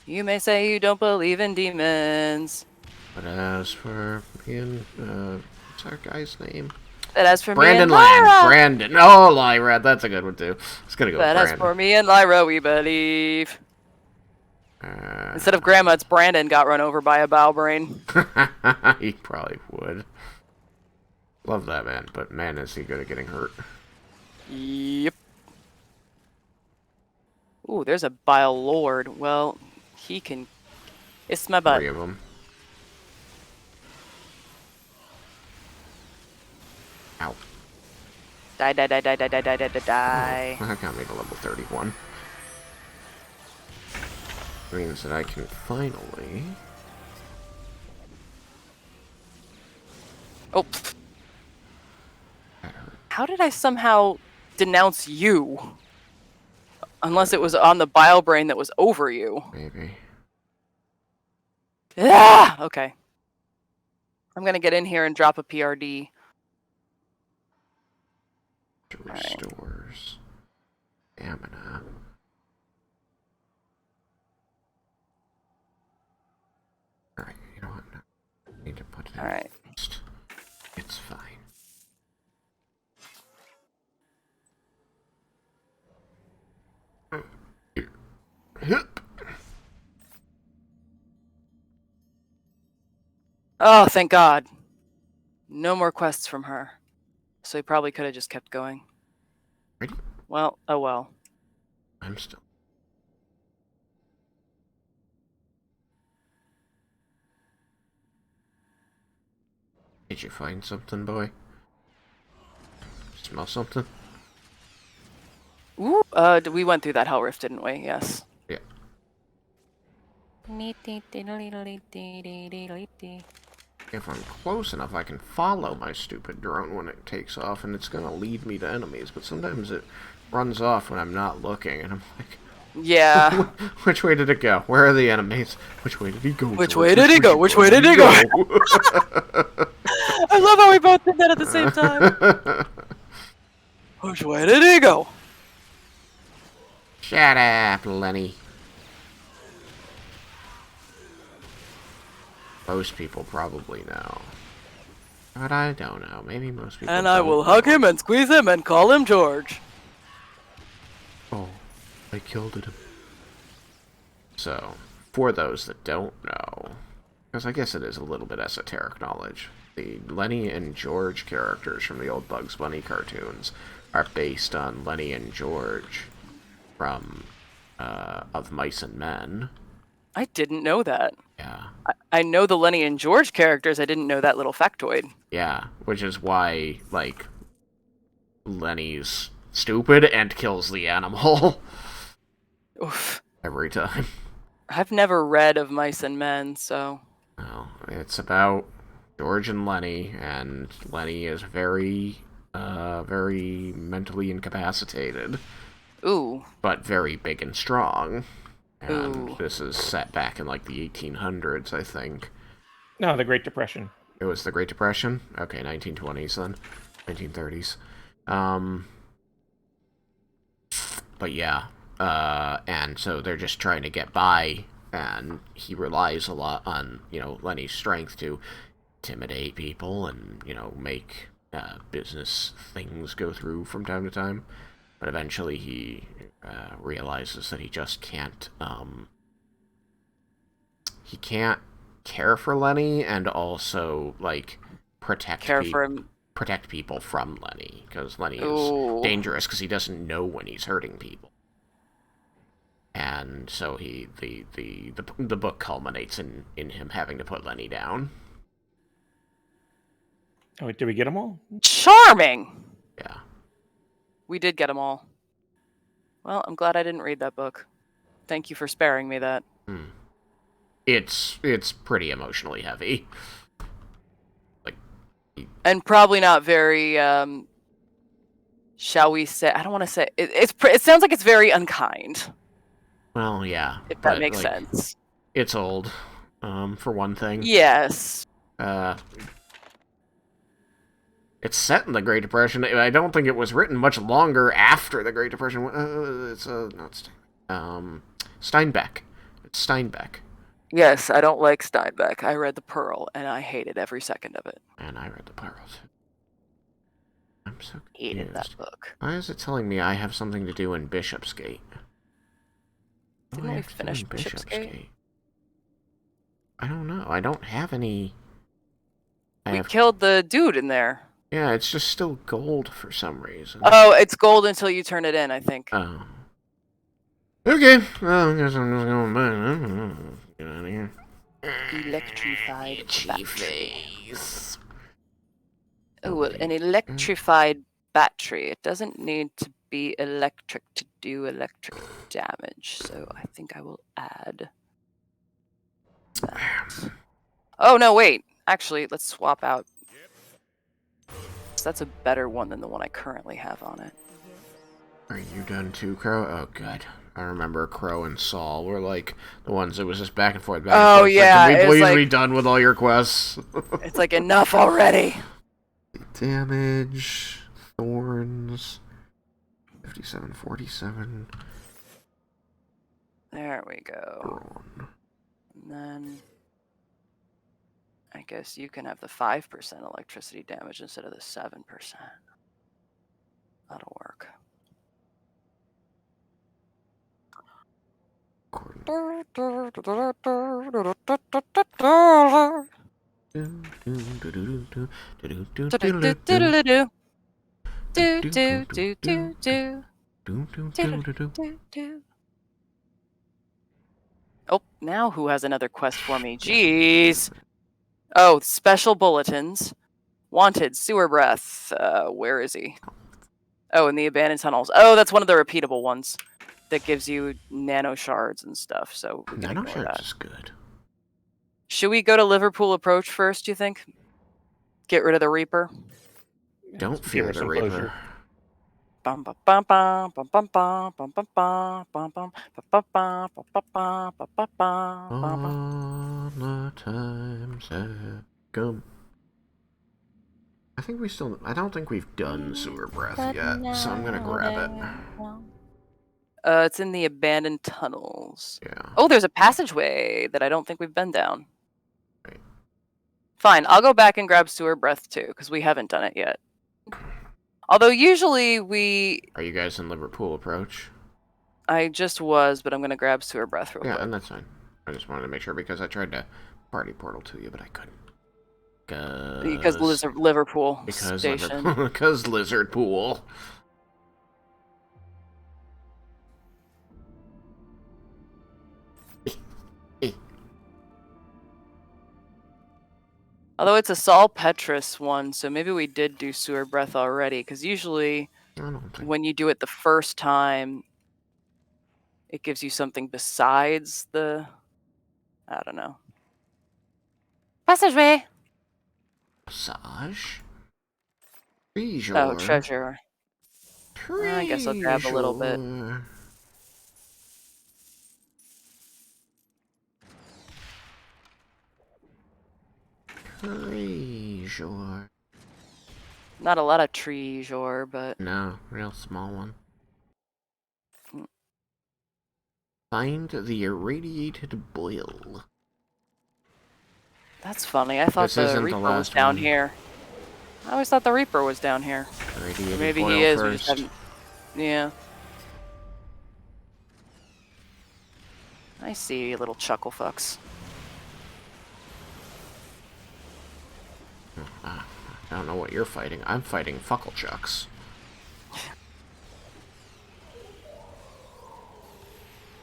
You may say you don't believe in demons. But as for me and, what's our guy's name? But as for Brandon me and Lyra, Land. Brandon. Oh, Lyra. That's a good one, too. It's gonna go with but as Brandon. for me and Lyra, we believe. Instead of Grandma, it's Brandon got run over by a bile brain. He probably would. Love that man, but man, is he good at getting hurt. Yep. Ooh, there's a bile lord. Well, he can. It's my butt. 3 of them. Ow. Die, die, die, die, die, die, die, die, die, die. That got me to level 31. Means that I can finally... Oh. How did I somehow denounce you? Unless it was on the bile brain that was over you. Maybe. Ah! Okay. I'm gonna get in here and drop a PRD. Restores stamina. Alright, you know what? No. I need to put it in Alright. first. It's fine. Hup. Oh, thank God. No more quests from her. So he probably could have just kept going. Ready? Well, oh well. I'm still. Did you find something, boy? Smell something? Ooh, we went through that hell rift, didn't we? Yes. Yeah. If I'm close enough, I can follow my stupid drone when it takes off, and it's gonna lead me to enemies, but sometimes it runs off when I'm not looking, and I'm like... Yeah. Which way did it go? Where are the enemies? Which way did he go? Which way did he go? Which way did he go? I love how we both did that at the same time. Which way did he go? Shut up, Lenny. Most people probably know. But I don't know. Maybe most people And I don't will hug know. him and squeeze him and call him George. Oh, I killed him. So, for those that don't know, because I guess it is a little bit esoteric knowledge, the Lenny and George characters from the old Bugs Bunny cartoons are based on Lenny and George from Of Mice and Men. I didn't know that. Yeah. I know the Lenny and George characters. I didn't know that little factoid. Yeah, which is why, like, Lenny's stupid and kills the animal Oof. every time. I've never read Of Mice and Men, so... Well, it's about George and Lenny is very mentally incapacitated. Ooh. But very big and strong. And Ooh. this is set back in, like, the 1800s, I think. No, the Great Depression. It was the Great Depression? Okay, 1920s then. 1930s. But yeah. And so they're just trying to get by, and he relies a lot on, Lenny's strength to intimidate people and, make business things go through from time to time. But eventually he realizes that he just can't, he can't care for Lenny and also, like, protect people from Lenny, because Lenny is dangerous because he doesn't know when he's hurting people. And so the book culminates in him having to put Lenny down. Oh, wait, did we get them all? Charming! Yeah. We did get them all. Well, I'm glad I didn't read that book. Thank you for sparing me that. It's pretty emotionally heavy. Like, and probably not very shall we say? I don't want to say it sounds like it's very unkind. Well, yeah, If that but makes like, sense. it's old. For one thing. Yes. It's set in the Great Depression. I don't think it was written much longer after the Great Depression. It's not Steinbeck. It's Steinbeck. Yes, I don't like Steinbeck. I read The Pearl, and I hated every second of it. And I read the Pearl too. I'm so Hated that confused. book. Why is it telling me I have something to do in Bishopsgate? What do Didn't I we have to do finish in Bishopsgate? I don't know. I don't have any. We killed the dude in there. Yeah, it's just still gold for some reason. Oh, it's gold until you turn it in, I think. Oh. Okay. Well, I guess I'm just going back. Get out of here. Electrified Itchy battery. face. Oh, an electrified battery. It doesn't need to be electric to do electric damage, so I think I will add that. Oh, no, wait. Actually, let's swap out. So that's a better one than the one I currently have on it. Are you done too, Crow? Oh, God. I remember Crow and Saul were like the ones that was just back and forth. Back and Oh, forth. yeah. Like, can we please like, be done with all your quests? It's like, enough already. Damage. Thorns. 57, 47. There we go. Brawn. And then I guess you can have the 5% electricity damage instead of the 7%. That'll work. Oh, now who has another quest for me? Jeez. Oh, special bulletins. Wanted, sewer breath. Where is he? Oh, in the abandoned tunnels. Oh, that's one of the repeatable ones that gives you nano shards and stuff. So we can Nano ignore shards that. is good. Should we go to Liverpool Approach first, do you think? Get rid of the Reaper? Don't Give fear her the some Reaper. closure. Bum bum bum bum bum bum bum bum bum bum bum bum bum bum bum bum bum bum bum. All the times have come. I don't think we've done sewer breath yet, so I'm gonna grab it. It's in the abandoned tunnels. Yeah. Oh, there's a passageway that I don't think we've been down. Right. Fine, I'll go back and grab sewer breath too, because we haven't done it yet. Although usually Are you guys in Liverpool Approach? I just was, but I'm gonna grab sewer breath real Yeah, quick. and that's fine. I just wanted to make sure because I tried to party portal to you, but I couldn't. Because Liverpool station. Because Lizard Pool. Although it's a Saul Petrus one, so maybe we did do sewer breath already. Because usually, when you do it the first time, it gives you something besides the. I don't know. Passageway. Massage. Treasure. Oh, treasure. I guess I'll grab a little bit. Treasure. Not a lot of treasure, but No, real small one. Find the irradiated boil. that's funny. I thought the Reaper was down here. I always thought the Reaper was down here. Irradiated Maybe boil he is. first. We just haven't. Yeah. I see you little chuckle fucks. I don't know what you're fighting. I'm fighting Fucklechucks.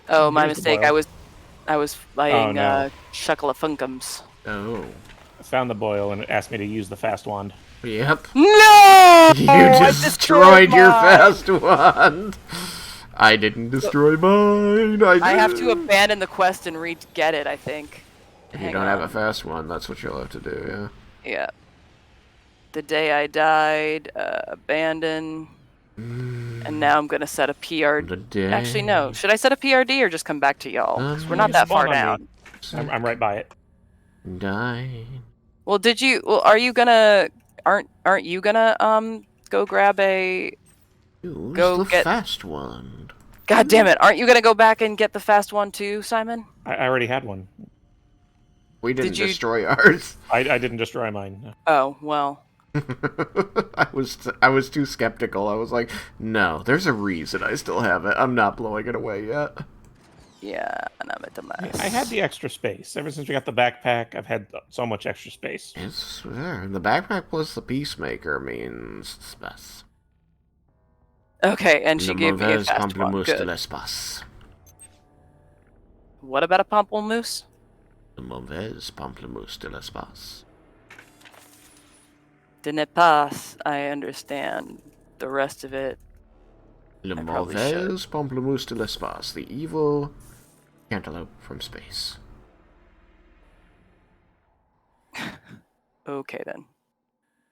Oh, my Here's the mistake. boil. I was fighting no. Chucklefunkums. Oh. I found the boil and it asked me to use the fast wand. Yep. No! You destroyed your fast wand. I didn't destroy mine. I have to abandon the quest and re-get it, I think. If you Hang don't have on. a fast one, that's what you'll have to do, yeah. Yeah. The day I died, abandon. And now I'm gonna set a PRD. The day. Actually, no. Should I set a PRD or just come back to y'all? 'Cause we're not You that far spawn on me. down. I'm right by it. Die. Well, are you gonna? Aren't you gonna go grab a? Use Go the get- fast one. God damn it! Aren't you gonna go back and get the fast one too, Simon? I already had one. We didn't Did you- destroy ours. I didn't destroy mine. No. Oh well. I was too skeptical. I was like, no, there's a reason I still have it. I'm not blowing it away yet. Yeah, and I'm at the mess. I had the extra space. Ever since we got the backpack, I've had so much extra space. It's there. The backpack plus the peacemaker means space. Okay, and she Le gave me a mauvais fast one. pamplemousse de Good. l'espace. What about a pamplemousse? Le mauvais pamplemousse de l'espace. De ne pas. I understand. The rest of it. Le I probably mauvais pamplemousse de l'espace. The evil cantaloupe from space. Okay then.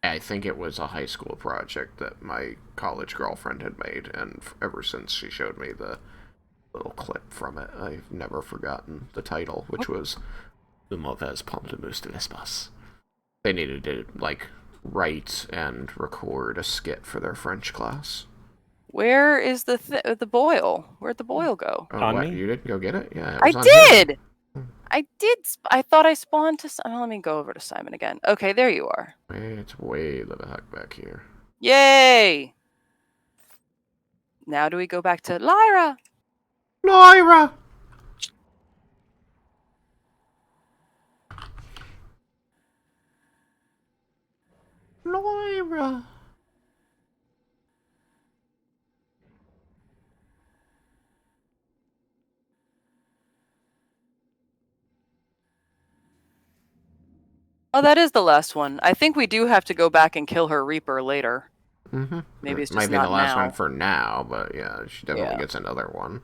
I think it was a high school project that my college girlfriend had made, and ever since she showed me the little clip from it, I've never forgotten the title, which was Le Mauvais Pamplemousse de l'Espace. They needed to, like, write and record a skit for their French class. Where is the boil? Where'd the boil go? Oh, On what? me? You didn't go get it? Yeah, it I was on him. did! I did. I thought I spawned to. Let me go over to Simon again. Okay, there you are. It's way the heck back here. Yay! Now do we go back to Lyra? Lyra! Lyra! Oh, that is the last one. I think we do have to go back and kill her Reaper later. Mm-hmm. Maybe it's Might just be not the last now. one for now, but yeah, she definitely Yeah. gets another one.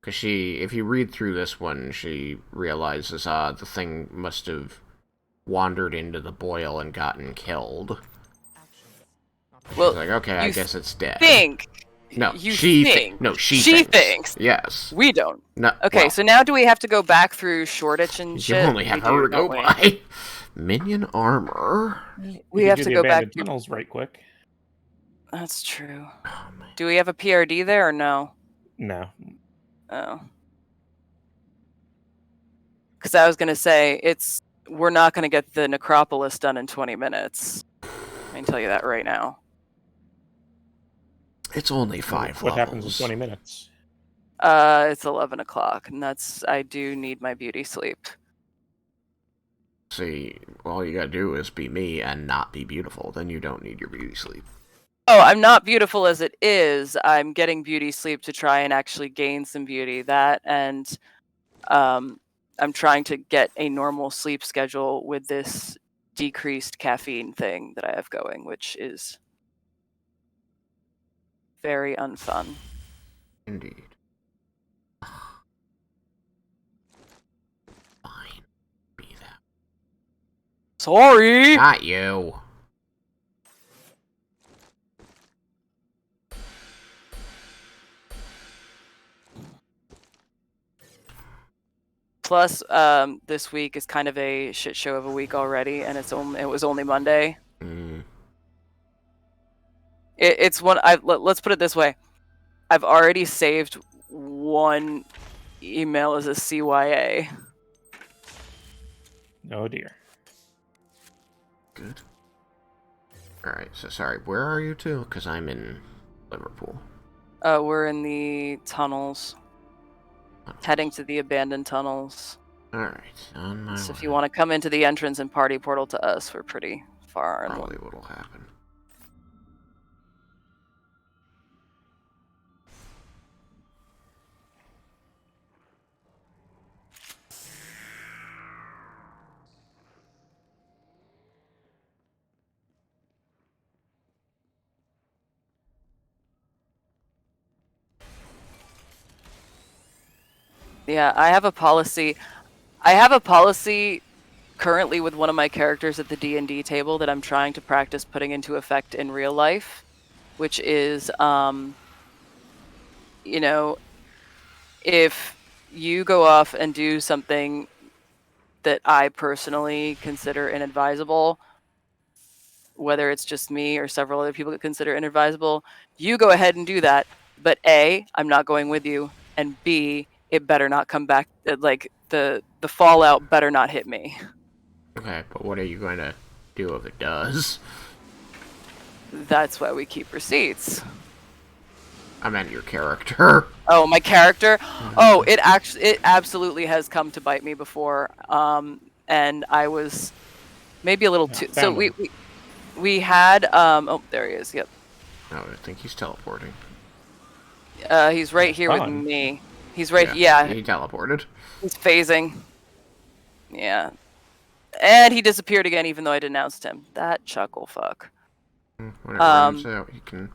Because if you read through this one, she realizes, the thing must have wandered into the boil and gotten killed. Well, She's like, okay, I you guess it's dead. think. No, You she think. she thinks. Yes. We don't. No. Okay, well, so now do we have to go back through Shoreditch and you shit? only have We her do, to go don't we? by. Minion armor. We could have do to the go back abandoned to. tunnels right quick. That's true. Oh, man. Do we have a PRD there or no? No. Oh. Because I was gonna say we're not gonna get the necropolis done in 20 minutes. I can tell you that right now. It's only 5 What levels. happens in 20 minutes? It's 11 o'clock, and I do need my beauty sleep. See, all you gotta do is be me and not be beautiful. Then you don't need your beauty sleep. Oh, I'm not beautiful as it is. I'm getting beauty sleep to try and actually gain some beauty. That and I'm trying to get a normal sleep schedule with this decreased caffeine thing that I have going, which is very unfun. Indeed. Fine. Be that. Sorry! Not you. Plus, this week is kind of a shit show of a week already, and it was only Monday. Mm. It's one. Let's put it this way: I've already saved one email as a CYA. Oh dear. Good. Alright, so sorry, where are you two? Because I'm in Liverpool. We're in the tunnels, heading to the abandoned tunnels. Alright, on my So if way. you want to come into the entrance and party portal to us, we're pretty far. Probably what'll happen. Yeah, I have a policy. I have a policy currently with one of my characters at the D&D table that I'm trying to practice putting into effect in real life, which is, you know, if you go off and do something that I personally consider inadvisable, whether it's just me or several other people that consider inadvisable, you go ahead and do that. But A, I'm not going with you, and B, it better not come back. Like the fallout better not hit me. Okay, but what are you going to do if it does? That's why we keep receipts. I meant your character. Oh, my character. Oh, it absolutely has come to bite me before. And I was maybe a little too. So found him. we had. Oh, there he is. Yep. No, I think he's teleporting. He's right here with Gone. me. He's right. Yeah, He teleported. he's phasing. Yeah. And he disappeared again, even though I denounced him. That chuckle fuck. When it runs out, he can.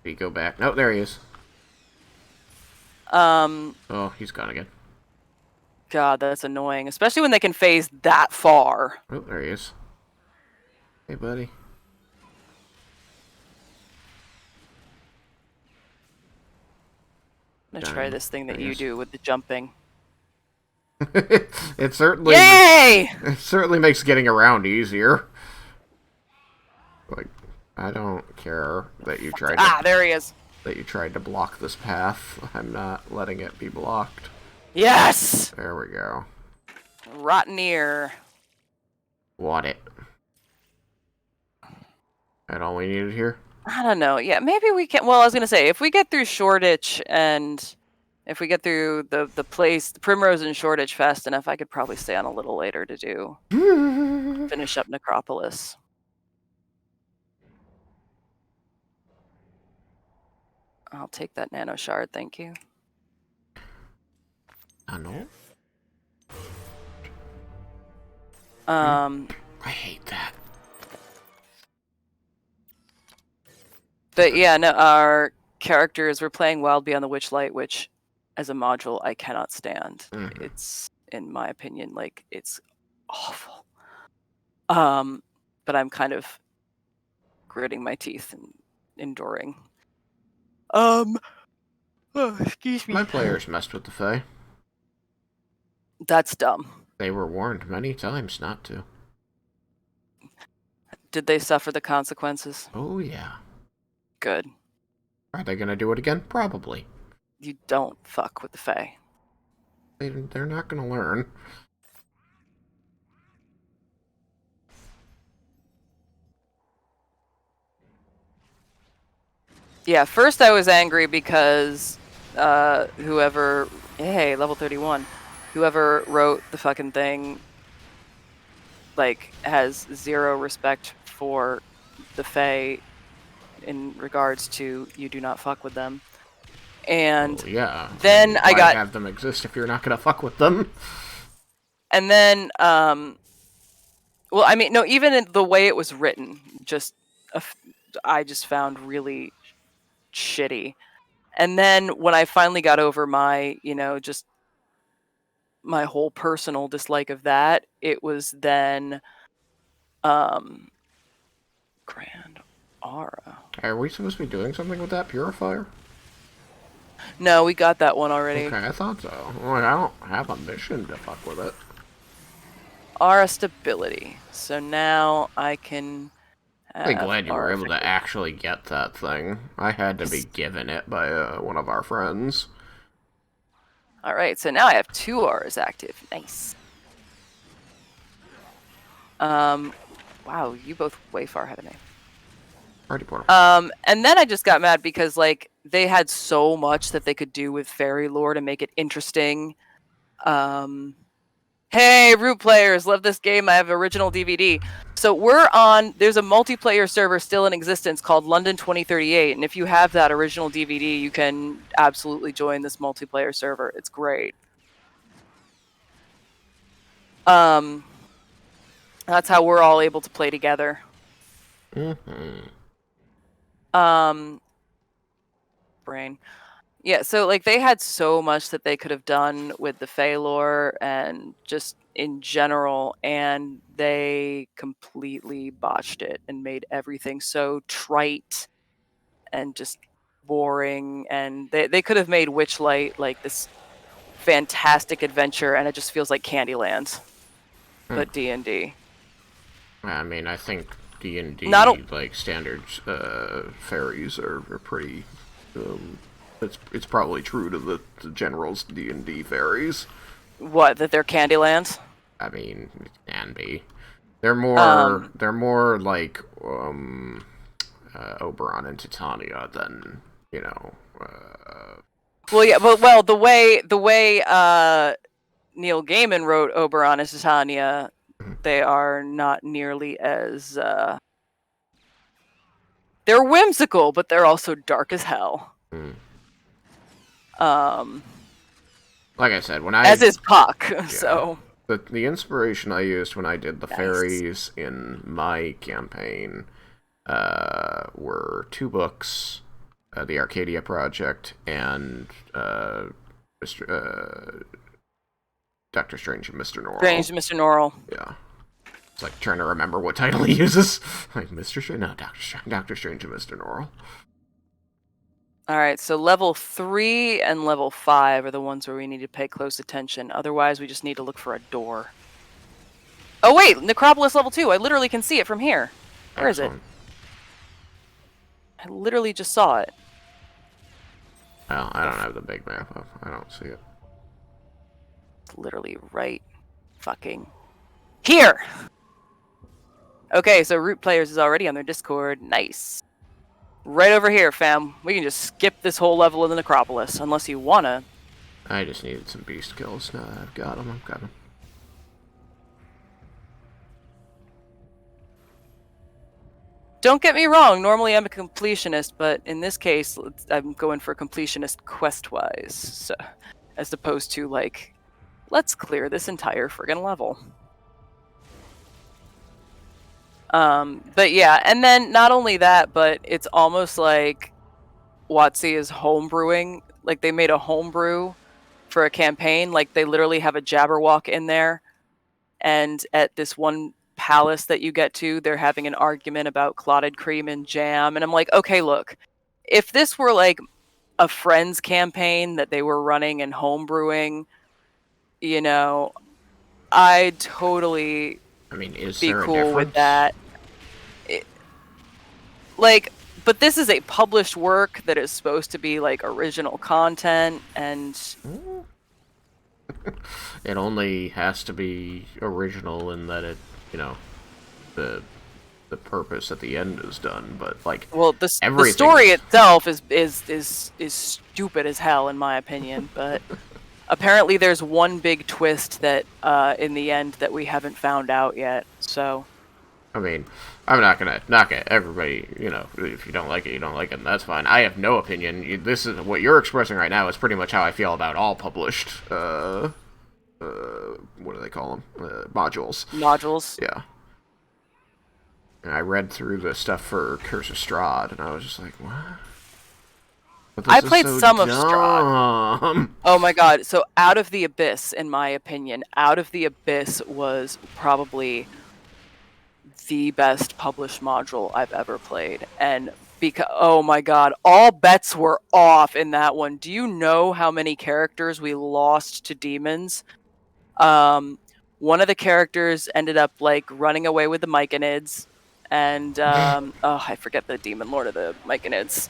Did he go back? No, there he is. Oh, he's gone again. God, that's annoying, especially when they can phase that far. Oh, there he is. Hey, buddy. I'm gonna try this thing that you do with the jumping. It certainly. Yay! It certainly makes getting around easier. Like, I don't care that you tried. There he is. That you tried to block this path. I'm not letting it be blocked. Yes! There we go. Rotten ear. Want it. That all we needed here? I don't know. Yeah, maybe we can. Well, I was gonna say, if we get through Shoreditch and if we get through the Primrose and Shoreditch fast enough, I could probably stay on a little later to finish up Necropolis. I'll take that nano shard, thank you. I know. I hate that. But yeah, no, our characters, we're playing Wild Beyond the Witchlight, which as a module I cannot stand. It's, in my opinion, like, it's awful. But I'm kind of gritting my teeth and enduring. Oh, excuse me. My players messed with the Fae. That's dumb. They were warned many times not to. Did they suffer the consequences? Oh, yeah. Good. Are they gonna do it again? Probably. You don't fuck with the Fae. They're not gonna learn. Yeah, first I was angry because whoever... Hey, level 31. Whoever wrote the fucking thing, like, has zero respect for the Fae in regards to you do not fuck with them. And yeah. then I got... have them exist if you're not gonna fuck with them? And then, well, I mean, no, even in the way it was written, I just found really shitty. And then when I finally got over my, just my whole personal dislike of that, it was then, Grand Aura. Are we supposed to be doing something with that purifier? No, we got that one already. Okay, I thought so. Like, I don't have a mission to fuck with it. Aura stability. So now I can... I'm glad you were able to actually get that thing. I had to be given it by one of our friends. Alright, so now I have 2 auras active. Nice. Wow, you both way far ahead of me. Party portal. And then I just got mad because, like, they had so much that they could do with fairy lore to make it interesting. Hey, Root players, love this game. I have original DVD. So there's a multiplayer server still in existence called London 2038. And if you have that original DVD, you can absolutely join this multiplayer server. It's great. That's how we're all able to play together. Brain. Yeah, so, like, they had so much that they could have done with the Fae lore and just in general, and they completely botched it and made everything so trite and just boring. And they could have made Witchlight like this fantastic adventure, and it just feels like Candyland, but D&D. I mean, I think D&D, Not a- like, standard fairies are pretty... it's probably true to the general's D&D fairies. What, that they're Candylands? I mean, it can be. They're more like Oberon and Titania than, you know. Well, yeah, but the way Neil Gaiman wrote Oberon and Titania, they are not nearly as they're whimsical, but they're also dark as hell. Like I said, As is Puck. So the inspiration I used when I did the Nice. fairies in my campaign were 2 books, the Arcadia Project and Doctor Strange and Mr. Norrell. Strange, Mr. Norrell. Yeah. It's like trying to remember what title he uses. Like Mr. Strange? No, Doctor Strange and Mr. Norrell. All right, so level 3 and level 5 are the ones where we need to pay close attention. Otherwise, we just need to look for a door. Oh wait, Necropolis level 2. I literally can see it from here. Where is it? Excellent. I literally just saw it. Well, I don't have the big map up. I don't see it. It's literally right fucking here. Okay, so Root Players is already on their Discord. Nice. Right over here, fam. We can just skip this whole level of the Necropolis, unless you wanna. I just needed some beast kills. Now that I've got them, Don't get me wrong, normally I'm a completionist, but in this case, I'm going for completionist quest-wise, so, as opposed to, like, let's clear this entire friggin' level. But yeah, and then not only that, but it's almost like WotC is homebrewing. Like, they made a homebrew for a campaign. Like, they literally have a Jabberwock in there, and at this one palace that you get to, they're having an argument about clotted cream and jam. And I'm like, okay, look, if this were like a Friends campaign that they were running and homebrewing, you know, I'd totally I mean, is be there a cool difference? with that. Like, but this is a published work that is supposed to be like original content, and It only has to be original in that it, you know, the purpose at the end is done. But like, well, the everything story is- itself is stupid as hell in my opinion. But apparently, there's one big twist that in the end that we haven't found out yet. So. I mean, I'm not gonna knock it. Everybody, you know, if you don't like it, you don't like it, and that's fine. I have no opinion. This is what you're expressing right now is pretty much how I feel about all published, what do they call them? Modules. Modules. Yeah. And I read through the stuff for Curse of Strahd, and I was just like, what? But this I is played so some of Strahd. dumb. Oh my god, so Out of the Abyss, in my opinion, Out of the Abyss was probably the best published module I've ever played. And because, oh my god, all bets were off in that one. Do you know how many characters we lost to demons? One of the characters ended up like running away with the Myconids, and oh, I forget the demon lord of the Myconids.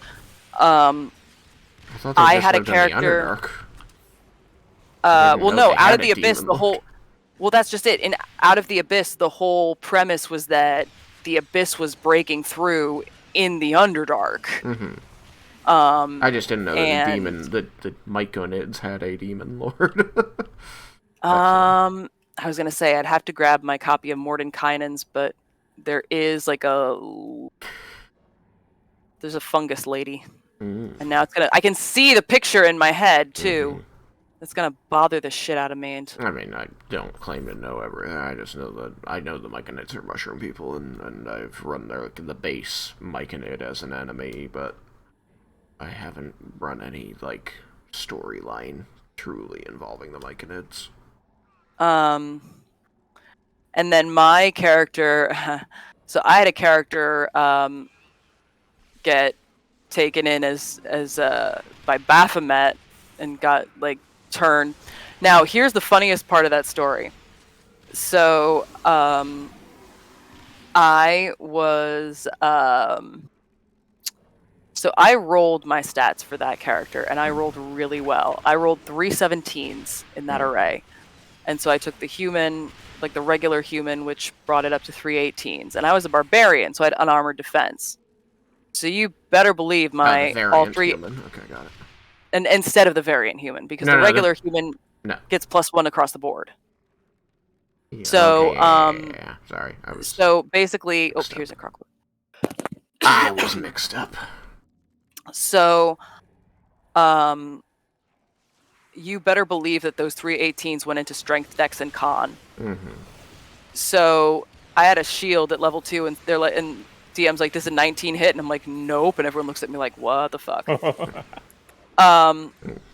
I thought they I just had a lived in the character. Underdark. I didn't Well, know no, they Out had of a the Abyss, demon the whole. lord. Well, that's just it. In Out of the Abyss, the whole premise was that the Abyss was breaking through in the Underdark. I just didn't know that and- the demon, the Myconids had a demon lord. I was gonna say I'd have to grab my copy of Mordenkainen's, but there is like there's a fungus lady, and now it's gonna. I can see the picture in my head too. It's gonna bother the shit out of me. And I mean, I don't claim to know everything. I just know that I know the Myconids are mushroom people, and I've run the base Myconid as an enemy, but I haven't run any like storyline truly involving the Myconids. And then my character, so I had a character get taken in as by Baphomet and got like turned. Now here's the funniest part of that story. So I was so I rolled my stats for that character, and I rolled really well. I rolled 3 17s in that array. And so I took the human, like the regular human, which brought it up to 3 18s. And I was a barbarian, so I had unarmored defense. So you better believe The my all variant three, human. Okay, got it. and instead of the variant human, because No, the no, regular human No. gets +1 across the board. Yeah, So, yeah. Sorry, I was. So basically, mixed up. here's a crockwood. I was mixed up. So, you better believe that those 3 18s went into strength, dex, and con. Mm-hmm. So I had a shield at level 2, and they're like, and DM's like, "This is a 19 hit," and I'm like, "Nope," and everyone looks at me like, "What the fuck?"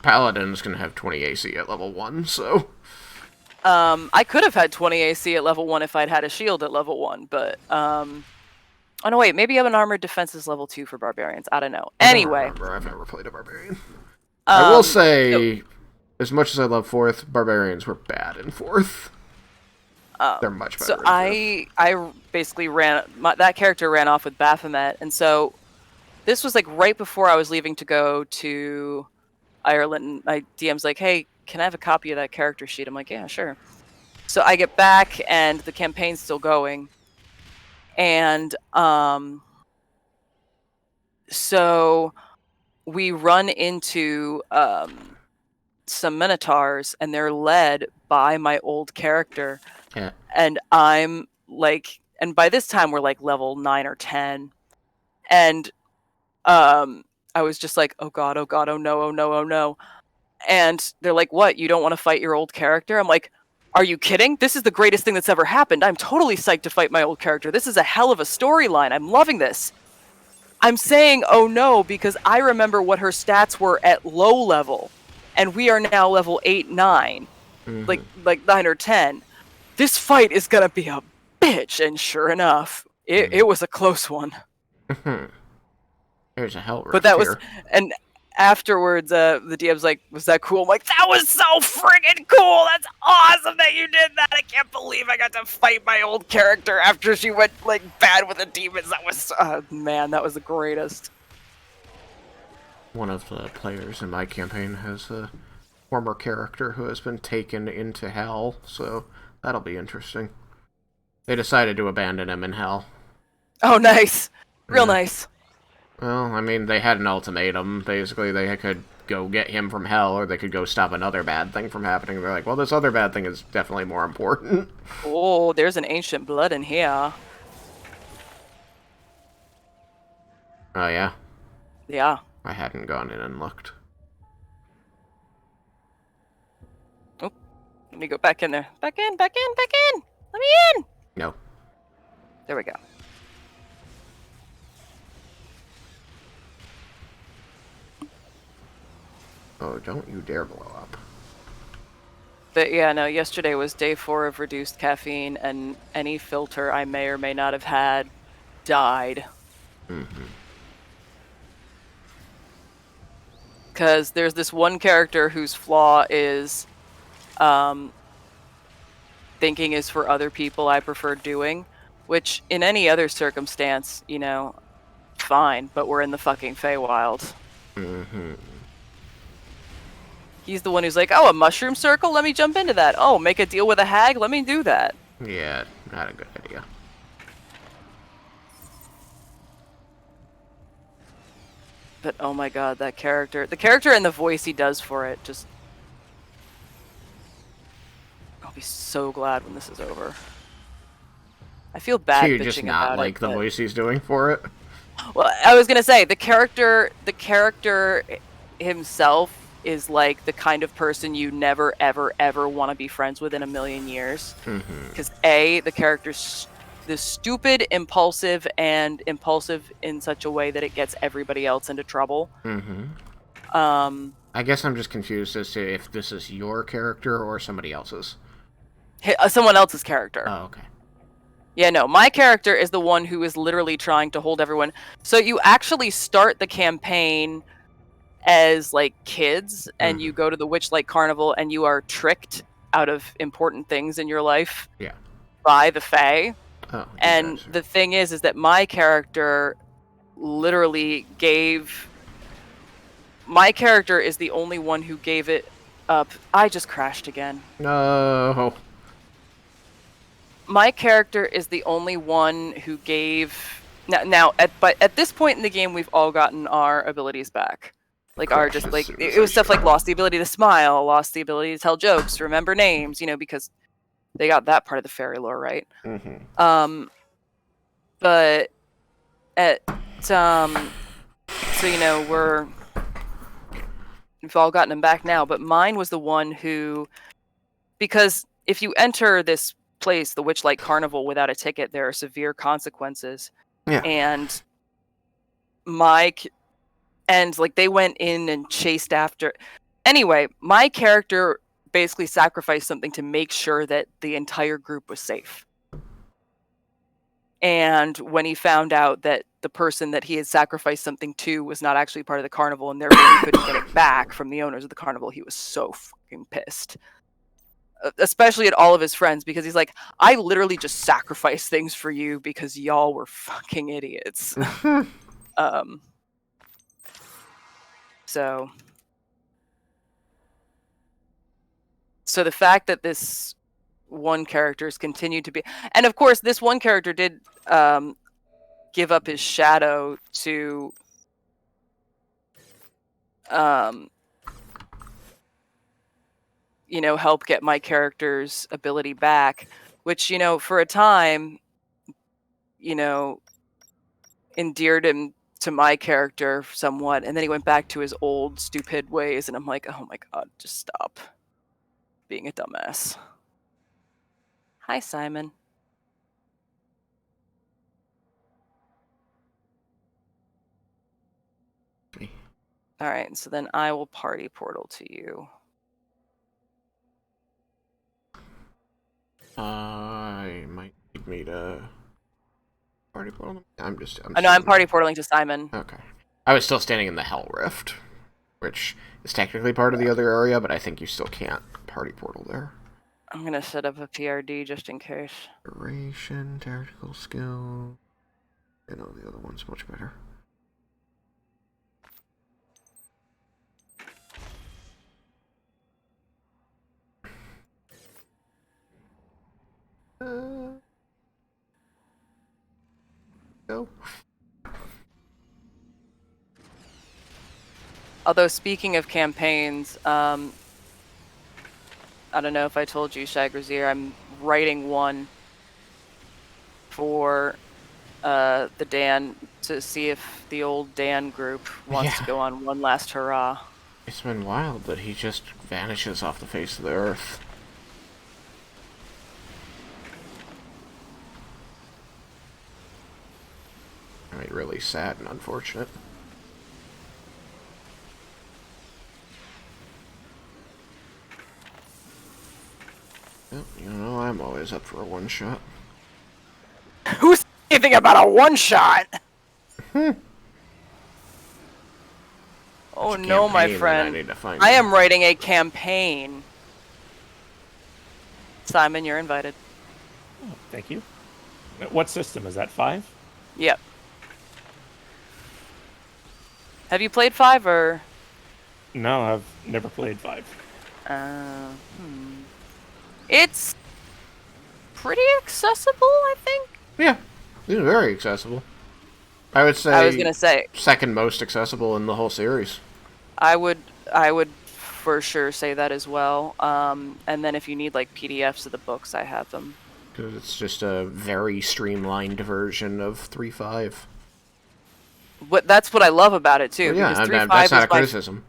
Paladin's gonna have 20 AC at level 1, so. I could have had 20 AC at level 1 if I'd had a shield at level 1, but oh no, wait, maybe I have an armored defenses level 2 for barbarians. I don't know. Anyway, I don't remember. I've never played a barbarian. I will say, as much as I love 4th, barbarians were bad in 4th. They're much better. So I basically that character ran off with Baphomet, and so this was like right before I was leaving to go to Ireland. And my DM's like, "Hey, can I have a copy of that character sheet?" I'm like, "Yeah, sure." So I get back, and the campaign's still going, and so we run into some minotaurs, and they're led by my old character. Yeah. And I'm like, and by this time we're like level 9 or 10, and I was just like, oh god, oh no, oh no, oh no. And they're like, "What, you don't want to fight your old character?" I'm like, "Are you kidding? This is the greatest thing that's ever happened. I'm totally psyched to fight my old character. This is a hell of a storyline. I'm loving this." I'm saying oh no because I remember what her stats were at low level, and we are now level 8, 9, like 9 or 10. This fight is gonna be a bitch, and sure enough, it was a close one. There's a hell rift But that was, here. and afterwards, the DM's like, "Was that cool?" I'm like, "That was so friggin' cool! That's awesome that you did that! I can't believe I got to fight my old character after she went like bad with the demons. That was, man, that was the greatest." One of the players in my campaign has a former character who has been taken into hell, so that'll be interesting. They decided to abandon him in hell. Oh, nice, real Yeah. nice. Well, I mean, they had an ultimatum. Basically, they could go get him from hell, or they could go stop another bad thing from happening. They're like, well, this other bad thing is definitely more important. Oh, there's an ancient blood in here. Oh, yeah? Yeah. I hadn't gone in and looked. Oh, let me go back in there. Back in. Let me in. No. There we go. Oh, don't you dare blow up. But yeah, no, yesterday was day 4 of reduced caffeine, and any filter I may or may not have had died. Because there's this one character whose flaw is thinking is for other people I prefer doing, which in any other circumstance, you know, fine, but we're in the fucking Feywild. He's the one who's like, "Oh, a mushroom circle? Let me jump into that. Oh, make a deal with a hag? Let me do that." Yeah, not a good idea. But oh my god, that character. The character and the voice he does for it just... I'll be so glad when this is over. I feel bad So you bitching just about not like it, the but... voice he's doing for it? Well, I was gonna say, the character himself is like the kind of person you never, ever, ever want to be friends with in a million years. Because the character's stupid, impulsive, and impulsive in such a way that it gets everybody else into trouble. I guess I'm just confused as to if this is your character or somebody else's. Someone else's character. Oh, okay. Yeah, no, my character is the one who is literally trying to hold everyone. So you actually start the campaign as like kids, and you go to the Witchlight Carnival, and you are tricked out of important things in your life Yeah. by the Fae. Oh, you And guys. the thing is that my character literally gave. My character is the only one who gave it up. I just crashed again. No. My character is the only one who gave. But at this point in the game, we've all gotten our abilities back. Like our just like it was stuff like lost the ability to smile, lost the ability to tell jokes, remember names, because they got that part of the fairy lore right. Mm-hmm. But at so we've all gotten them back now. But mine was the one who, because if you enter this place, the Witchlight Carnival, without a ticket, there are severe consequences. Yeah. And they went in and chased after. Anyway, my character basically sacrificed something to make sure that the entire group was safe. And when he found out that the person that he had sacrificed something to was not actually part of the carnival, and therefore he couldn't get it back from the owners of the carnival, he was so fucking pissed. Especially at all of his friends, because he's like, I literally just sacrificed things for you because y'all were fucking idiots. So the fact that this one character's continued to be, and of course this one character did give up his shadow to help get my character's ability back, which for a time endeared him to my character somewhat, and then he went back to his old stupid ways, and I'm like, oh my god, just stop being a dumbass. Hi, Simon. All right, so then I will party portal to you. I might need me to party portal. I'm party portaling to Simon. Okay. I was still standing in the Hell Rift, which is technically part of the other area, but I think you still can't party portal there. I'm gonna set up a PRD just in case. Duration, tactical skill. The other one's much better. Go. Although, speaking of campaigns, I don't know if I told you, Shagrazier, I'm writing one for the Dan, to see if the old Dan group wants to go on one last hurrah. It's been wild that he just vanishes off the face of the earth. I mean, really sad and unfortunate. Well, I'm always up for a one-shot. Who's anything about a one-shot? Oh no, my friend. I am writing a campaign. Simon, you're invited. Oh, thank you. What system is that? 5? Yep. Have you played 5 or? No, I've never played 5. It's pretty accessible, I think. Yeah, it's very accessible. I would say. I was gonna say second most accessible in the whole series. I would for sure say that as well. And then if you need like PDFs of the books, I have them. Because it's just a very streamlined version of 3.5. That's what I love about it too. Well, yeah, because that's not a criticism.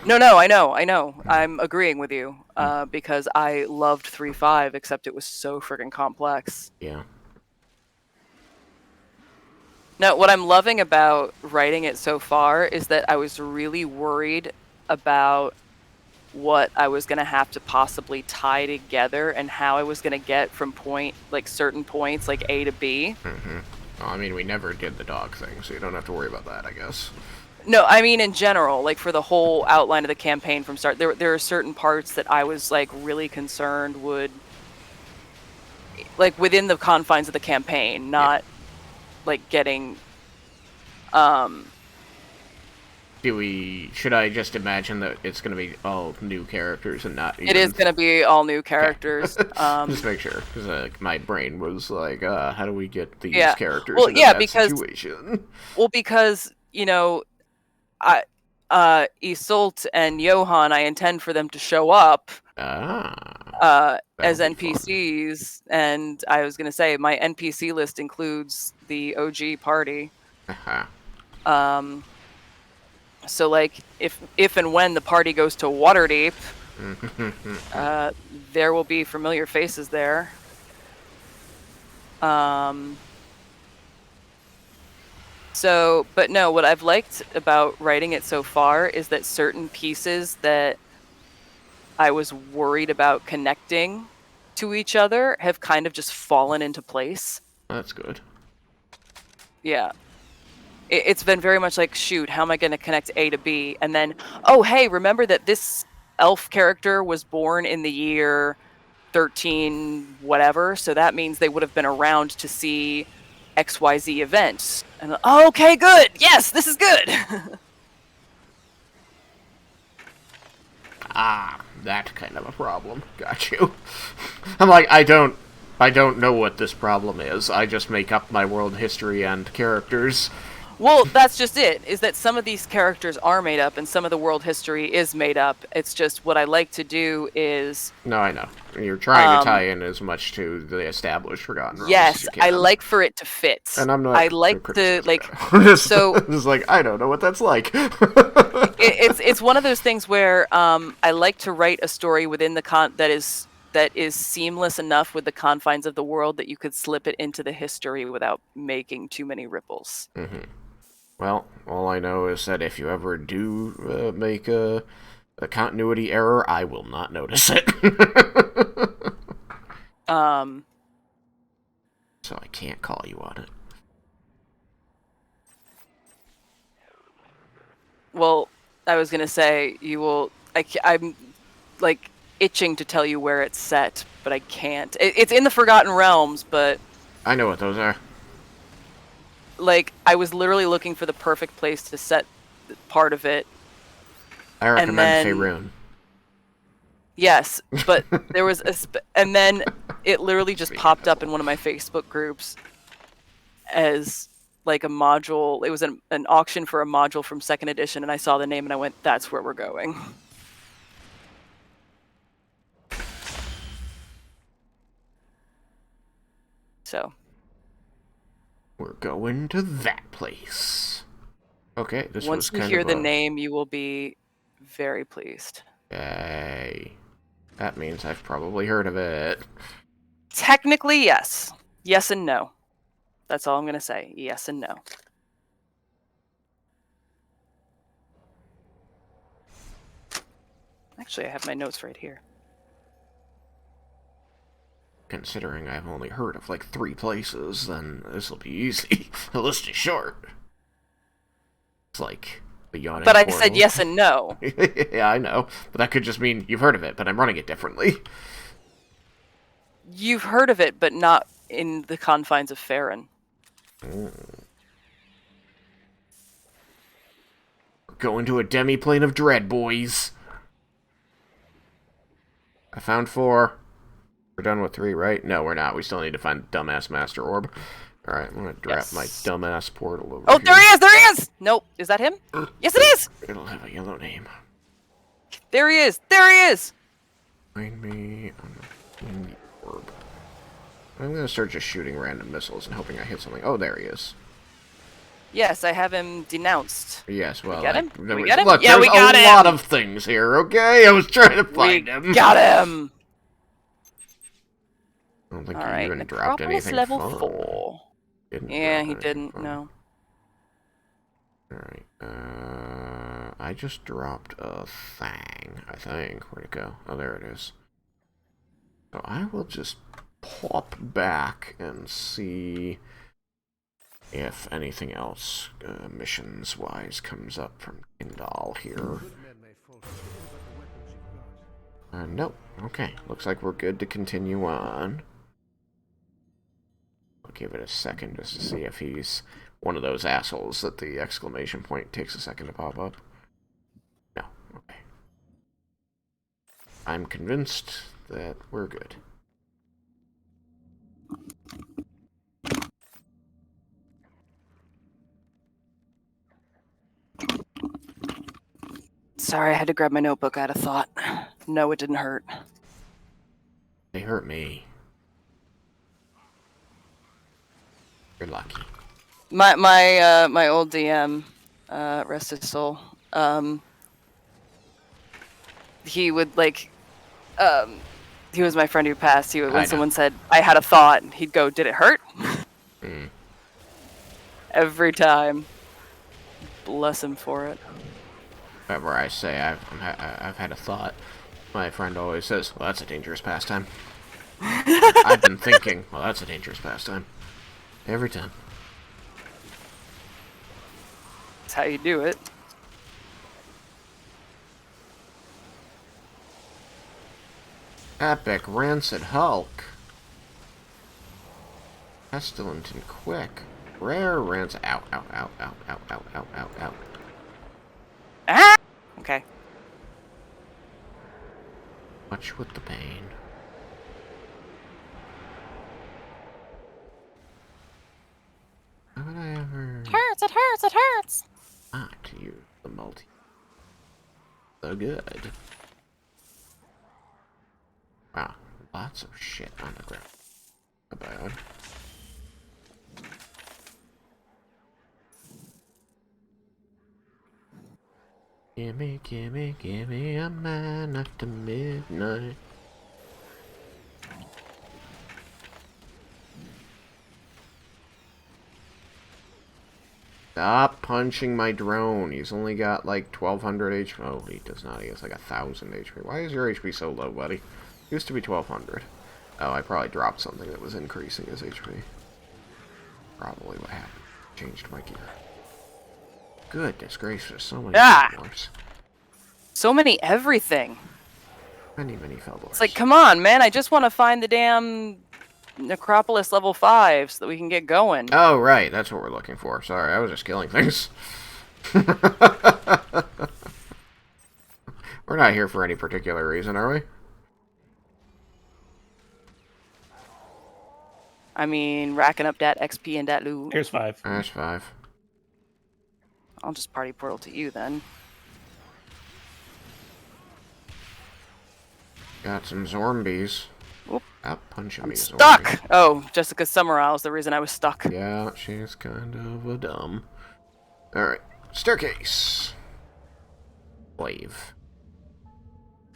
No, I know. I'm agreeing with you because I loved 3.5, except it was so friggin' complex. Yeah. No, what I'm loving about writing it so far is that I was really worried about what I was gonna have to possibly tie together and how I was gonna get from certain points, like A to B. Mm-hmm. Well, I mean, we never did the dog thing, so you don't have to worry about that, I guess. No, I mean in general, like for the whole outline of the campaign from start, there are certain parts that I was like really concerned would, like within the confines of the campaign, not like getting. Should I just imagine that it's going to be all new characters and not even... It is going to be all new characters. Just make sure, because my brain was like, how do we get these Yeah. characters Well, into yeah, that because- situation? Well, because Isolt and Johan, I intend for them to show up as that'll be NPCs, and I was gonna say my NPC list includes the OG party. Uh-huh. So like if and when the party goes to Waterdeep, there will be familiar faces there. So, but no, what I've liked about writing it so far is that certain pieces that I was worried about connecting to each other have kind of just fallen into place. That's good. Yeah. It's been very much like, shoot, how am I going to connect A to B? And then, oh, hey, remember that this elf character was born in the year 13 whatever, so that means they would have been around to see XYZ events. And oh, okay, good. Yes, this is good. That kind of a problem. Got you. I'm like, I don't know what this problem is. I just make up my world history and characters. Well, that's just it, is that some of these characters are made up and some of the world history is made up. It's just what I like to do is... No, I know. You're trying to tie in as much to the established Forgotten Realms yes, as you can. I like for it to fit. And I'm not... I like to, like... so... It's like, I don't know what that's like. it's one of those things where I like to write a story within the that is seamless enough with the confines of the world that you could slip it into the history without making too many ripples. Mm-hmm. Well, all I know is that if you ever do make a continuity error, I will not notice it. So I can't call you on it. Well, I was gonna say you will. I'm like itching to tell you where it's set, but I can't. It's in the Forgotten Realms, but I know what those are. like I was literally looking for the perfect place to set part of it. I recommend Faerun. Yes, but there was and then it literally just popped up in one of my Facebook groups as like a module. It was an auction for a module from 2nd edition, and I saw the name and I went, that's where we're going. So We're going to that place. Okay, this once was you kind hear of the name, you will be very pleased. Yay. That means I've probably heard of it. Technically, yes. Yes and no. That's all I'm going to say. Yes and no. Actually, I have my notes right here. Considering I've only heard of like 3 places, then this'll be easy. The list is short. It's like the yawning But I portal. said yes and no. Yeah, I know. But that could just mean you've heard of it, but I'm running it differently. You've heard of it, but not in the confines of Farron. Going to a demi-plane of dread, boys. I found 4. We're done with 3, right? No, we're not. We still need to find Dumbass Master Orb. Alright, I'm gonna drop my dumbass portal over here. Oh, there he is! There he is! Nope. Is that him? Yes, it is! It'll have a yellow name. There he is! There he is! Find me in the orb. I'm gonna start just shooting random missiles and hoping I hit something. Oh, there he is. Yes, I have him denounced. Yes, well, We get him? there We was- get him? Look, Yeah, there's we got a him! lot of things here, okay? I was trying to find him. Got him! I don't think All you right, even dropped Necropolis anything level fun. 4. Didn't Yeah, drop he anything didn't, fun. no. Alright, I just dropped a thing, I think. Where'd it go? Oh, there it is. So I will just pop back and see if anything else, missions-wise, comes up from Kindal here. Good men may fall short, but the weapons you've got. Nope. Okay, looks like we're good to continue on. I'll give it a second just to see if he's one of those assholes that the exclamation point takes a second to pop up. No. Okay. I'm convinced that we're good. Sorry, I had to grab my notebook. I had a thought. No, it didn't hurt. They hurt me. You're lucky. My old DM, rest his soul. He would like, he was my friend who passed. He would, I when know. someone said I had a thought, he'd go, "Did it hurt?" Mm. Every time. Bless him for it. Whenever I say I've had a thought, my friend always says, "Well, that's a dangerous pastime." I've been thinking, "Well, that's a dangerous pastime." Every time. That's how you do it. Epic Rancid Hulk. Pestilent and Quick. Rare Rancid. Ow, ow, ow, ow, ow, ow, ow, ow, ow. Ah! Okay. Much with the pain. How would I ever Hurts, it hurts, it hurts! not use the multi? So good. Wow, lots of shit on the ground. Not bad. Gimme a man after midnight. Stop punching my drone. He's only got like 1200 HP. Oh, he does not. He has like 1000 HP. Why is your HP so low, buddy? Used to be 1200. Oh, I probably dropped something that was increasing his HP. Probably what happened. Changed my gear. Goodness gracious, so many Feldors. So many everything. Many Feldors. It's like, come on, man, I just want to find the damn Necropolis level 5 so that we can get going. Oh, right, that's what we're looking for. Sorry, I was just killing things. We're not here for any particular reason, are we? I mean, racking up that XP and that loot. Here's 5. That's 5. I'll just party portal to you then. Got some zombies. Oop. Stop punching I'm me, stuck! zombie. Oh, Jessica Summerall is the reason I was stuck. Yeah, she's kind of a dumb. Alright, staircase. Wave.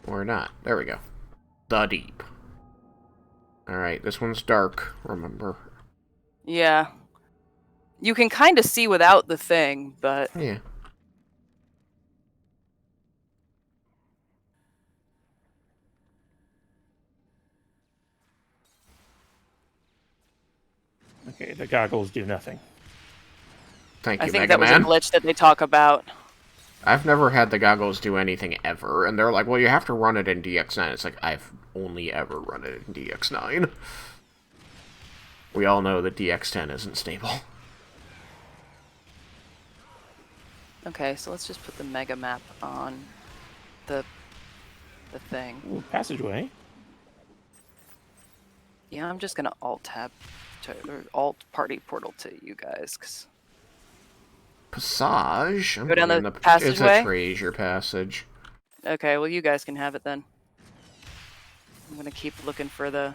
Or not. There we go. The Deep. Alright, this one's dark, remember. Yeah. You can kind of see without the thing, but... Yeah. Okay, the goggles do nothing. Thank you, I think Mega that was a Man. glitch that they talk about. I've never had the goggles do anything ever, and they're like, well, you have to run it in DX9. It's like, I've only ever run it in DX9. We all know that DX10 isn't stable. Okay, so let's just put the mega map on the thing. Ooh, passageway. Yeah, I'm just gonna alt tab to or alt party portal to you guys, 'cause Passage? I'm Go down going the It's passageway? a treasure passage. okay, well you guys can have it then. I'm gonna keep looking for the.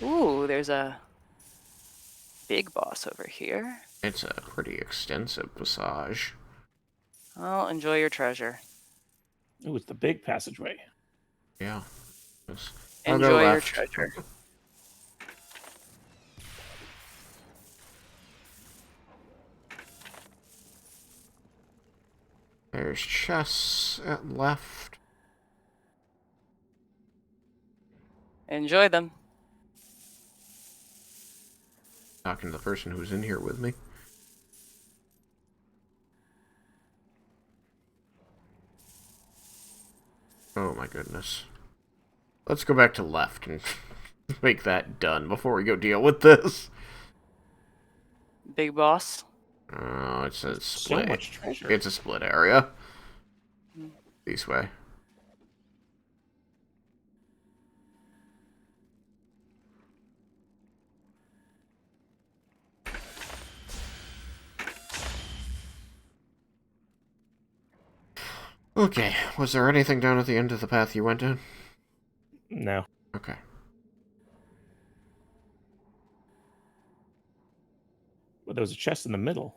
Ooh, there's a big boss over here. It's a pretty extensive passage. Well, enjoy your treasure. Ooh, it's the big passageway. Yeah. I'll go Enjoy your left. treasure. There's chests at left. Enjoy them. Talking to the person who's in here with me. Oh my goodness. Let's go back to left and make that done before we go deal with this. Big boss. Oh, it's a So split. much treasure. It's a split area. This way. Okay, was there anything down at the end of the path you went down? No. Okay. But there was a chest in the middle.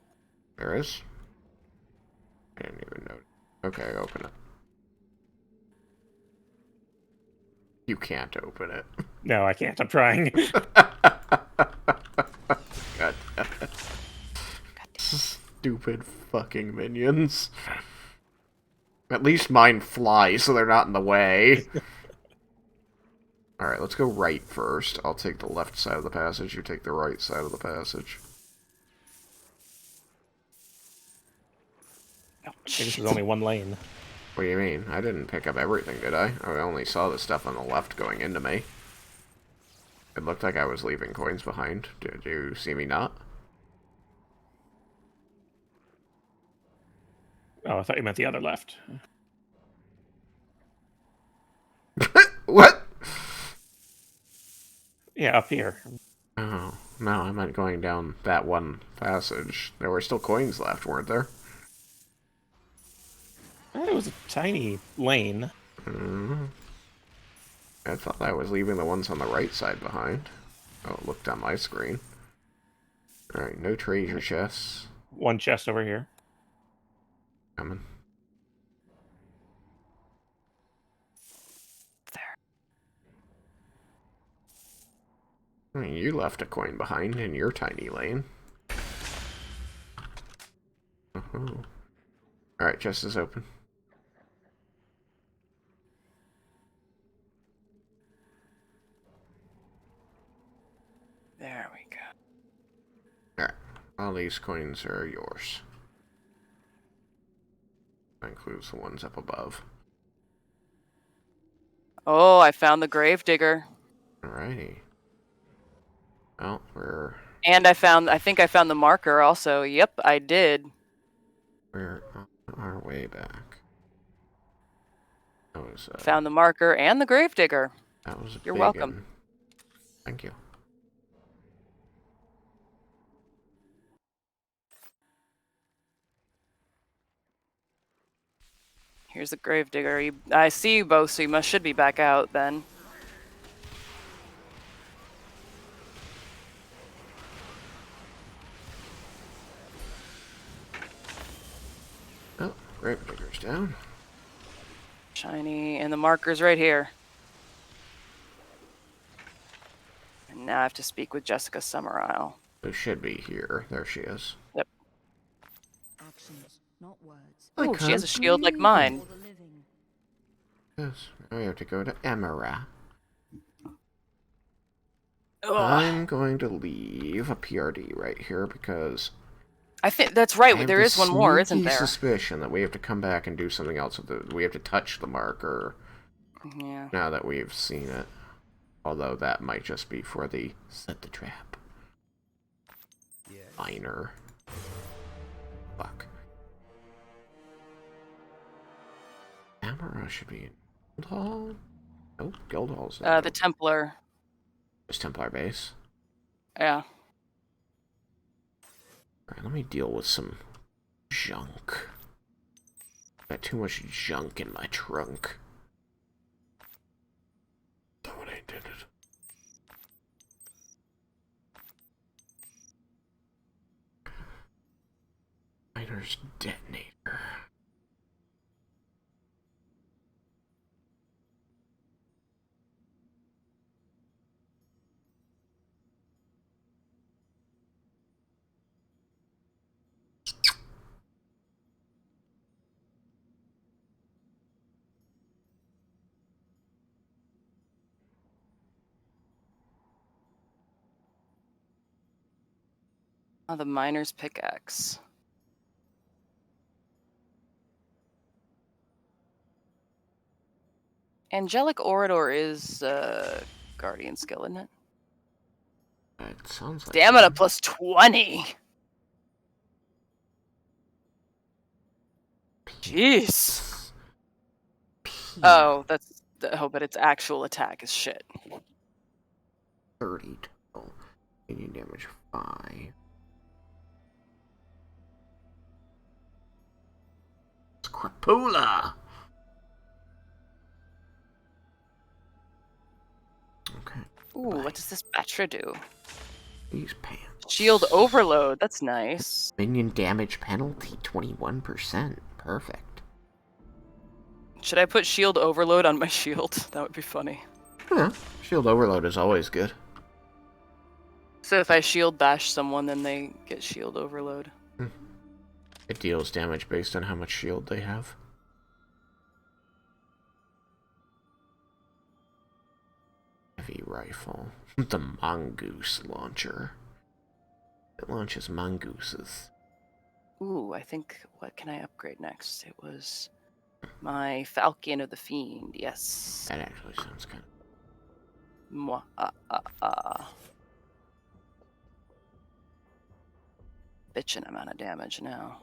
There is? I didn't even know. Okay, open it. You can't open it. No, I can't. I'm trying. God damn it. Stupid fucking minions. At least mine fly, so they're not in the way. Alright, let's go right first. I'll take the left side of the passage, you take the right side of the passage. This is only one lane. What do you mean? I didn't pick up everything, did I? I only saw the stuff on the left going into me. It looked like I was leaving coins behind. Did you see me not? Oh, I thought you meant the other left. What? Yeah, up here. Oh, no, I meant going down that one passage. There were still coins left, weren't there? It was a tiny lane. I thought I was leaving the ones on the right side behind. Oh, it looked on my screen. Alright, no treasure chests. One chest over here. Coming. There. I mean, you left a coin behind in your tiny lane. Alright, chest is open. There we go. Alright, all these coins are yours. That includes the ones up above. Oh, I found the gravedigger. Alrighty. Well, we're And I think I found the marker also. Yep, I did. on our way back. That was Found the marker and the gravedigger. that was a You're big welcome. one. Thank you. Here's the gravedigger. I see you both, so you should be back out then. Oh, Gravedigger's down. Shiny, and the marker's right here. And now I have to speak with Jessica Summerisle. It should be here. There she is. Yep. Actions, not words. Oh, she has a shield like mine. For the living. Yes. Now we have to go to Emera. Ugh. I'm going to leave a PRD right here because I think that's right. I have There the is one more, isn't sneaky there? suspicion that we have to come back and do something else with it. We have to touch the marker Yeah. now that we've seen it. Although that might just be for the set the trap. Yes. Minor. Fuck. Amara should be in Guildhall? Nope, Guildhall's The Templar. It's Templar base. Yeah. Alright, let me deal with some junk. Got too much junk in my trunk. Thought I did it. Miner's detonator. Oh, the miner's pickaxe. Angelic Orator is Guardian skill, isn't it? It sounds like Stamina that. plus 20. Jeez. Oh, that's but its actual attack is shit. 30 total. Medium damage 5. Crapula! Okay. Ooh, what does this Batra do? These pants. Shield overload. That's nice. Minion damage penalty 21%. Perfect. Should I put shield overload on my shield? That would be funny. Yeah, shield overload is always good. So if I shield bash someone, then they get shield overload. It deals damage based on how much shield they have. Heavy rifle. The mongoose launcher. It launches mongooses. Ooh, I think, what can I upgrade next? It was my Falcon of the Fiend, yes. That actually sounds kind of... Mwah, Bitchin' amount of damage now.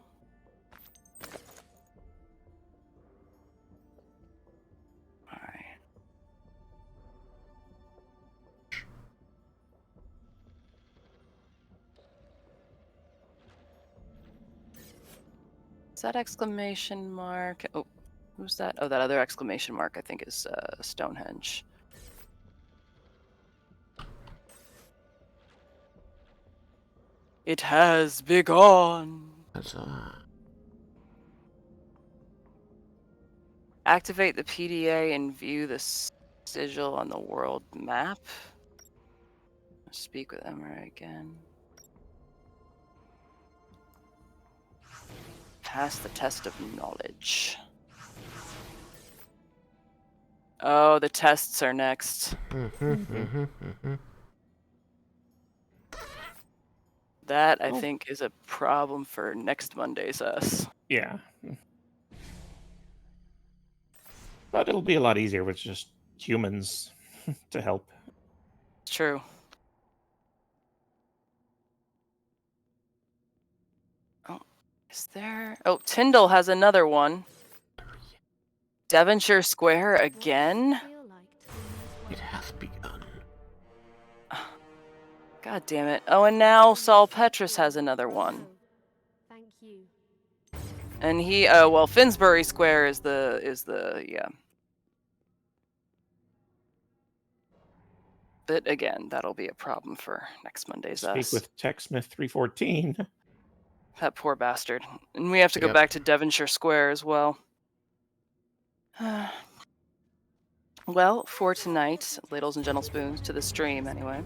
Alright. Is that exclamation mark? Oh, who's that? Oh, that other exclamation mark I think is Stonehenge. It has begun. That's Activate the PDA and view the sigil on the world map. Speak with Emra again. Pass the test of knowledge. Oh, the tests are next. That, I think, is a problem for next Monday's us. Yeah. But it'll be a lot easier with just humans to help. It's true. Oh, is there... Oh, Tyndall has another one. Devonshire Square again? It hath begun. God damn it. Oh, and now Saul Petrus has another one. Thank you. And he, well, Finsbury Square is the, yeah. But again, that'll be a problem for next Monday's Speak us. with TechSmith 314. That poor bastard. And we have to go back to Devonshire Square as well. Well, for tonight, ladles and gentle spoons, to the stream anyway.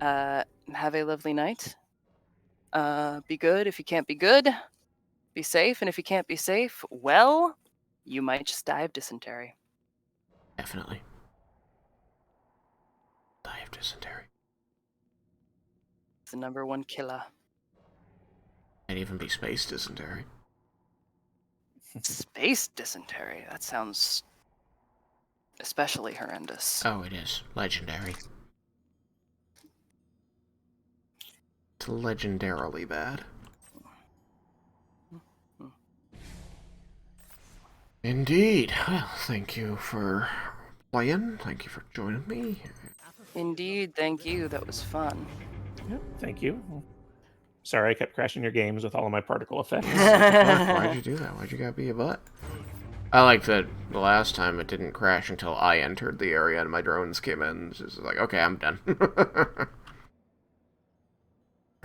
Have a lovely night. Be good if you can't be good. Be safe, and if you can't be safe, well, you might just die of dysentery. Definitely. Die of dysentery. It's the #1 killer. Might even be space dysentery. Space dysentery? That sounds especially horrendous. Oh, it is. Legendary. It's legendarily bad. Indeed. Well, thank you for playing. Thank you for joining me. Indeed, thank you. That was fun. Yep, thank you. Sorry, I kept crashing your games with all of my particle effects. Why'd you do that? Why'd you gotta be a butt? I like that the last time it didn't crash until I entered the area and my drones came in. It's just like, okay, I'm done.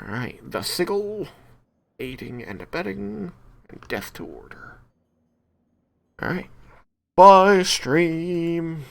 Alright, the sigil, aiding and abetting, and death to order. Alright. Bye, stream.